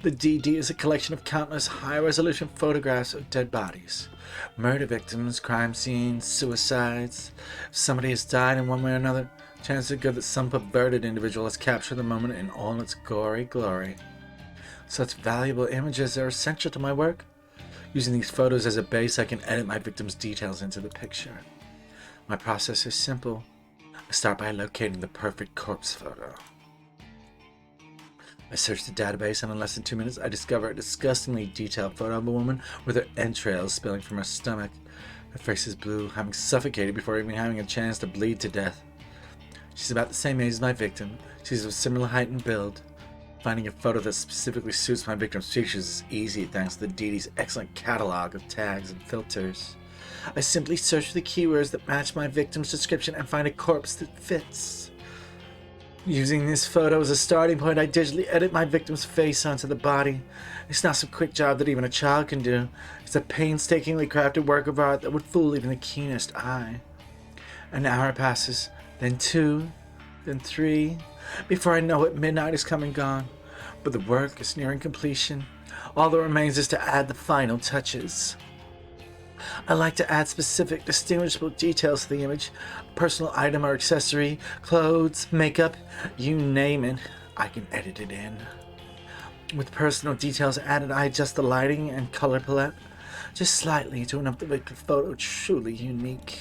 The DD is a collection of countless high-resolution photographs of dead bodies. Murder victims, crime scenes, suicides. If somebody has died in one way or another, chances are good that some perverted individual has captured the moment in all its gory glory. Such valuable images are essential to my work. Using these photos as a base, I can edit my victim's details into the picture. My process is simple. I start by locating the perfect corpse photo. I search the database, and in less than 2 minutes, I discover a disgustingly detailed photo of a woman with her entrails spilling from her stomach. Her face is blue, having suffocated before even having a chance to bleed to death. She's about the same age as my victim. She's of similar height and build. Finding a photo that specifically suits my victim's features is easy thanks to the DD's excellent catalog of tags and filters. I simply search for the keywords that match my victim's description and find a corpse that fits. Using this photo as a starting point, I digitally edit my victim's face onto the body. It's not some quick job that even a child can do. It's a painstakingly crafted work of art that would fool even the keenest eye. An hour passes, then 2, then 3. Before I know it, midnight is come and gone. But the work is nearing completion. All that remains is to add the final touches. I like to add specific, distinguishable details to the image. A personal item or accessory, clothes, makeup, you name it, I can edit it in. With personal details added, I adjust the lighting and color palette, just slightly to make the victim's photo truly unique.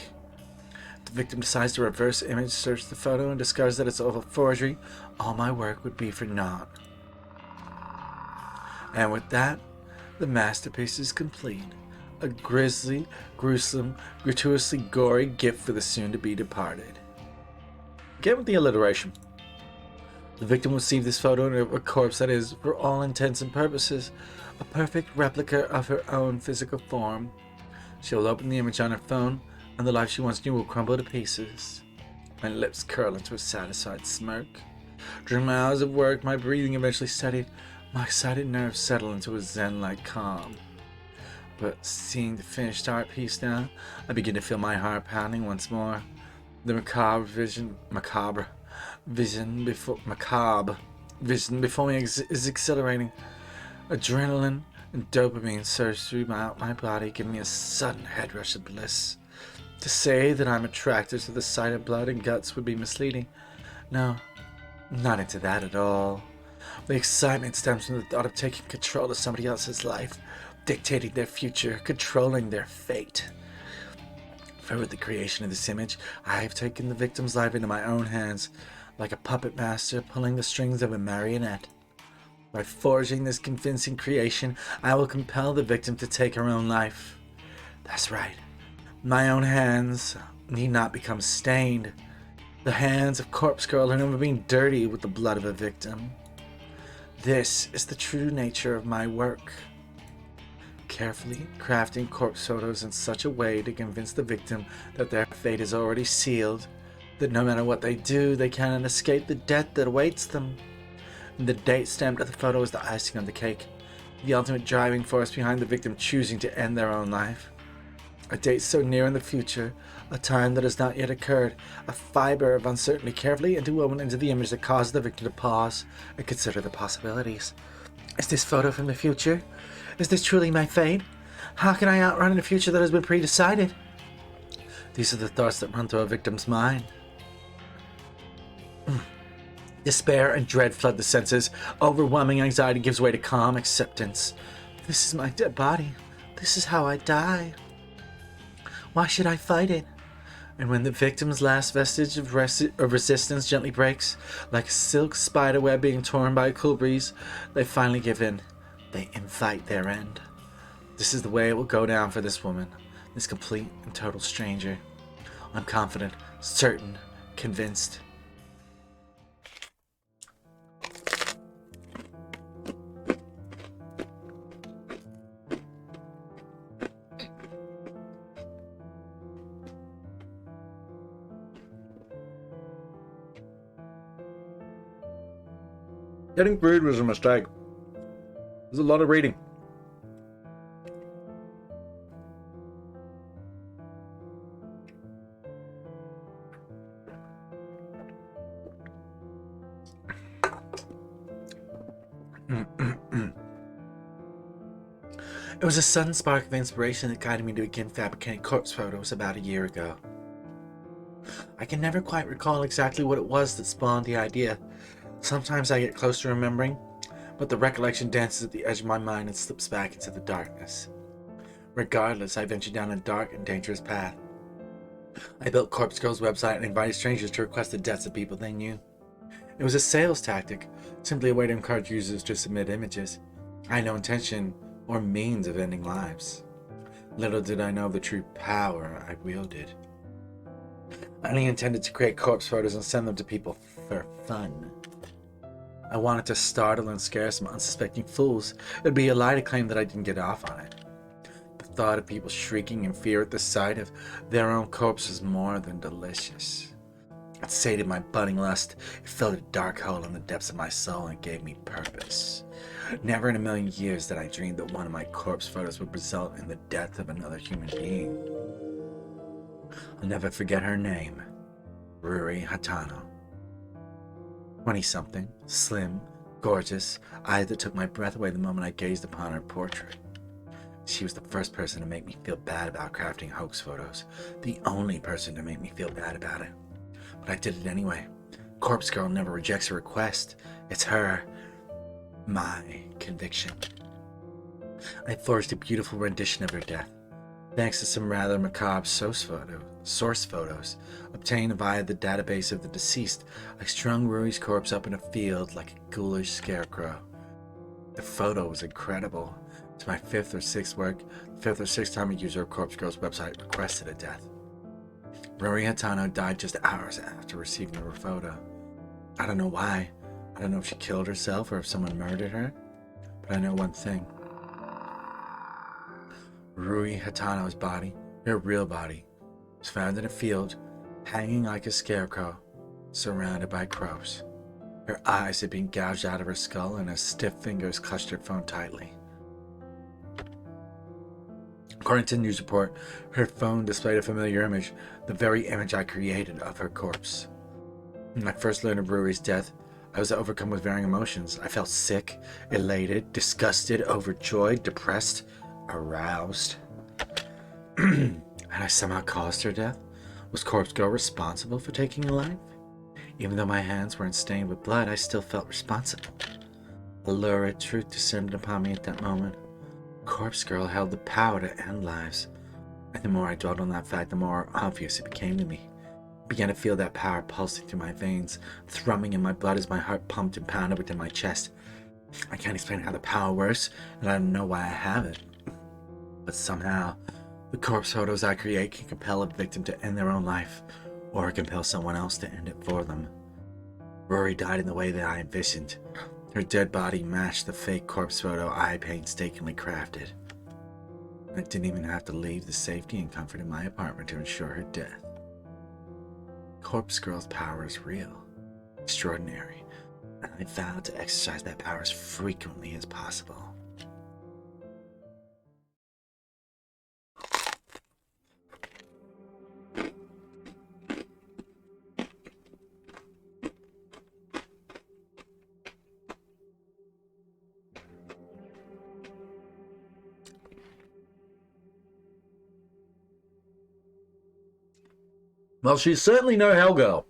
If the victim decides to reverse image search the photo and discovers that it's all a forgery, all my work would be for naught. And with that, The masterpiece is complete. A grisly, gruesome, gratuitously gory gift for the soon-to-be departed. Get with the alliteration. The victim will receive this photo of a corpse that is, for all intents and purposes, a perfect replica of her own physical form. She will open the image on her phone, and the life she once knew will crumble to pieces. My lips curl into a satisfied smirk. During my hours of work, my breathing eventually steadied. My excited nerves settled into a zen-like calm. But seeing the finished art piece now, I begin to feel my heart pounding once more. The macabre vision before me is exhilarating. Adrenaline and dopamine surge throughout my body, giving me a sudden head rush of bliss. To say that I'm attracted to the sight of blood and guts would be misleading. No, not into that at all. The excitement stems from the thought of taking control of somebody else's life, dictating their future, controlling their fate. For with the creation of this image, I have taken the victim's life into my own hands, like a puppet master pulling the strings of a marionette. By forging this convincing creation, I will compel the victim to take her own life. That's right. My own hands need not become stained. The hands of Corpse Girl are never been dirty with the blood of a victim. This is the true nature of my work. Carefully crafting corpse photos in such a way to convince the victim that their fate is already sealed, that no matter what they do, they cannot escape the death that awaits them. And the date stamped of the photo is the icing on the cake, the ultimate driving force behind the victim choosing to end their own life. A date so near in the future, a time that has not yet occurred, a fiber of uncertainty carefully interwoven into the image that causes the victim to pause and consider the possibilities. Is this photo from the future? Is this truly my fate? How can I outrun a future that has been pre-decided? These are the thoughts that run through a victim's mind. Despair and dread flood the senses. Overwhelming anxiety gives way to calm acceptance. This is my dead body. This is how I die. Why should I fight it? And when the victim's last vestige of resistance gently breaks, like a silk spider web being torn by a cool breeze, they finally give in. They invite their end. This is the way it will go down for this woman, this complete and total stranger. I'm confident, certain, convinced. Getting food was a mistake. There's a lot of reading. It was a sudden spark of inspiration that guided me to begin fabricating corpse photos about a year ago. I can never quite recall exactly what it was that spawned the idea. Sometimes I get close to remembering, but the recollection dances at the edge of my mind and slips back into the darkness. Regardless, I ventured down a dark and dangerous path. I built Corpse Girl's website and invited strangers to request the deaths of people they knew. It was a sales tactic, simply a way to encourage users to submit images. I had no intention or means of ending lives. Little did I know the true power I wielded. I only intended to create corpse photos and send them to people for fun. I wanted to startle and scare some unsuspecting fools. It would be a lie to claim that I didn't get off on it. The thought of people shrieking in fear at the sight of their own corpse was more than delicious. It sated my budding lust. It filled a dark hole in the depths of my soul and gave me purpose. Never in a million years did I dream that one of my corpse photos would result in the death of another human being. I'll never forget her name, Ruri Hatano. 20-something, slim, gorgeous, eyes that took my breath away the moment I gazed upon her portrait. She was the first person to make me feel bad about crafting hoax photos, the only person to make me feel bad about it. But I did it anyway. Corpse Girl never rejects a request. It's her, my conviction. I forged a beautiful rendition of her death, thanks to some rather macabre source photos obtained via the database of the deceased. I strung Ruri's corpse up in a field like a ghoulish scarecrow. The photo was incredible. It's my fifth or sixth time a user of Corpse Girl's website requested a death. Ruri Hatano died just hours after receiving her photo. I don't know why. I don't know if she killed herself or if someone murdered her. But I know one thing. Ruri Hatano's body, her real body, was found in a field, hanging like a scarecrow, surrounded by crows. Her eyes had been gouged out of her skull and her stiff fingers clutched her phone tightly. According to the news report, her phone displayed a familiar image, the very image I created of her corpse. When I first learned of Ruri's death, I was overcome with varying emotions. I felt sick, elated, disgusted, overjoyed, depressed, aroused. Had I somehow caused her death? Was Corpse Girl responsible for taking a life? Even though my hands weren't stained with blood, I still felt responsible. A lurid truth descended upon me at that moment. Corpse Girl held the power to end lives. And the more I dwelled on that fact, the more obvious it became to me. I began to feel that power pulsing through my veins, thrumming in my blood as my heart pumped and pounded within my chest. I can't explain how the power works, and I don't know why I have it. But somehow, the corpse photos I create can compel a victim to end their own life, or compel someone else to end it for them. Ruri died in the way that I envisioned. Her dead body matched the fake corpse photo I painstakingly crafted. I didn't even have to leave the safety and comfort of my apartment to ensure her death. Corpse Girl's power is real, extraordinary, and I vowed to exercise that power as frequently as possible. Well, she's certainly no Hellgirl.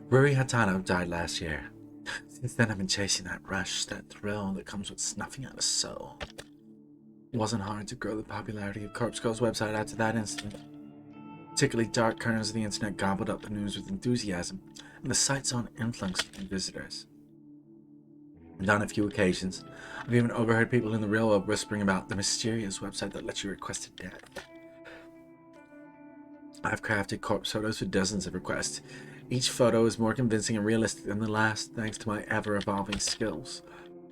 Ruri Hatano died last year. Since then, I've been chasing that rush, that thrill that comes with snuffing out a soul. It wasn't hard to grow the popularity of Corpse Girl's website after that incident. Particularly dark corners of the internet gobbled up the news with enthusiasm, and the site's own influx of visitors. And on a few occasions, I've even overheard people in the real world whispering about the mysterious website that lets you request a death. I've crafted corpse photos for dozens of requests. Each photo is more convincing and realistic than the last, thanks to my ever-evolving skills.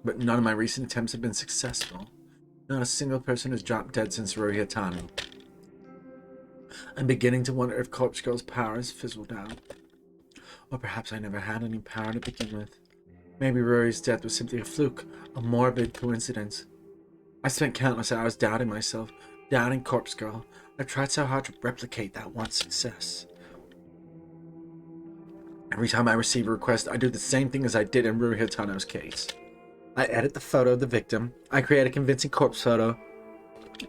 But none of my recent attempts have been successful. Not a single person has dropped dead since Ruri Hatano. I'm beginning to wonder if Corpse Girl's power has fizzled out. Or perhaps I never had any power to begin with. Maybe Ruri's death was simply a fluke, a morbid coincidence. I spent countless hours doubting myself, doubting Corpse Girl. I've tried so hard to replicate that one success. Every time I receive a request, I do the same thing as I did in Ruri Hatano's case. I edit the photo of the victim, I create a convincing corpse photo,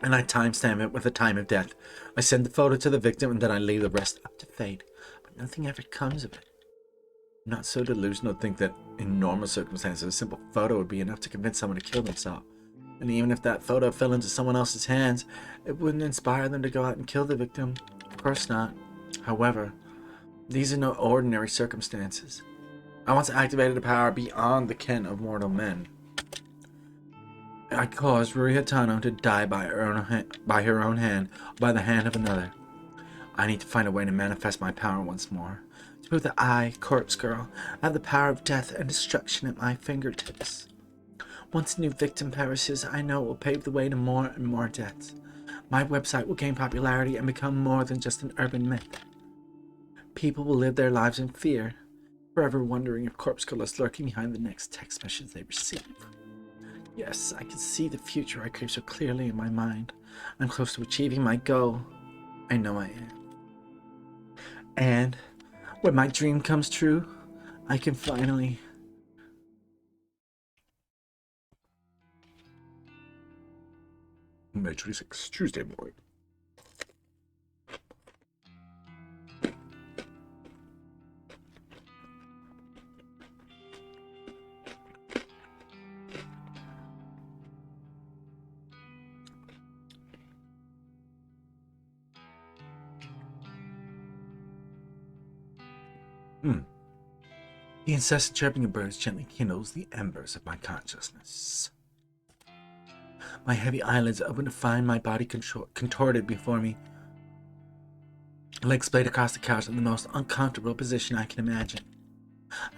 and I timestamp it with the time of death. I send the photo to the victim, and then I leave the rest up to fate. But nothing ever comes of it. I'm not so delusional to think that in normal circumstances, a simple photo would be enough to convince someone to kill themselves. And even if that photo fell into someone else's hands, it wouldn't inspire them to go out and kill the victim. Of course not. However, these are no ordinary circumstances. I once activated a power beyond the ken of mortal men. I caused Ruri Hatano to die by her own hand, or by the hand of another. I need to find a way to manifest my power once more. To prove that I, Corpse Girl, have the power of death and destruction at my fingertips. Once a new victim perishes, I know it will pave the way to more and more deaths. My website will gain popularity and become more than just an urban myth. People will live their lives in fear, forever wondering if Corpse Girl is lurking behind the next text message they receive. Yes, I can see the future I crave so clearly in my mind. I'm close to achieving my goal. I know I am. And when my dream comes true, I can finally... May 26th, Tuesday morning. The incessant chirping of birds gently kindles the embers of my consciousness. My heavy eyelids open to find my body contorted before me, legs splayed across the couch in the most uncomfortable position I can imagine.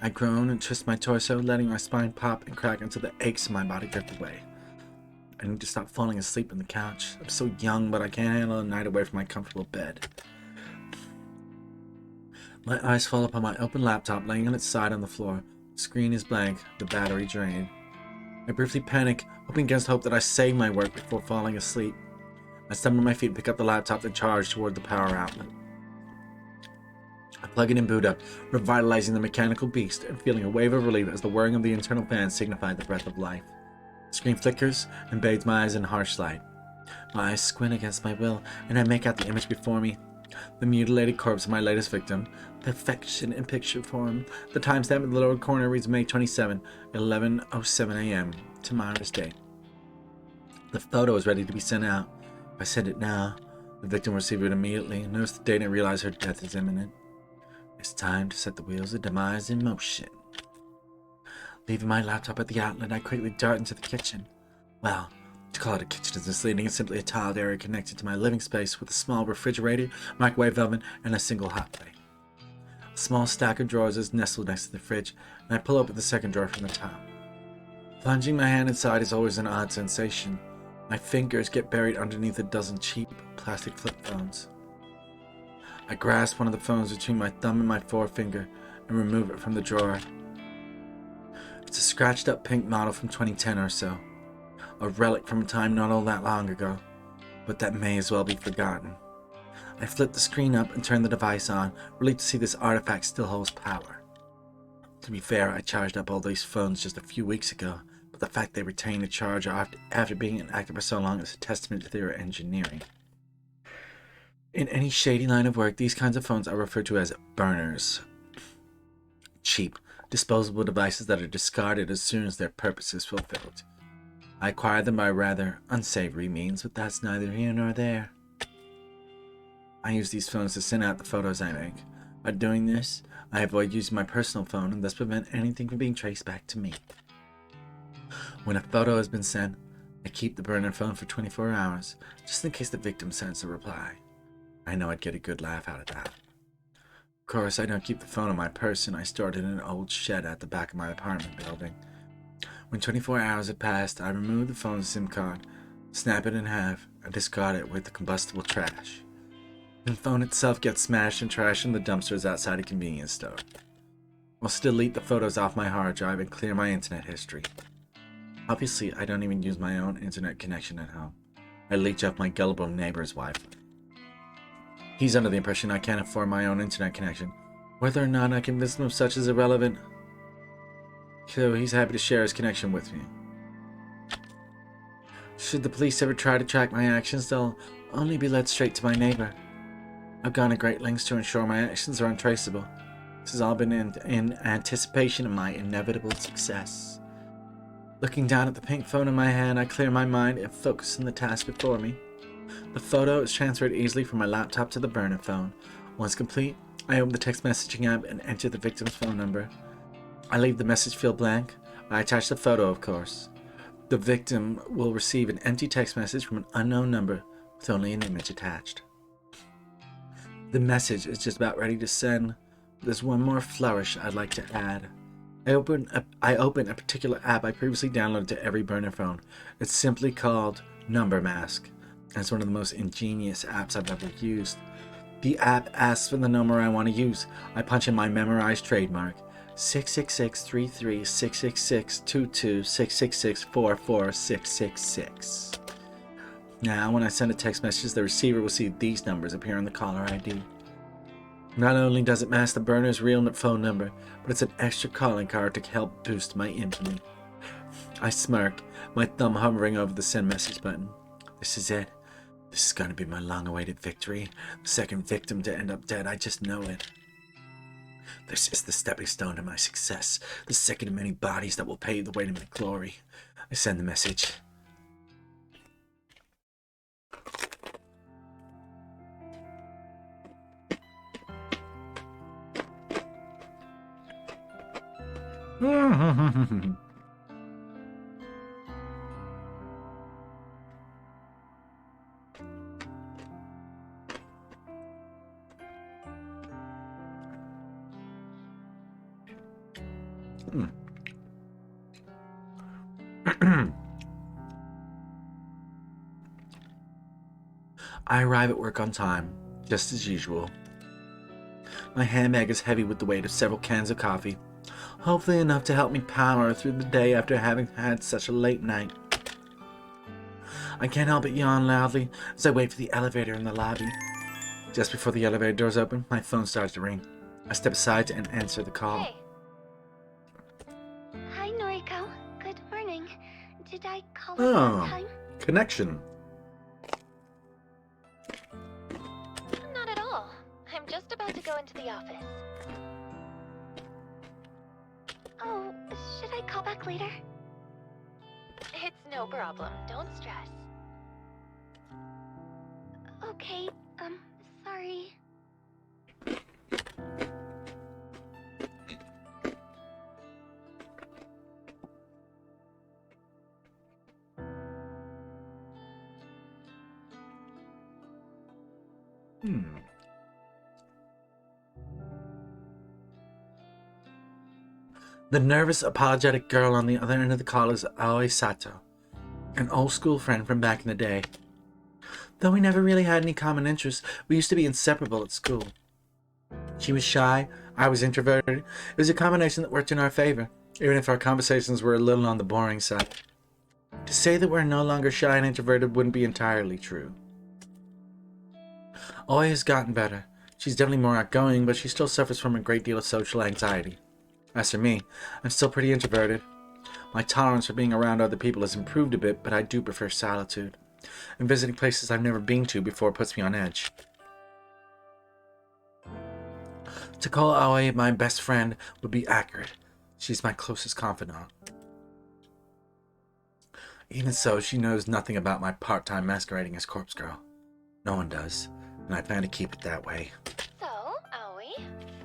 I groan and twist my torso, letting my spine pop and crack until the aches in my body drift away. I need to stop falling asleep on the couch. I'm so young, but I can't handle a night away from my comfortable bed. My eyes fall upon my open laptop laying on its side on the floor. The screen is blank, the battery drained. I briefly panic, hoping against hope that I save my work before falling asleep. I stumble on my feet, pick up the laptop, and charge toward the power outlet. I plug it in, boot up, revitalizing the mechanical beast and feeling a wave of relief as the whirring of the internal fan signified the breath of life. The screen flickers and bathes my eyes in harsh light. My eyes squint against my will, and I make out the image before me. The mutilated corpse of my latest victim. Perfection in picture form. The timestamp in the lower corner reads May 27, 11:07 a.m. Tomorrow's date. The photo is ready to be sent out. If I send it now, the victim will receive it immediately, notice the date, and realize her death is imminent. It's time to set the wheels of demise in motion. Leaving my laptop at the outlet, I quickly dart into the kitchen. Well, to call it a kitchen is misleading. It's simply a tiled area connected to my living space with a small refrigerator, microwave oven, and a single hot plate. A small stack of drawers is nestled next to the fridge, and I pull open the second drawer from the top. Plunging my hand inside is always an odd sensation. My fingers get buried underneath a dozen cheap plastic flip phones. I grasp one of the phones between my thumb and my forefinger and remove it from the drawer. It's a scratched up pink model from 2010 or so. A relic from a time not all that long ago, but that may as well be forgotten. I flip the screen up and turn the device on, relieved to see this artifact still holds power. To be fair, I charged up all these phones just a few weeks ago, but the fact they retain a charge after being inactive for so long is a testament to their engineering. In any shady line of work, these kinds of phones are referred to as burners. Cheap, disposable devices that are discarded as soon as their purpose is fulfilled. I acquired them by rather unsavory means, but that's neither here nor there. I use these phones to send out the photos I make. By doing this, I avoid using my personal phone and thus prevent anything from being traced back to me. When a photo has been sent, I keep the burner phone for 24 hours, just in case the victim sends a reply. I know I'd get a good laugh out of that. Of course, I don't keep the phone on my person. I store it in an old shed at the back of my apartment building. When 24 hours have passed, I remove the phone's SIM card, snap it in half, and discard it with the combustible trash. The phone itself gets smashed and trashed in the dumpsters outside a convenience store. I'll still delete the photos off my hard drive and clear my internet history. Obviously, I don't even use my own internet connection at home. I leech off my gullible neighbor's Wi-Fi. He's under the impression I can't afford my own internet connection. Whether or not I convince him of such is irrelevant, so he's happy to share his connection with me. Should the police ever try to track my actions, they'll only be led straight to my neighbor. I've gone to great lengths to ensure my actions are untraceable. This has all been in anticipation of my inevitable success. Looking down at the pink phone in my hand, I clear my mind and focus on the task before me. The photo is transferred easily from my laptop to the burner phone. Once complete, I open the text messaging app and enter the victim's phone number. I leave the message field blank. I attach the photo, of course. The victim will receive an empty text message from an unknown number with only an image attached. The message is just about ready to send. There's one more flourish I'd like to add. I open a particular app I previously downloaded to every burner phone. It's simply called Number Mask. It's one of the most ingenious apps I've ever used. The app asks for the number I want to use. I punch in my memorized trademark, 666-33-666-22-666-44666. Now, when I send a text message, the receiver will see these numbers appear on the caller ID. Not only does it mask the burner's real phone number, but it's an extra calling card to help boost my infamy. I smirk, my thumb hovering over the send message button. This is it. This is going to be my long-awaited victory. The second victim to end up dead, I just know it. This is the stepping stone to my success, the second of many bodies that will pave the way to my glory. I send the message. I arrive at work on time, just as usual. My handbag is heavy with the weight of several cans of coffee, hopefully enough to help me power through the day after having had such a late night. I can't help but yawn loudly as I wait for the elevator in the lobby. Just before the elevator doors open, my phone starts to ring. I step aside and answer the call. Hey. Hi, Noriko. Good morning. Did I call at Oh, time? connection. Not at all. I'm just about to go into the office. Oh, should I call back later? It's no problem. Don't stress. Okay, sorry. The nervous, apologetic girl on the other end of the call is Aoi Sato, an old school friend from back in the day. Though we never really had any common interests, we used to be inseparable at school. She was shy, I was introverted. It was a combination that worked in our favor, even if our conversations were a little on the boring side. To say that we're no longer shy and introverted wouldn't be entirely true. Aoi has gotten better. She's definitely more outgoing, but she still suffers from a great deal of social anxiety. As for me, I'm still pretty introverted. My tolerance for being around other people has improved a bit, but I do prefer solitude. And visiting places I've never been to before puts me on edge. To call Aoi my best friend would be accurate. She's my closest confidant. Even so, she knows nothing about my part-time masquerading as Corpse Girl. No one does, and I plan to keep it that way. So, Aoi,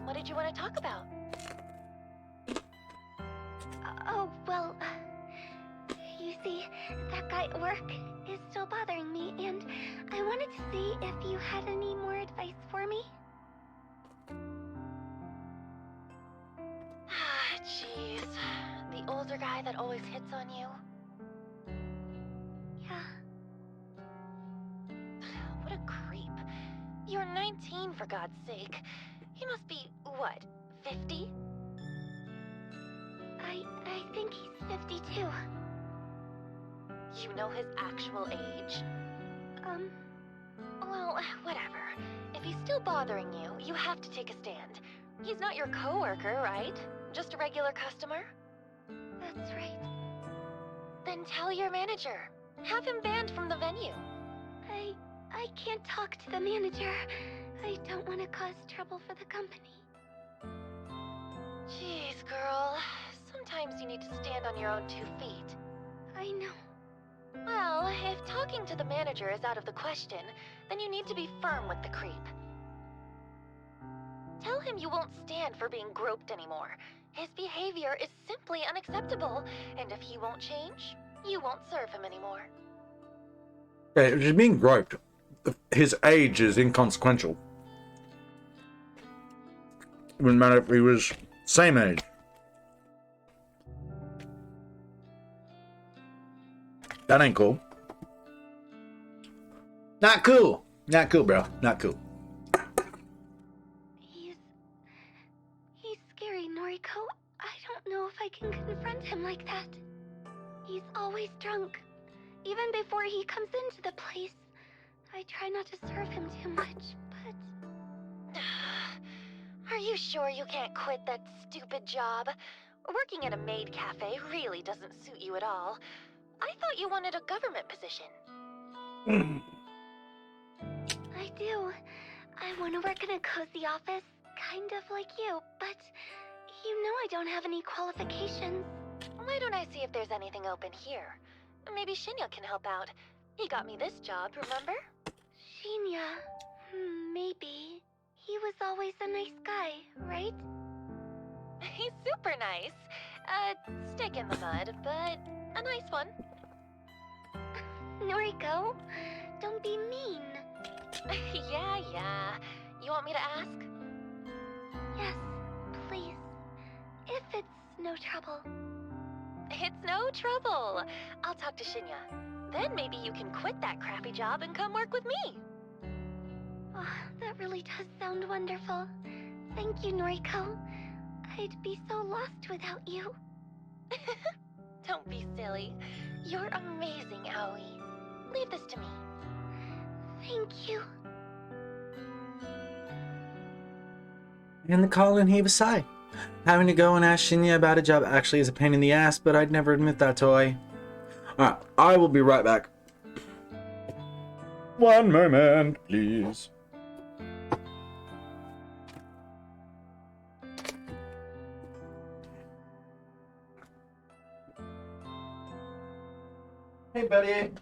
what did you want to talk about? Oh, well, you see, that guy at work is still bothering me, and I wanted to see if you had any more advice for me. Ah, jeez. The older guy that always hits on you? Yeah. What a creep. You're 19, for God's sake. He must be, what, 50? I think he's 52. You know his actual age? Well, whatever. If he's still bothering you, you have to take a stand. He's not your coworker, right? Just a regular customer? That's right. Then tell your manager. Have him banned from the venue. I can't talk to the manager. I don't want to cause trouble for the company. Jeez, girl. Sometimes you need to stand on your own 2 feet. I know. Well, if talking to the manager is out of the question, then you need to be firm with the creep. Tell him you won't stand for being groped anymore. His behavior is simply unacceptable, and if he won't change, you won't serve him anymore. Yeah, just being groped. His age is inconsequential. It wouldn't matter if he was same age. That ain't cool. Not cool. Not cool, bro. Not cool. He's scary, Noriko. I don't know if I can confront him like that. He's always drunk. Even before he comes into the place. I try not to serve him too much, but... Are you sure you can't quit that stupid job? Working at a maid cafe really doesn't suit you at all. I thought you wanted a government position. I do. I want to work in a cozy office, kind of like you, but you know I don't have any qualifications. Why don't I see if there's anything open here? Maybe Shinya can help out. He got me this job, remember? Shinya? Maybe. He was always a nice guy, right? He's super nice. A stick in the mud, but a nice one. Noriko, don't be mean. Yeah. You want me to ask? Yes, please. If it's no trouble. It's no trouble. I'll talk to Shinya. Then maybe you can quit that crappy job and come work with me. Oh, that really does sound wonderful. Thank you, Noriko. I'd be so lost without you. Don't be silly. You're amazing, Aoi. Leave this to me. Thank you. And the Colin heave a sigh. Having to go and ask Shinya about a job actually is a pain in the ass, but I'd never admit that to Oi. Alright, I will be right back. One moment, please. Hey, buddy.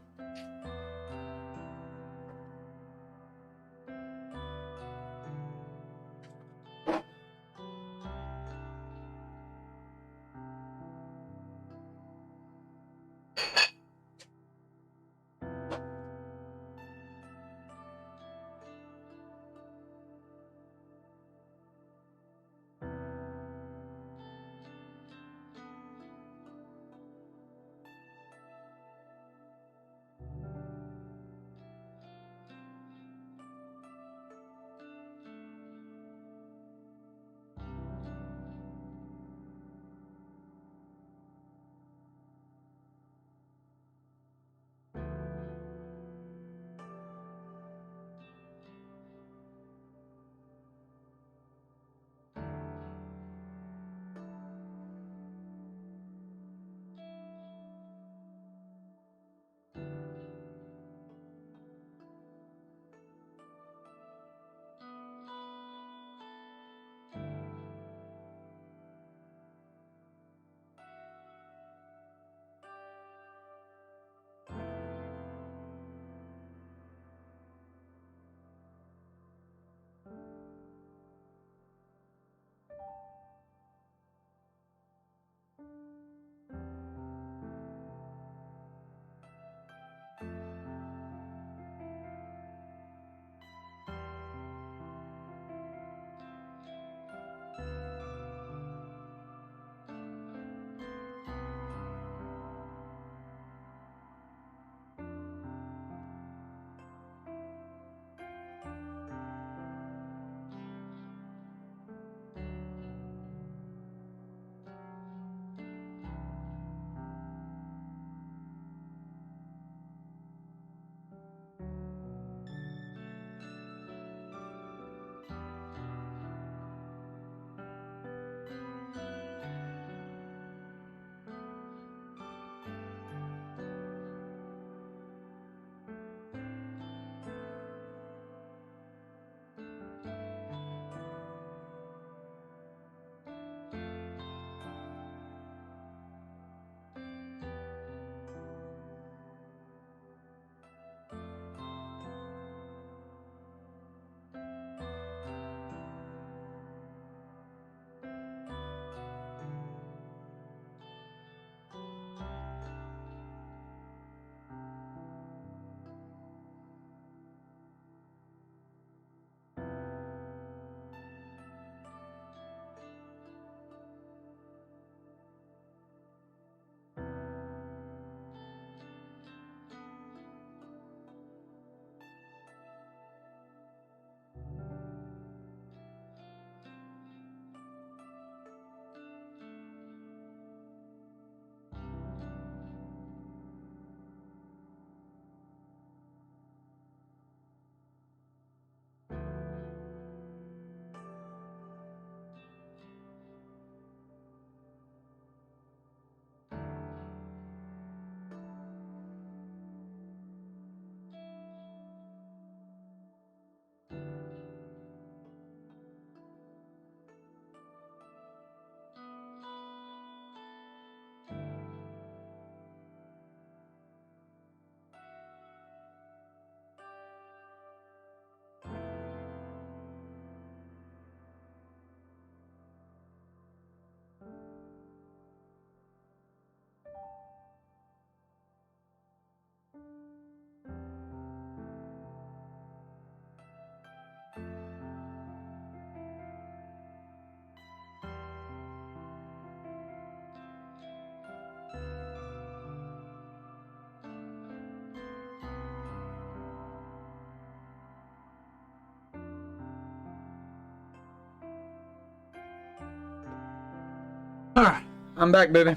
I'm back, baby.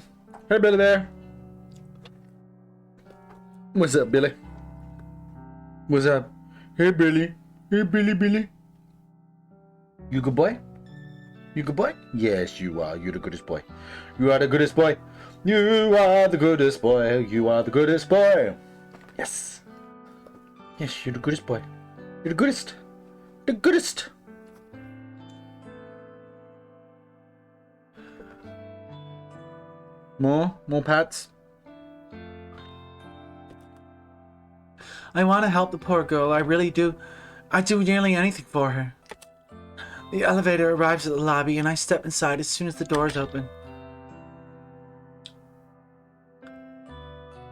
Hey, Billy Bear. What's up, Billy? What's up? Hey, Billy. Hey, Billy. You good boy? You good boy? Yes, you are. You're the goodest boy. You are the goodest boy. You are the goodest boy. You are the goodest boy. Yes. Yes, you're the goodest boy. You're the goodest. The goodest. More pats. I want to help the poor girl, I really do. I'd do nearly anything for her. The elevator arrives at the lobby and I step inside as soon as the doors open.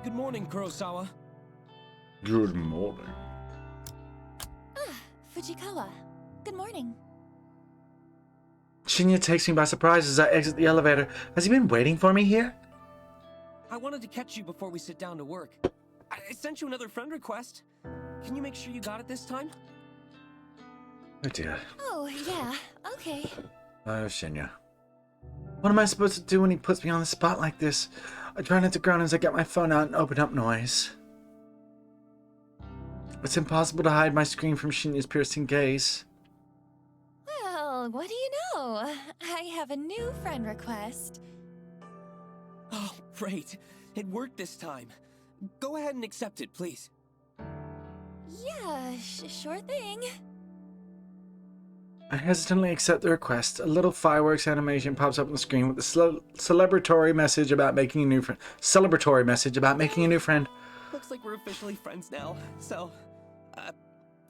Good morning, Kurosawa. Good morning. Fujikawa. Good morning. Shinya takes me by surprise as I exit the elevator. Has he been waiting for me here? I wanted to catch you before we sit down to work. I sent you another friend request. Can you make sure you got it this time? Oh dear. Oh, yeah. Okay. Oh, Shinya. What am I supposed to do when he puts me on the spot like this? I try not to groan as I get my phone out and open up Noise. It's impossible to hide my screen from Shinya's piercing gaze. Well, what do you know? I have a new friend request. Oh, great. It worked this time. Go ahead and accept it, please. Yeah, sure thing. I hesitantly accept the request. A little fireworks animation pops up on the screen with a celebratory message about making a new friend. Celebratory message about making a new friend. Looks like we're officially friends now. So,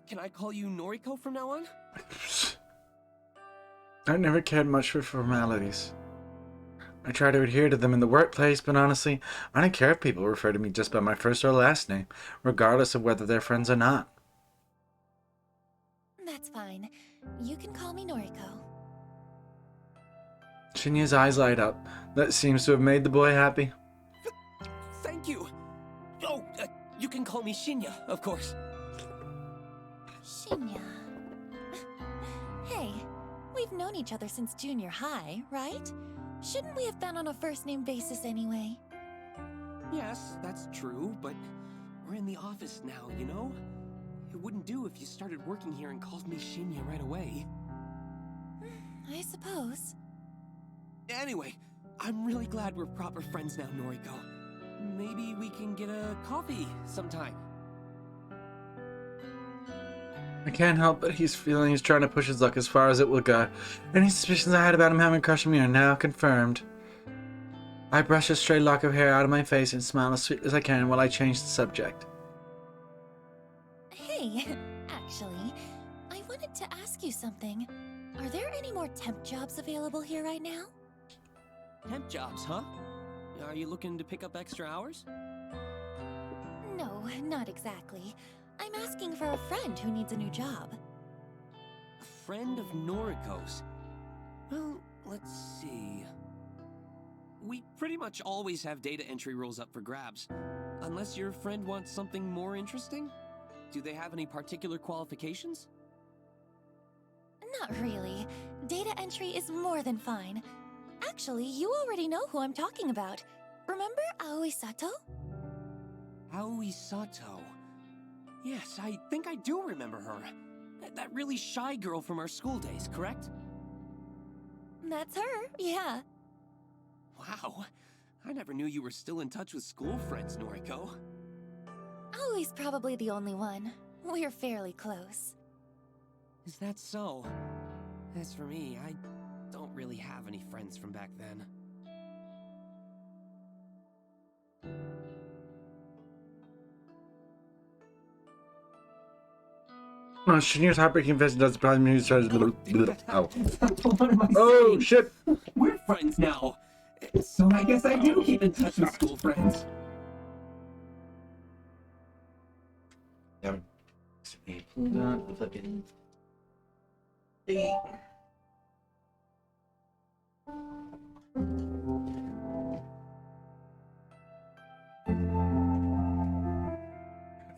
can I call you Noriko from now on? I never cared much for formalities. I try to adhere to them in the workplace, but honestly, I don't care if people refer to me just by my first or last name, regardless of whether they're friends or not. That's fine. You can call me Noriko. Shinya's eyes light up. That seems to have made the boy happy. Thank you. Oh, you can call me Shinya, of course. Shinya. Hey, we've known each other since junior high, right? Shouldn't we have been on a first-name basis anyway? Yes, that's true, but we're in the office now, you know? It wouldn't do if you started working here and called me Shinya right away. I suppose. Anyway, I'm really glad we're proper friends now, Noriko. Maybe we can get a coffee sometime. I can't help but he's trying to push his luck as far as it will go. Any suspicions I had about him having a crush on me are now confirmed. I brush a stray lock of hair out of my face and smile as sweet as I can while I change the subject. Hey, actually, I wanted to ask you something. Are there any more temp jobs available here right now? Temp jobs, huh? Are you looking to pick up extra hours? No, not exactly. I'm asking for a friend who needs a new job. A friend of Noriko's. Well, let's see. We pretty much always have data entry roles up for grabs. Unless your friend wants something more interesting? Do they have any particular qualifications? Not really. Data entry is more than fine. Actually, you already know who I'm talking about. Remember Aoi Sato? Aoi Sato. Yes, I think I do remember her. That really shy girl from our school days, correct? That's her, yeah. Wow, I never knew you were still in touch with school friends, Noriko. Aoi's probably the only one. We're fairly close. Is that so? As for me, I don't really have any friends from back then. Shinya's heartbreaking confession does surprise me. Oh. What am I Oh, saying? shit! We're friends now. So I guess I do keep in touch with school friends.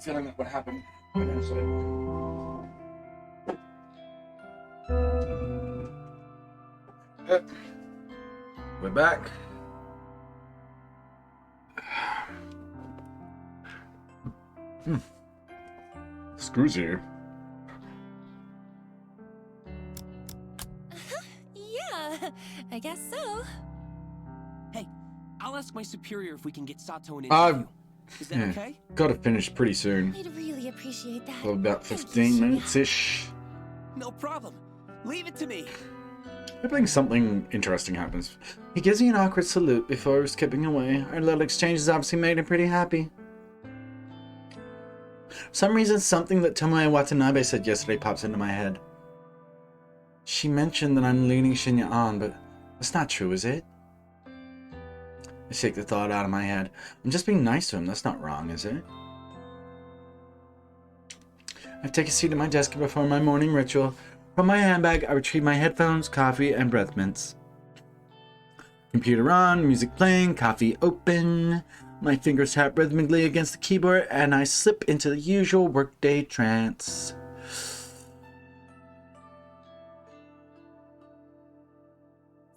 Feeling like what happened. We're back. Screws you. Yeah, I guess so. Hey, I'll ask my superior if we can get Sato an Uh, interview. Is that Yeah. okay? Gotta finish pretty soon. I'd really appreciate that. Well, about Thank you, 15 Shinya. minutes-ish. No problem. Leave it to me. Hoping something interesting happens. He gives me an awkward salute before skipping away. Our little exchange has obviously made him pretty happy. For some reason, something that Tomoe Watanabe said yesterday pops into my head. She mentioned that I'm leading Shinya on, but that's not true, is it? I shake the thought out of my head. I'm just being nice to him. That's not wrong, is it? I take a seat at my desk before my morning ritual. From my handbag, I retrieve my headphones, coffee, and breath mints. Computer on, music playing, coffee open. My fingers tap rhythmically against the keyboard, and I slip into the usual workday trance.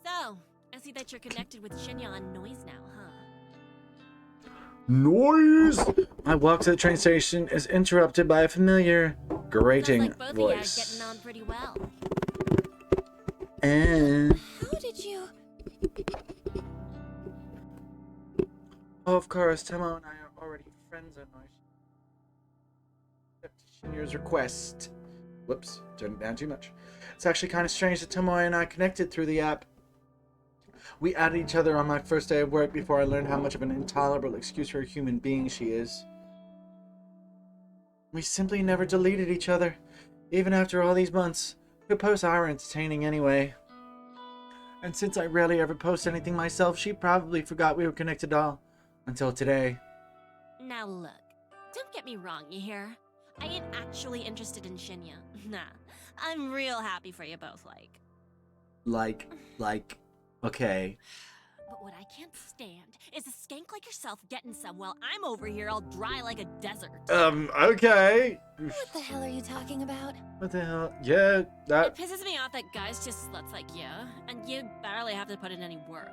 So, I see that you're connected with Shinya on Noise now, huh? Noise! My walk to the train station is interrupted by a familiar, grating Sounds like both of you are voice. getting on pretty well. And How did you? oh, of course, Tomo and I are already friends on Noise. Except Shinya's request. Whoops, turned it down too much. It's actually kind of strange that Tomo and I connected through the app. We added each other on my first day of work before I learned how much of an intolerable excuse for a human being she is. We simply never deleted each other, even after all these months. Her posts are entertaining anyway. And since I rarely ever post anything myself, she probably forgot we were connected at all. Until today. Now look, don't get me wrong, you hear? I ain't actually interested in Shinya. Nah, I'm real happy for you both, Okay. But what I can't stand is a skank like yourself getting some while I'm over here all dry like a desert. Okay. What the hell are you talking about? What the hell? Yeah, It that. pisses me off that guys just sluts like you, and you barely have to put in any work.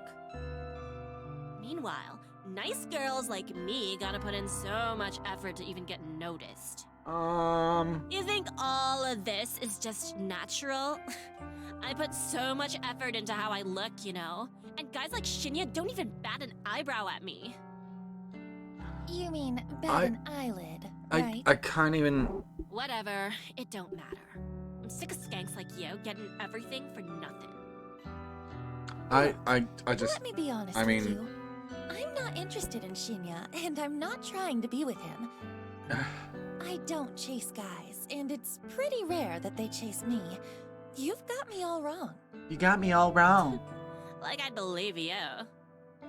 Meanwhile, nice girls like me gotta put in so much effort to even get noticed. You think all of this is just natural? I put so much effort into how I look, you know? And guys like Shinya don't even bat an eyebrow at me. You mean bat I- an eyelid, right? I can't even. Whatever, it don't matter. I'm sick of skanks like you getting everything for nothing. I just. Let me be honest I mean- with you. I'm not interested in Shinya, and I'm not trying to be with him. I don't chase guys, and it's pretty rare that they chase me. You've got me all wrong. You got me all wrong. Like I'd believe you.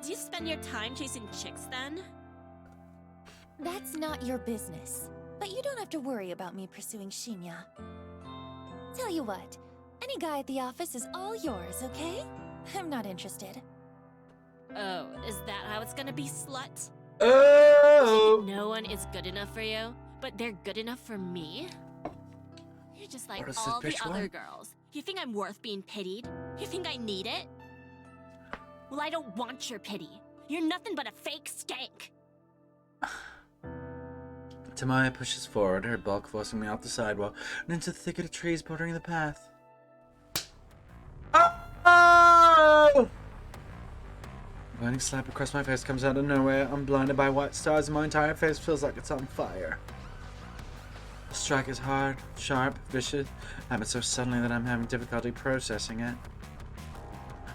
Do you spend your time chasing chicks then? That's not your business. But you don't have to worry about me pursuing Shinya. Tell you what, any guy at the office is all yours, okay? I'm not interested. Oh, is that how it's gonna be, slut? Oh! No one is good enough for you, but they're good enough for me? You're just like What does this all the bitch other want? girls. You think I'm worth being pitied? You think I need it? Well, I don't want your pity. You're nothing but a fake skank. Tamaya pushes forward, her bulk forcing me off the sidewalk and into the thicket of trees bordering the path. Oh! A blinding slap across my face comes out of nowhere. I'm blinded by white stars and my entire face feels like it's on fire. The strike is hard, sharp, vicious, happened so suddenly that I'm having difficulty processing it.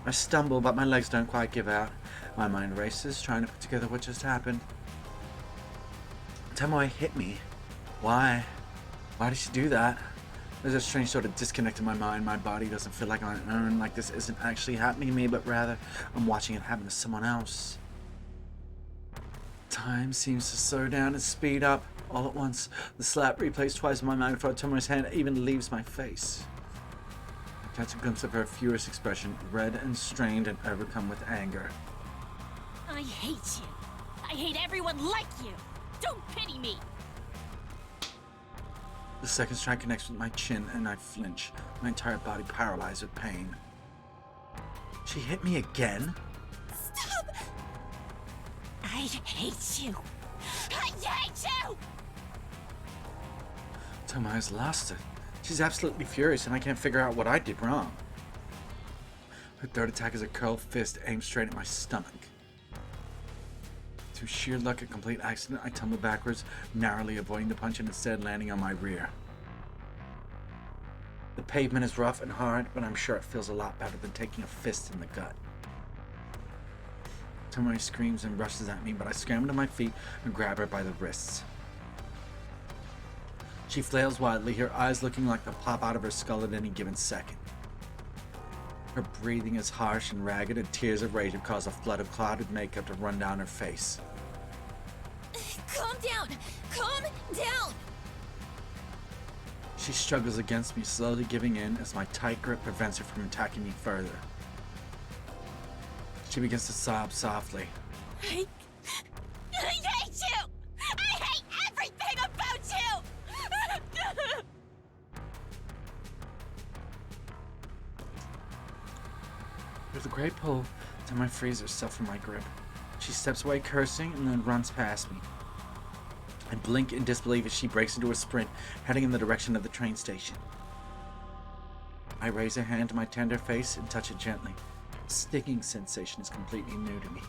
I stumble, but my legs don't quite give out. My mind races, trying to put together what just happened. Tomoe hit me. Why? Why did she do that? There's a strange sort of disconnect in my mind. My body doesn't feel like on its own, like this isn't actually happening to me, but rather I'm watching it happen to someone else. Time seems to slow down and speed up. All at once, the slap replays twice in my mind before Tomoe's hand even leaves my face. I catch a glimpse of her furious expression, red and strained and overcome with anger. I hate you. I hate everyone like you. Don't pity me. The second strike connects with my chin and I flinch, my entire body paralyzed with pain. She hit me again? Stop! I hate you. I hate you! Tomoe's lost it. She's absolutely furious and I can't figure out what I did wrong. Her third attack is a curled fist aimed straight at my stomach. Through sheer luck and complete accident, I tumble backwards, narrowly avoiding the punch and instead landing on my rear. The pavement is rough and hard, but I'm sure it feels a lot better than taking a fist in the gut. Tomoe screams and rushes at me, but I scramble to my feet and grab her by the wrists. She flails wildly, her eyes looking like they'll pop out of her skull at any given second. Her breathing is harsh and ragged, and tears of rage have caused a flood of clouded makeup to run down her face. Calm down! Calm down! She struggles against me, slowly giving in as my tight grip prevents her from attacking me further. She begins to sob softly. I hate you! I hate everything about you! With a great pull, Tomoe frees herself from my grip. She steps away cursing and then runs past me. I blink in disbelief as she breaks into a sprint, heading in the direction of the train station. I raise a hand to my tender face and touch it gently. The stinging sensation is completely new to me.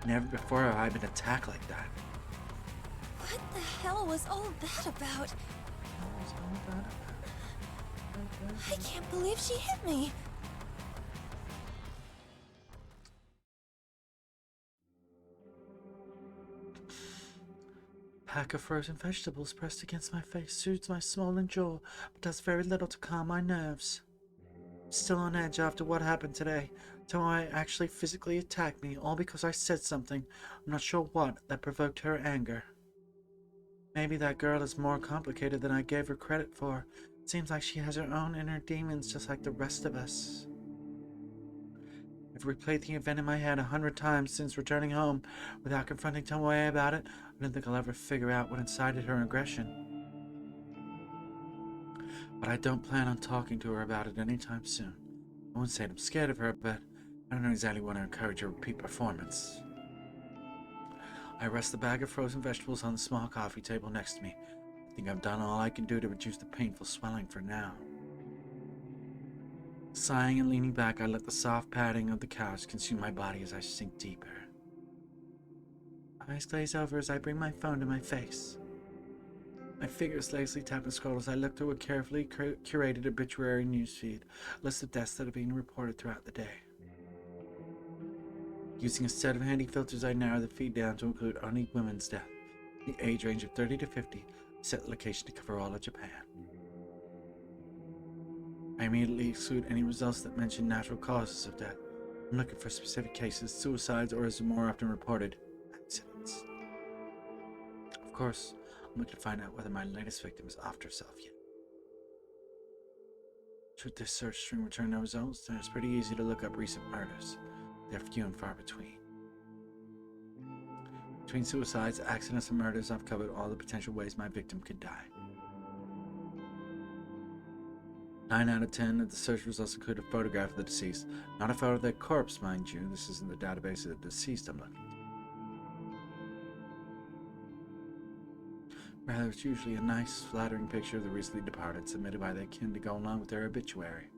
Never before have I been attacked like that. What the hell was all that about? I can't believe she hit me. Pack of frozen vegetables pressed against my face soothes my swollen jaw, but does very little to calm my nerves. I'm still on edge after what happened today. Tomoe actually physically attacked me, all because I said something, I'm not sure what, that provoked her anger. Maybe that girl is more complicated than I gave her credit for. It seems like she has her own inner demons just like the rest of us. I've replayed the event in my head 100 times since returning home. Without confronting Tomoe about it, I don't think I'll ever figure out what incited her aggression. But I don't plan on talking to her about it anytime soon. I won't say I'm scared of her, but I don't exactly want to encourage a repeat performance. I rest the bag of frozen vegetables on the small coffee table next to me. I think I've done all I can do to reduce the painful swelling for now. Sighing and leaning back, I let the soft padding of the couch consume my body as I sink deeper. Eyes glaze over as I bring my phone to my face. My fingers lazily tap and scroll as I look through a carefully curated obituary newsfeed, a list of deaths that have been reported throughout the day. Using a set of handy filters, I narrow the feed down to include only women's death, the age range of 30 to 50, set the location to cover all of Japan. I immediately exclude any results that mention natural causes of death. I'm looking for specific cases, suicides, or as more often reported, accidents. Of course, I'm looking to find out whether my latest victim is off herself yet. Should this search string return no results, then it's pretty easy to look up recent murders. They're few and far between. Between suicides, accidents, and murders, I've covered all the potential ways my victim could die. 9 out of 10 of the search results include a photograph of the deceased. Not a photo of their corpse, mind you. This is in the database of the deceased I'm looking at. Rather, it's usually a nice, flattering picture of the recently departed, submitted by their kin to go along with their obituary.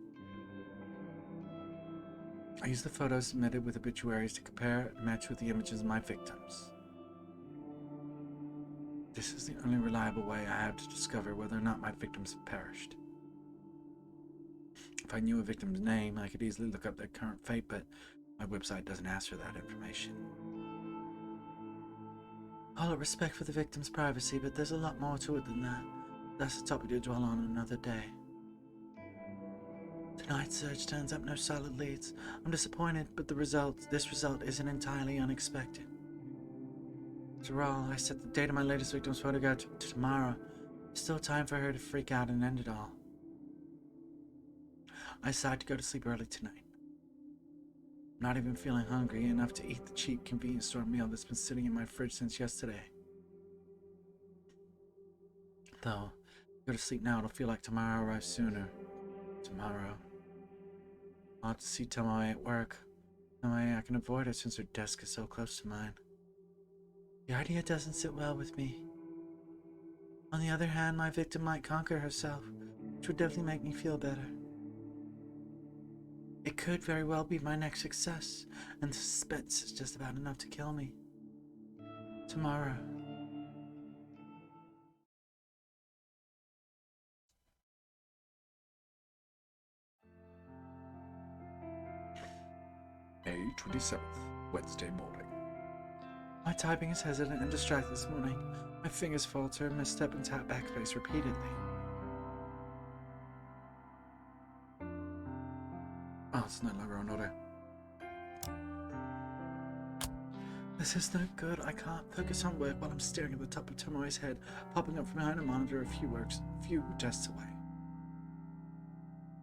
I use the photos submitted with obituaries to compare and match with the images of my victims. This is the only reliable way I have to discover whether or not my victims have perished. If I knew a victim's name, I could easily look up their current fate, but my website doesn't ask for that information. All respect for the victim's privacy, but there's a lot more to it than that. That's a topic to dwell on another day. Tonight's search turns up no solid leads. I'm disappointed, but this result isn't entirely unexpected. After all, I set the date of my latest victim's photograph to tomorrow. There's still time for her to freak out and end it all. I decide to go to sleep early tonight. I'm not even feeling hungry enough to eat the cheap convenience store meal that's been sitting in my fridge since yesterday. Though, if I go to sleep now, it'll feel like tomorrow arrives sooner. Tomorrow. I'll have to see Tomoe at work. No way I can avoid her since her desk is so close to mine. The idea doesn't sit well with me. On the other hand, my victim might conquer herself, which would definitely make me feel better. It could very well be my next success, and the suspense is just about enough to kill me. Tomorrow. May 27th, Wednesday morning. My typing is hesitant and distracted this morning. My fingers falter, misstep, and tap backspace repeatedly. Oh, it's no longer on auto. This is no good. I can't focus on work while I'm staring at the top of Tomoe's head, popping up from behind a monitor a few desks away.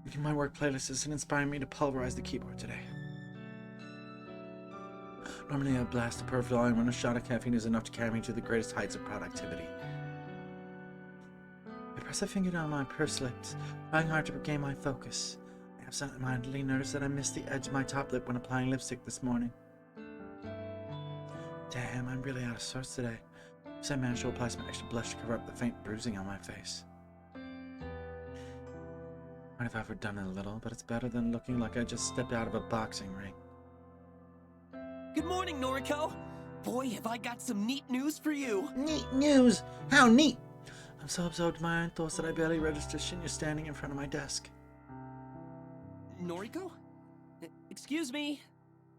Thinking my work playlist isn't inspiring me to pulverize the keyboard today. Normally I blast a perfect volume when a shot of caffeine is enough to carry me to the greatest heights of productivity. I press a finger down my pursed lips, trying hard to regain my focus. I absentmindedly noticed that I missed the edge of my top lip when applying lipstick this morning. Damn, I'm really out of sorts today. So I managed to apply some extra blush to cover up the faint bruising on my face. Might have overdone it a little, but it's better than looking like I just stepped out of a boxing ring. Good morning, Noriko! Boy, have I got some neat news for you! Neat news? How neat! I'm so absorbed in my own thoughts that I barely register Shinya standing in front of my desk. Noriko? Excuse me?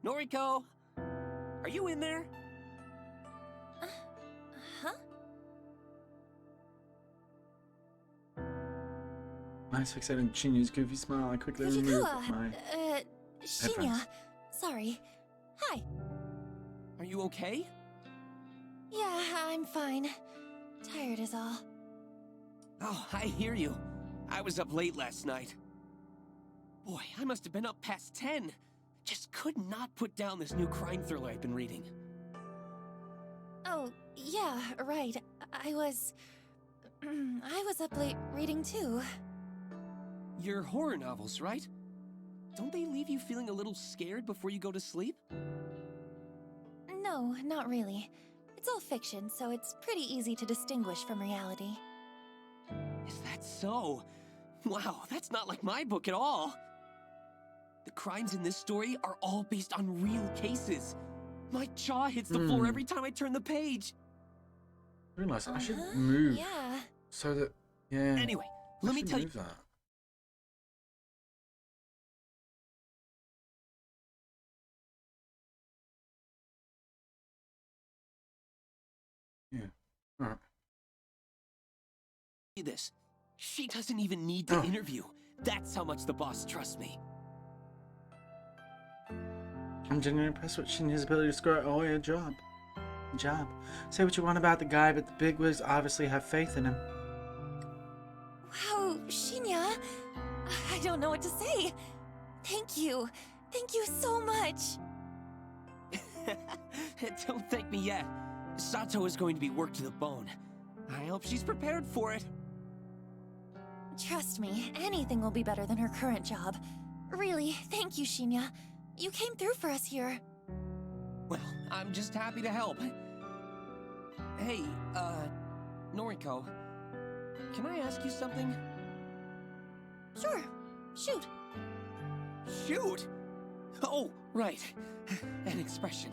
Noriko? Are you in there? Huh? Eyes fixated on Shinya's goofy smile, I quickly removed my Shinya. headphones. Sorry. Hi. Are you okay? Yeah, I'm fine. Tired is all. Oh, I hear you. I was up late last night. Boy, I must have been up past 10. Just could not put down this new crime thriller I've been reading. Oh, yeah, right. I was up late reading too. Your horror novels, right? Don't they leave you feeling a little scared before you go to sleep? No, not really. It's all fiction, so it's pretty easy to distinguish from reality. Is that so? Wow, that's not like my book at all. The crimes in this story are all based on real cases. My jaw hits the floor every time I turn the page. I realized I should move Yeah. so that, yeah. Anyway, let me tell you. That. Yeah. All right. This. She doesn't even need the interview. That's how much the boss trusts me. I'm genuinely impressed with Shinya's ability to score Aoi a job. Say what you want about the guy, but the bigwigs obviously have faith in him. Wow, Shinya. I don't know what to say. Thank you. Thank you so much. Don't thank me yet. Sato is going to be worked to the bone. I hope she's prepared for it. Trust me, anything will be better than her current job. Really, thank you, Shinya. You came through for us here. Well, I'm just happy to help. Hey, Noriko, can I ask you something? Sure, shoot. Shoot? Oh, right. An expression.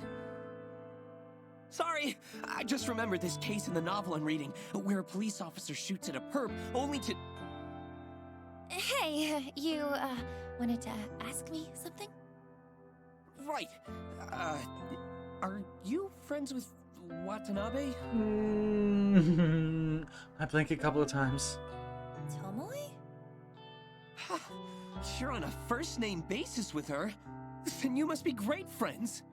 Sorry, I just remembered this case in the novel I'm reading, where a police officer shoots at a perp, only to... Hey, you, wanted to ask me something? Right. Are you friends with Watanabe? I blink a couple of times. Tomoe? You're on a first-name basis with her. Then you must be great friends.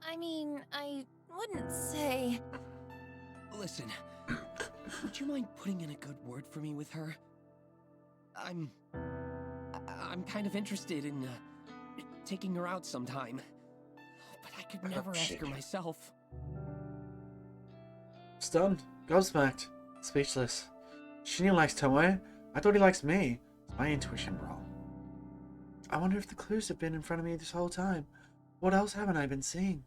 I mean, I wouldn't say... Listen, would you mind putting in a good word for me with her? I'm kind of interested in taking her out sometime, but I could never ask her myself. Stunned, gobsmacked, speechless. Shinya likes Tomoe. I thought he likes me. Is my intuition wrong? I wonder if the clues have been in front of me this whole time. What else haven't I been seeing?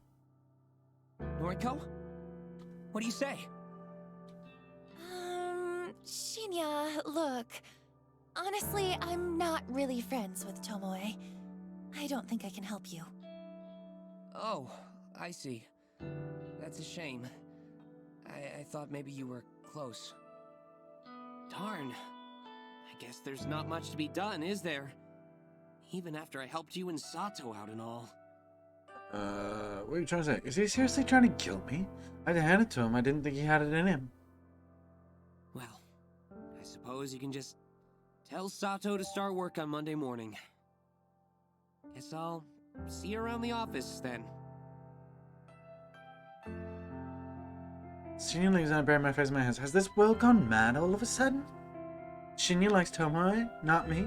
Noriko? What do you say? Shinya, look. Honestly, I'm not really friends with Tomoe. I don't think I can help you. Oh, I see. That's a shame. I thought maybe you were close. Darn. I guess there's not much to be done, is there? Even after I helped you and Sato out and all. What are you trying to say? Is he seriously trying to kill me? I had to hand it to him. I didn't think he had it in him. Well, I suppose you can just tell Sato to start work on Monday morning. Guess I'll see you around the office then. Shinya leaves and I bury my face in my hands. Has this world gone mad all of a sudden? Shinya likes Tomoe, not me.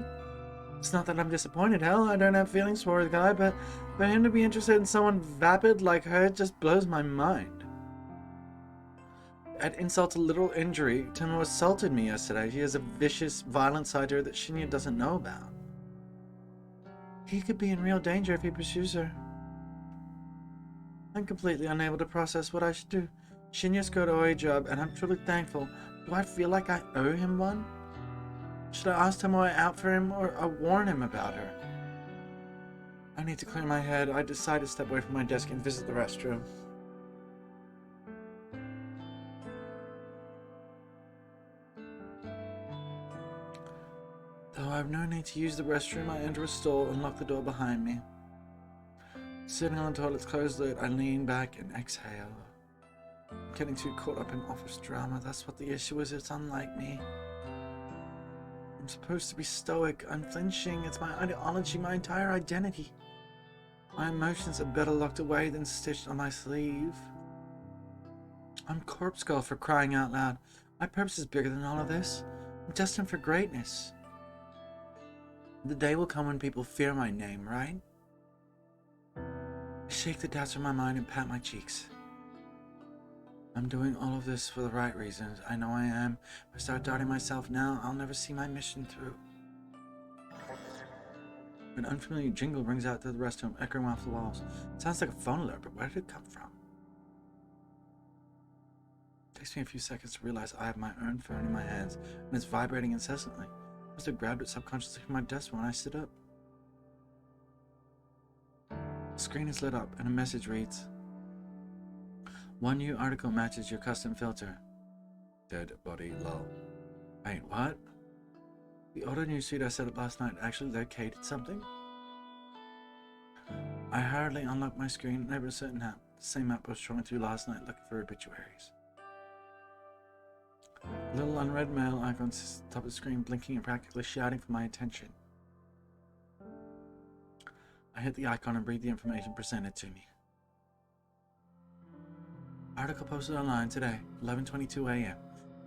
It's not that I'm disappointed, hell, I don't have feelings for the guy, but for him to be interested in someone vapid like her just blows my mind. At insult to little injury, Tomoe assaulted me yesterday. He has a vicious, violent side to her that Shinya doesn't know about. He could be in real danger if he pursues her. I'm completely unable to process what I should do. Shinya's got a job, and I'm truly thankful. Do I feel like I owe him one? Should I ask Tomoe out for him, or warn him about her? I need to clear my head. I decide to step away from my desk and visit the restroom. Though I have no need to use the restroom, I enter a stall and lock the door behind me. Sitting on the toilet's closed lid, I lean back and exhale. I'm getting too caught up in office drama. That's what the issue is. It's unlike me. I'm supposed to be stoic, unflinching. It's my ideology, my entire identity. My emotions are better locked away than stitched on my sleeve. I'm Corpse Girl, for crying out loud. My purpose is bigger than all of this. I'm destined for greatness. The day will come when people fear my name, right? I shake the doubts from my mind and pat my cheeks. I'm doing all of this for the right reasons. I know I am. If I start doubting myself now, I'll never see my mission through. An unfamiliar jingle rings out to the restroom, echoing off the walls. It sounds like a phone alert, but where did it come from? It takes me a few seconds to realize I have my own phone in my hands, and it's vibrating incessantly. I must have grabbed it subconsciously from my desk when I stood up. The screen is lit up, and a message reads, "One new article matches your custom filter. Dead body lol." Wait, what? The auto newsfeed I set up last night actually located something? I hurriedly unlocked my screen and opened a certain app. The same app I was trawling through last night looking for obituaries. A little unread mail icon sits at the top of the screen, blinking and practically shouting for my attention. I hit the icon and read the information presented to me. Article posted online today, 11:22 a.m.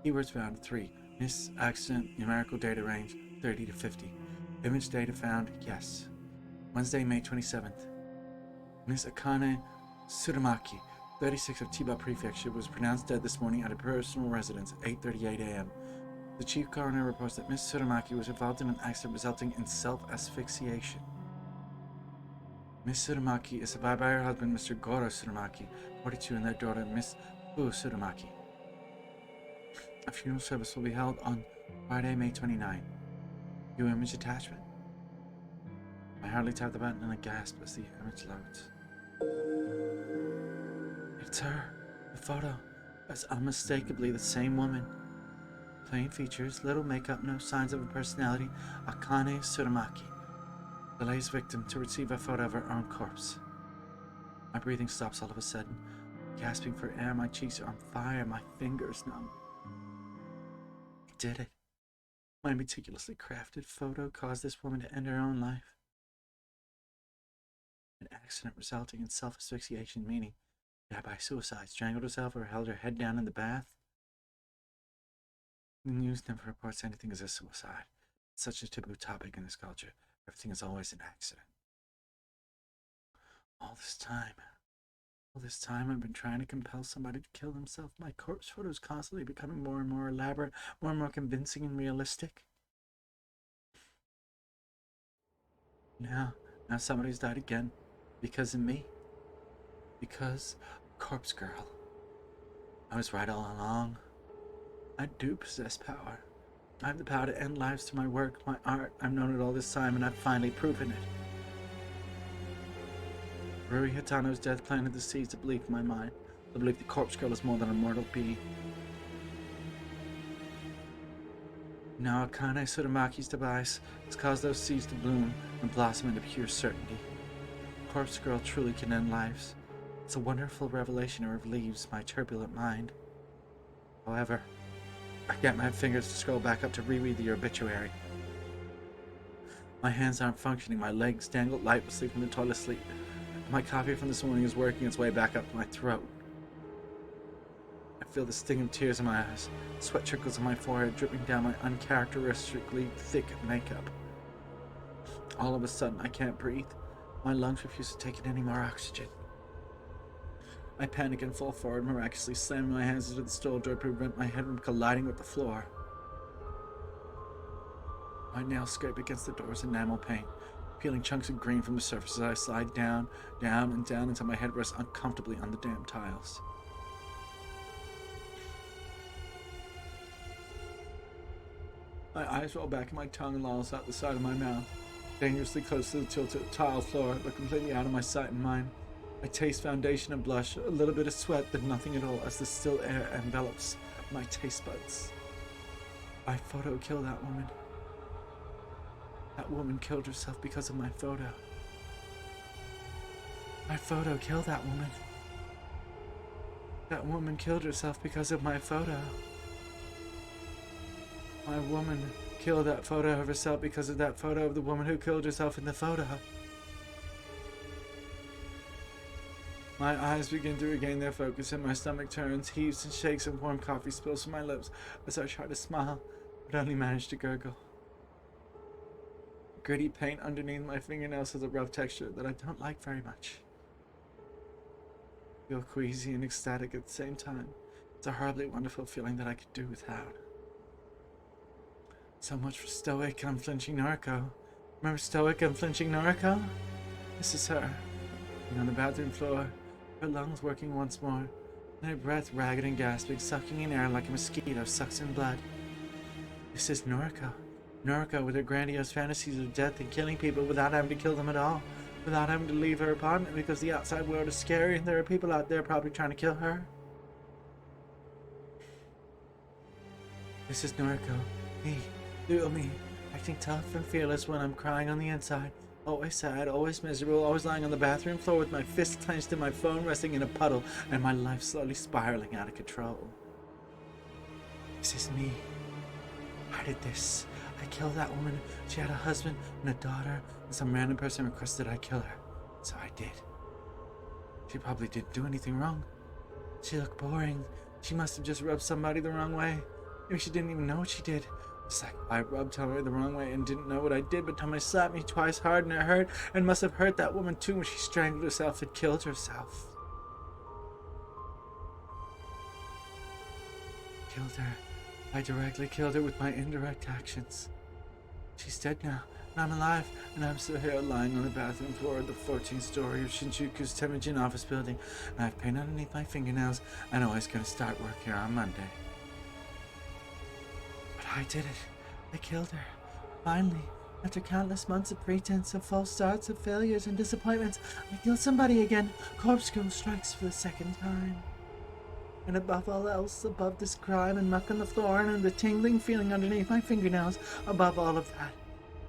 Keywords found 3. Miss accident, numerical data range 30 to 50. Image data found, yes. Wednesday, May 27th. Miss Akane Tsurumaki, 36 of Chiba Prefecture, was pronounced dead this morning at a personal residence at 8:38 a.m. The chief coroner reports that Miss Tsurumaki was involved in an accident resulting in self-asphyxiation. Miss Tsurumaki is survived by her husband, Mr. Goro Tsurumaki, 42, and their daughter, Miss Fu Tsurumaki. A funeral service will be held on Friday, May 29. View image attachment. I hardly tap the button and I gasp as the image loads. It's her. The photo. It's unmistakably the same woman. Plain features, little makeup, no signs of a personality. Akane Tsurumaki, the latest victim to receive a photo of her own corpse. My breathing stops all of a sudden. Gasping for air, my cheeks are on fire, my fingers numb. I did it. My meticulously crafted photo caused this woman to end her own life. An accident resulting in self-asphyxiation, meaning died by suicide, strangled herself, or held her head down in the bath. The news never reports anything as a suicide. It's such a taboo topic in this culture. Everything is always an accident. All this time I've been trying to compel somebody to kill themselves. My corpse photo is constantly becoming more and more elaborate, more and more convincing and realistic. Now somebody's died again. Because of me. Because Corpse Girl. I was right all along. I do possess power. I have the power to end lives through my work, my art. I've known it all this time, and I've finally proven it. Ruri Hitano's death planted the seeds of belief in my mind. The belief the corpse girl is more than a mortal being. Now Akane Tsuramaki's device has caused those seeds to bloom and blossom into pure certainty. Corpse girl truly can end lives. It's a wonderful revelation that relieves my turbulent mind. However, I can't have fingers to scroll back up to reread the obituary. My hands aren't functioning, my legs dangle lifelessly from the toilet seat. My coffee from this morning is working its way back up to my throat. I feel the sting of tears in my eyes, sweat trickles on my forehead dripping down my uncharacteristically thick makeup. All of a sudden, I can't breathe. My lungs refuse to take in any more oxygen. I panic and fall forward, miraculously slamming my hands into the stall door to prevent my head from colliding with the floor. My nails scrape against the door's enamel pane, peeling chunks of green from the surface as I slide down, down, and down until my head rests uncomfortably on the damp tiles. My eyes roll back and my tongue lolls out the side of my mouth, dangerously close to the tilted tile floor, but completely out of my sight and mind. I taste foundation and blush, a little bit of sweat, but nothing at all as the still air envelops my taste buds. My photo killed that woman. That woman killed herself because of my photo. My photo killed that woman. That woman killed herself because of my photo. My woman killed that photo of herself because of that photo of the woman who killed herself in the photo. My eyes begin to regain their focus and my stomach turns, heaves and shakes, and warm coffee spills from my lips as I try to smile, but only manage to gurgle. Gritty paint underneath my fingernails has a rough texture that I don't like very much. I feel queasy and ecstatic at the same time. It's a horribly wonderful feeling that I could do without. So much for stoic, unflinching Noriko. Remember stoic, unflinching Noriko? This is her, on the bathroom floor, her lungs working once more, and her breath ragged and gasping, sucking in air like a mosquito sucks in blood. This is Noriko. Noriko with her grandiose fantasies of death and killing people without having to kill them at all, without having to leave her apartment because the outside world is scary and there are people out there probably trying to kill her. This is Noriko, me, little me, acting tough and fearless when I'm crying on the inside. Always sad, always miserable, always lying on the bathroom floor with my fist clenched and my phone resting in a puddle and my life slowly spiraling out of control. This is me. I did this. I killed that woman. She had a husband and a daughter, and some random person requested I kill her. So I did. She probably didn't do anything wrong. She looked boring. She must have just rubbed somebody the wrong way. Maybe she didn't even know what she did. It's like I rubbed Tommy the wrong way and didn't know what I did, but Tommy slapped me twice hard and it hurt, and must have hurt that woman too when she strangled herself and killed herself. Killed her. I directly killed her with my indirect actions. She's dead now, and I'm alive, and I'm still here lying on the bathroom floor of the 14th story of Shinjuku's Temujin office building, and I have pain underneath my fingernails. I know I was going to start work here on Monday. I did it. I killed her. Finally, after countless months of pretense, of false starts, of failures and disappointments, I killed somebody again. Corpse Girl strikes for the second time. And above all else, above this crime and muck on the floor and the tingling feeling underneath my fingernails, above all of that,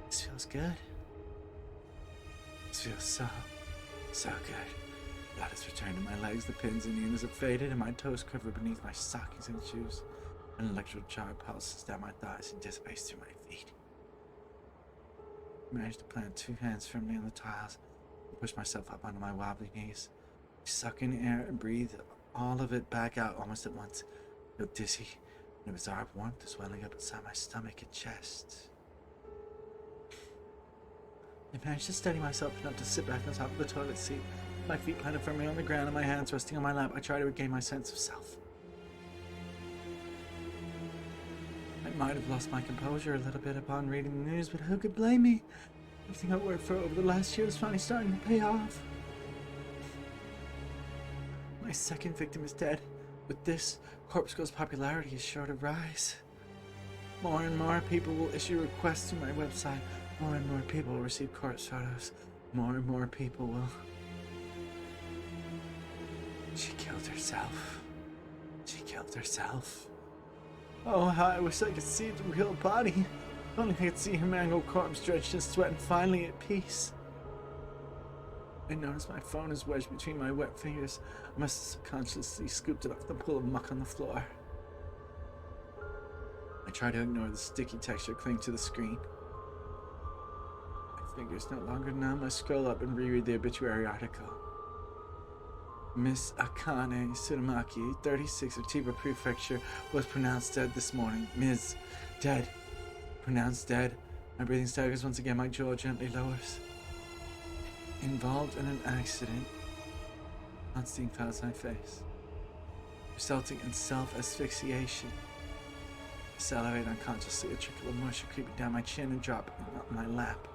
this feels good. This feels so good. Blood has returned to my legs, the pins and needles have faded, and my toes quiver beneath my stockings and shoes. An electrical charge pulses down my thighs and dissipates through my feet. I manage to plant two hands firmly on the tiles and push myself up onto my wobbly knees. I suck in air and breathe all of it back out almost at once. I feel dizzy, and a bizarre warmth is welling up inside my stomach and chest. I manage to steady myself enough to sit back on top of the toilet seat, my feet planted firmly on the ground and my hands resting on my lap. I try to regain my sense of self. I might have lost my composure a little bit upon reading the news, but who could blame me? Everything I worked for over the last year is finally starting to pay off. My second victim is dead. With this, Corpse Girl's popularity is sure to rise. More and more people will issue requests to my website. More and more people will receive corpse photos. More and more people will... She killed herself. She killed herself. Oh, how I wish I could see the real body. Only I could see her mangled corpse drenched in sweat and finally at peace. I notice my phone is wedged between my wet fingers. I must have subconsciously scooped it off the pool of muck on the floor. I try to ignore the sticky texture clinging to the screen. My fingers no longer numb. I scroll up and reread the obituary article. Miss Akane Tsurumaki, 36 of Chiba Prefecture, was pronounced dead this morning. Ms. Dead. Pronounced dead. My breathing staggers once again. My jaw gently lowers. Involved in an accident. Constant clouds my face. Resulting in self-asphyxiation. I salivate unconsciously, a trickle of moisture creeping down my chin and dropping on my lap.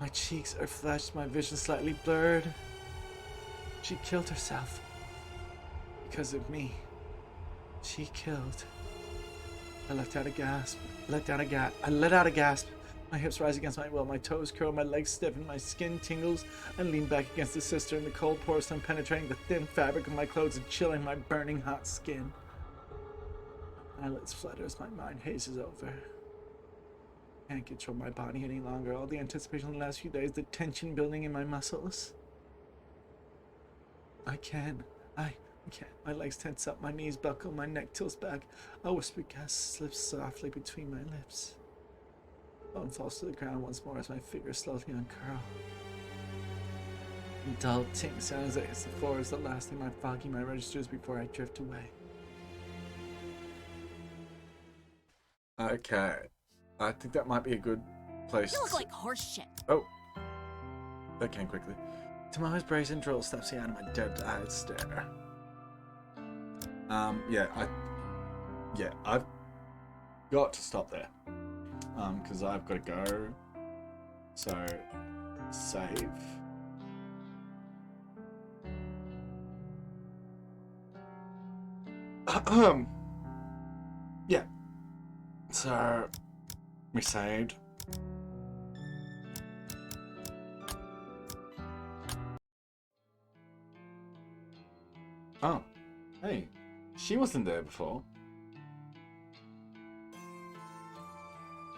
My cheeks are flushed, my vision slightly blurred. She killed herself. Because of me. She killed. I let out a gasp. I let out a gasp. My hips rise against my will, my toes curl, my legs stiffen, my skin tingles. I lean back against the sister in the cold porcelain, penetrating the thin fabric of my clothes and chilling my burning hot skin. My eyelids flutter as my mind hazes over. I can't control my body any longer. All the anticipation of the last few days, the tension building in my muscles. I can't. My legs tense up, my knees buckle, my neck tilts back. A whispered gasp slips softly between my lips. Phone falls to the ground once more as my fingers slowly uncurl. A dull ting sound as it hits the floor is the last thing my foggy mind registers before I drift away. Okay. I think that might be a good place. You look like horse shit. Oh. That came quickly. Tomorrow's brazen drill snaps me out of my dead-eyed stare. I've got to stop there. Because I've got to go. So, save. Yeah. So, we saved. Oh, hey, she wasn't there before.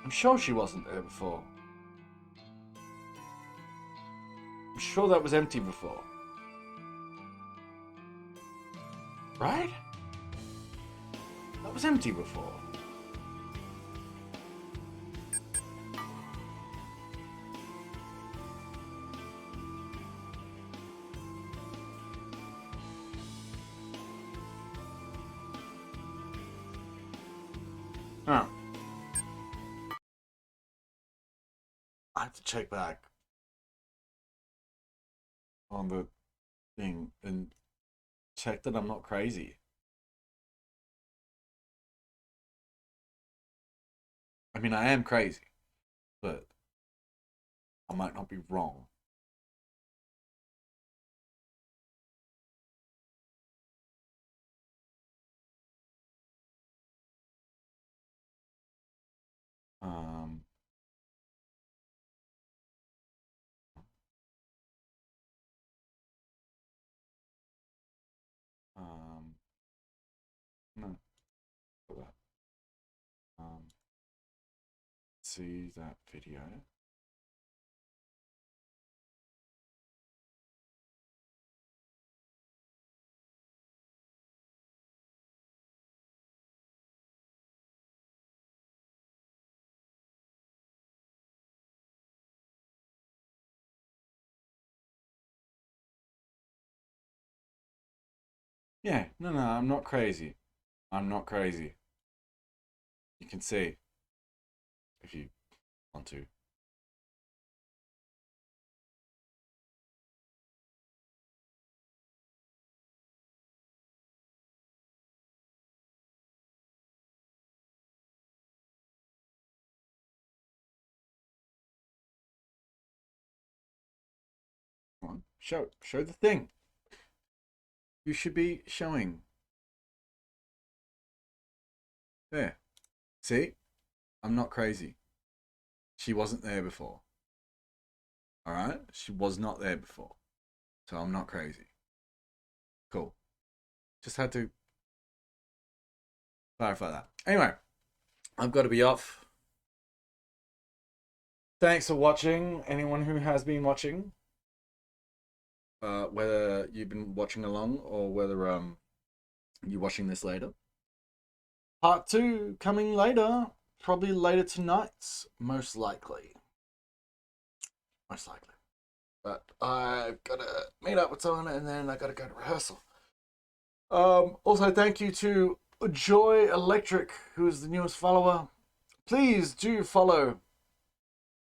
I'm sure she wasn't there before. I'm sure that was empty before. Right? That was empty before. Oh. I have to check back on the thing and check that I'm not crazy. I mean, I am crazy, but I might not be wrong. Um, no, hold up. See that video. Yeah, no, I'm not crazy. I'm not crazy. You can see if you want to. Come on, show the thing. You should be showing. There. See? I'm not crazy. She wasn't there before. Alright? She was not there before. So I'm not crazy. Cool. Just had to clarify that. Anyway, I've got to be off. Thanks for watching, anyone who has been watching. Whether you've been watching along or whether you're watching this later. Part 2 coming later. Probably later tonight, most likely. Most likely. But I've got to meet up with someone and then I got to go to rehearsal. Also, thank you to Joy Electric, who is the newest follower. Please do follow.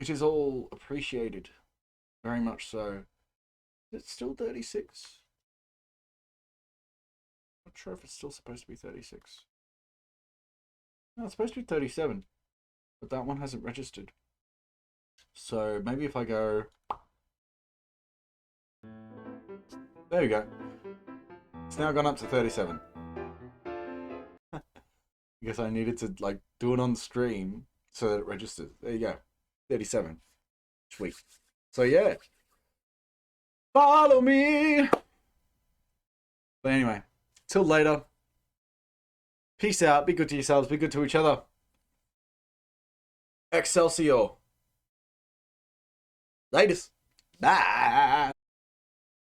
It is all appreciated. Very much so. Is it still 36? Not sure if it's still supposed to be 36. No, it's supposed to be 37. But that one hasn't registered. So maybe if I go... There we go. It's now gone up to 37. I guess I needed to like do it on the stream so that it registers. There you go. 37. Sweet. So yeah. Follow me. But anyway, till later. Peace out. Be good to yourselves. Be good to each other. Excelsior. Latest. Bye.